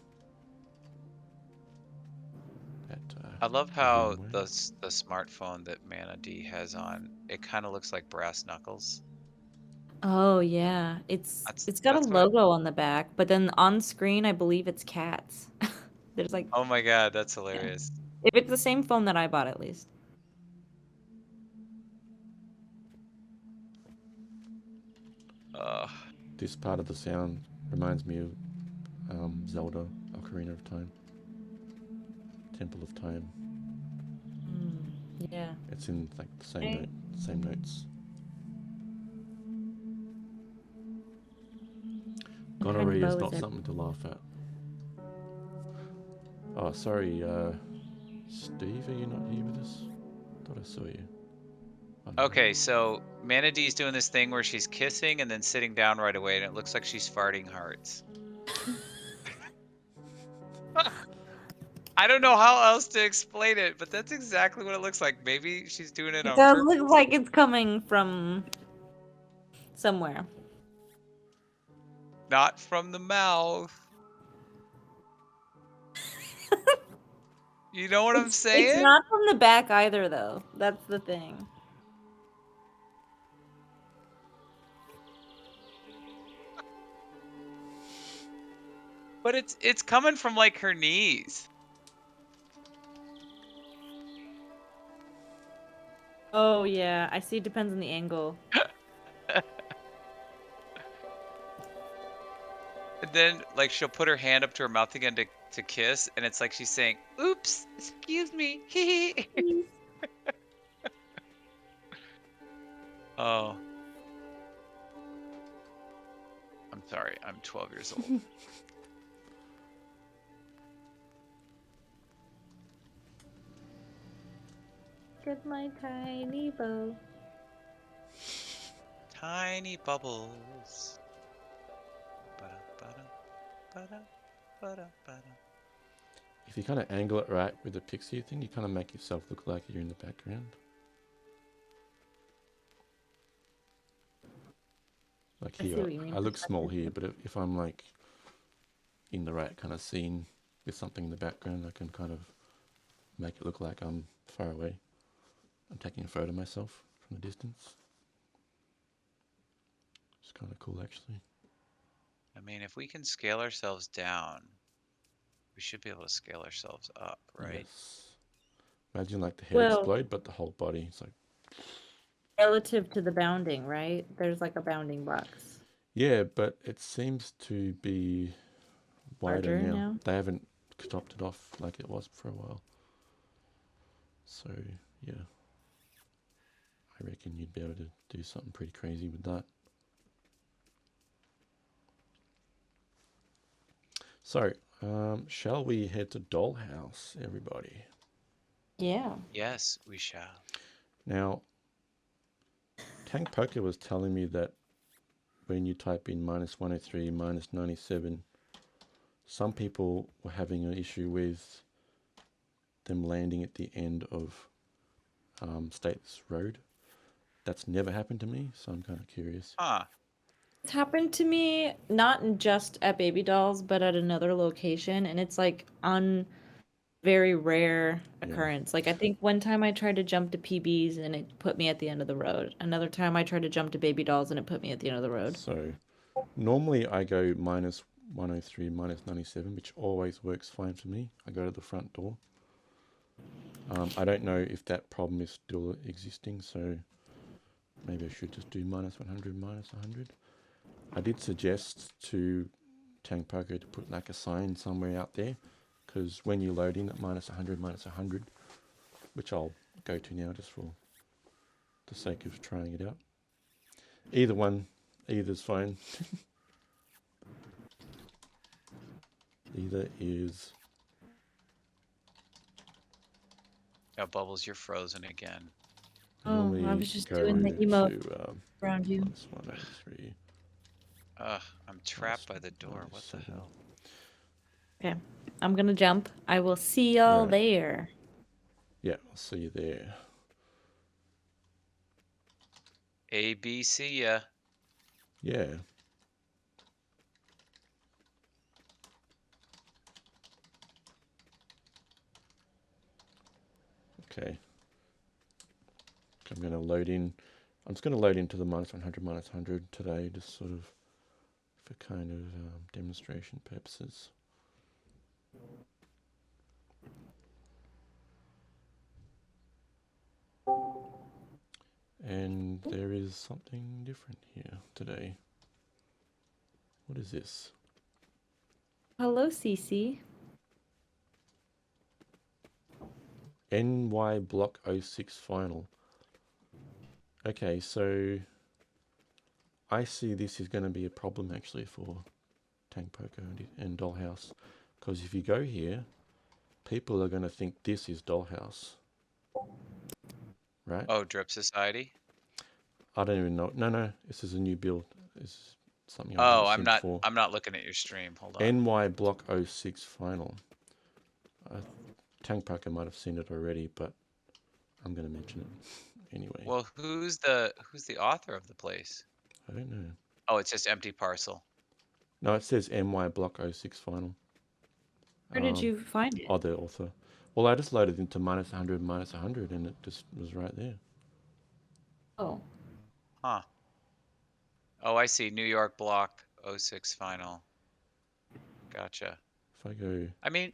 At, I love how VMware. the smartphone that Mana D has on, it kind of looks like brass knuckles. Oh yeah, it's got a That's what I. logo on the back, but then on screen I believe it's cats. There's like, Oh my god, that's yeah. hilarious. If it's the same phone that I bought at least. Uh, This part of the sound reminds me of Zelda, Ocarina of Time, Temple of Time. Yeah. It's in like the same Right. note, same notes. What kind of Gonorrhea is bow not is it? something to laugh at. Oh, sorry, Steve, are you not here with us? Thought I saw you. Oh, no. okay, so Mana D's doing this thing where she's kissing and then sitting down right away, and it looks like she's farting hearts. I don't know how else to explain it, but that's exactly what it looks like. Maybe she's doing it It on does purpose. look like it's coming from somewhere. Not from the mouth. You know what I'm It's saying? not from the back either though. That's the thing. But it's coming from like her knees. Oh yeah, I see. It depends on the angle. And then like she'll put her hand up to her mouth again to kiss, and it's like she's saying, "Oops, excuse me." Oh, I'm sorry. I'm 12 years old. Get my tiny bow. Tiny bubbles. Ba-da, ba-da, ba-da, ba-da, ba-da. If you kind of angle it right with the pixie thing, you kind of make yourself look like you're in the background. Like I see here, what you mean. I look small here, but if I'm like in the right kind of scene with something in the background, I can kind of make it look like I'm far away. I'm taking a photo of myself from the distance. It's kind of cool, actually. I mean, if we can scale ourselves down, we should be able to scale ourselves up, right? Yes. Imagine like the head Well, explode, but the whole body. It's like, relative to the bounding, right? There's like a bounding box. yeah, but it seems to be wider Larger now. now? They haven't topped it off like it was for a while. So, yeah. I reckon you'd be able to do something pretty crazy with that. So, shall we head to Dollhouse, everybody? Yeah. Yes, we shall. Now, Tank Poker was telling me that when you type in -103, -97, some people were having an issue with them landing at the end of States Road. That's never happened to me, so I'm kind of curious. Huh. It's happened to me not just at Baby Dolls, but at another location, and it's like on very rare Yeah. occurrence. Like I think one time I tried to jump to PBs and it put me at the end of the road. Another time I tried to jump to Baby Dolls and it put me at the end of the road. So normally I go -103, -97, which always works fine for me. I go to the front door. I don't know if that problem is still existing, so maybe I should just do -100, -100. I did suggest to Tank Poker to put like a sign somewhere out there, because when you load in at -100, -100, which I'll go to now just for the sake of trying it out. Either's fine. Either is Oh, Bubbles, you're frozen again. I Oh, I normally was just go doing the to emote around you. -103. Ugh, I'm trapped by the door. What the 97. hell? Okay, I'm gonna jump. I will see y'all Right. there. Yeah, I'll see you there. ABC, yeah. Yeah. Okay. I'm going to load in. I'm just going to load into the -100, -100 today, just sort of for kind of demonstration purposes. And there is something different here today. What is this? Hello, Cece. NY Block 06 final. Okay, so I see this is going to be a problem actually for Tank Poker and Dollhouse. Because if you go here, people are going to think this is Dollhouse. Right? Oh, Drip Society? I don't even know. No, this is a new build. It's something I've never Oh, seen before. I'm not looking at your stream. Hold on. NY Block 06 final. Tank Poker might have seen it already, but I'm going to mention it anyway. Well, who's the author of the place? I don't know. Oh, it's just empty parcel. No, it says NY Block 06 final. Where did you find it? Oh, the author. Well, I just loaded into -100, -100, and it just was right there. Oh. Huh. Oh, I see. New York Block 06 final. Gotcha. If I go I mean,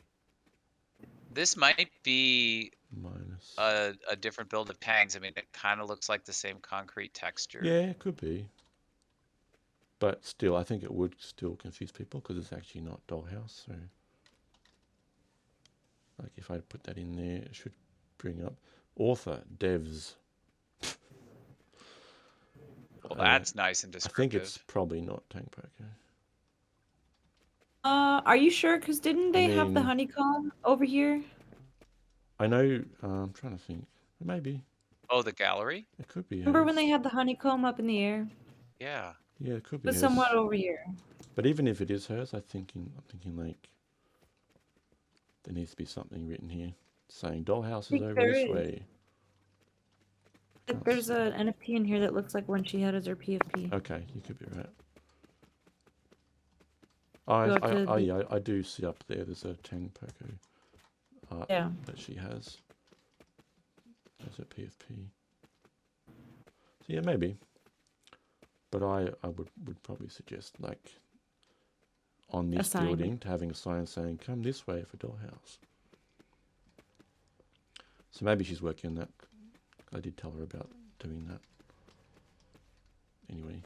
this might be minus... a different build of Tang's. I mean, it kind of looks like the same concrete texture. Yeah, it could be. But still, I think it would still confuse people because it's actually not Dollhouse. So, like, if I put that in there, it should bring up author, devs. Well, that's nice and I descriptive. think it's probably not Tank Poker. Are you sure? Because didn't they have the mean- honeycomb over here? I know, I'm trying to think. Maybe. Oh, the gallery? It could be Remember when hers. they had the honeycomb up in the air? Yeah. Yeah, it could It be was hers. somewhat over here. But even if it is hers, I'm thinking like there needs to be something written here saying Dollhouse is think over there this is. way. Like, there's an NFT in here that looks like when she had as her PFP. Okay, you could be right. Go up to the- Yeah, I do see up there. There's a Tang Poco art Yeah. that she has. There's a PFP. So yeah, maybe. But I would probably suggest, like, on this sign. building, to having a sign saying "Come this way for Dollhouse." So maybe she's working on that. I did tell her about doing that. Anyway,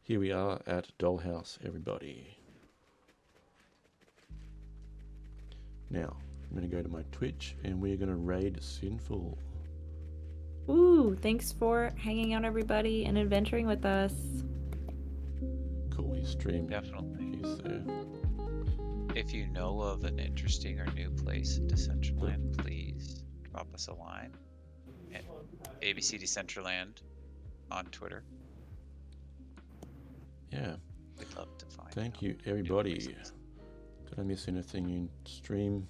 here we are at Dollhouse, everybody. Now, I'm going to go to my Twitch and we're going to raid Sinful. Ooh, thanks for hanging out, everybody, and adventuring with us. Cool, he's streaming. Definitely. He's there. If you know of an interesting or new place in Decentraland, please drop us a line at ABC Decentraland on Twitter. Yeah. We'd love to find Thank out you, new everybody. places. Did I miss anything in stream?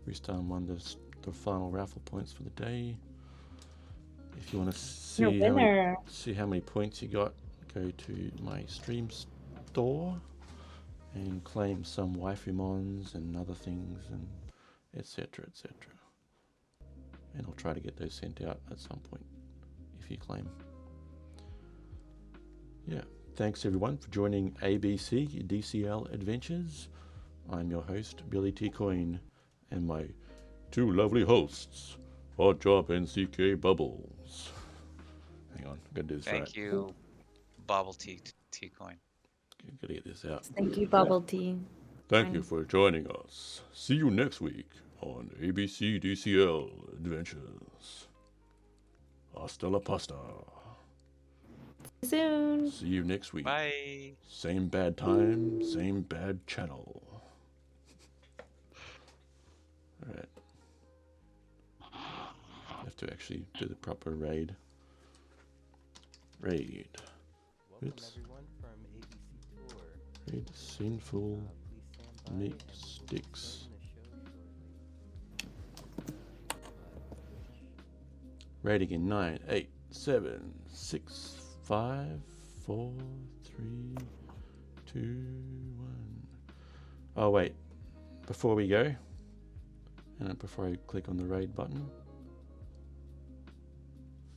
Restar won the final raffle points for the day. If you want to see how many points you got, go to my stream store and claim some waifu mons and other things, and etc. etc. And I'll try to get those sent out at some point if you claim. Yeah, thanks everyone for joining ABC DCL Adventures. I'm your host, Billy T. Coin, and my two lovely hosts, Hot Drop and CK Bubbles. Hang on, I gotta do this right. Thank you, Bobble T Coin. Gotta get this out. Thank you, Bubble Tea. Thank you for joining us. See you next week on ABC DCL Adventures. Hasta la pasta. Soon. See you next week. Bye. Same bad time, same bad channel. to actually do the proper raid. Raid. Oops. Raid sinful meat sticks. Raid again. 9, 8, 7, 6, 5, 4, 3, 2, 1. Oh wait. Before we go, and before I click on the raid button,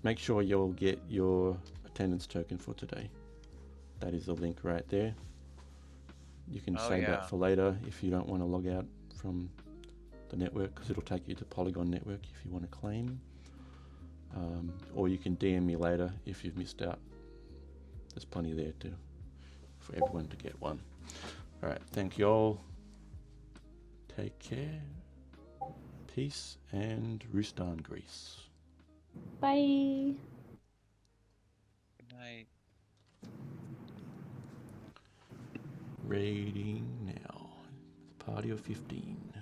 make sure you'll get your attendance token for today. That is the link right there. You can save that for later if you don't want to log out from the network, because it'll take you to Polygon network if you want to claim. Or you can DM me later if you've missed out. There's plenty there for everyone to get one. Alright, thank you all. Take care. Peace and Rustan Grease. Bye. Good night. Raiding now. Party of 15.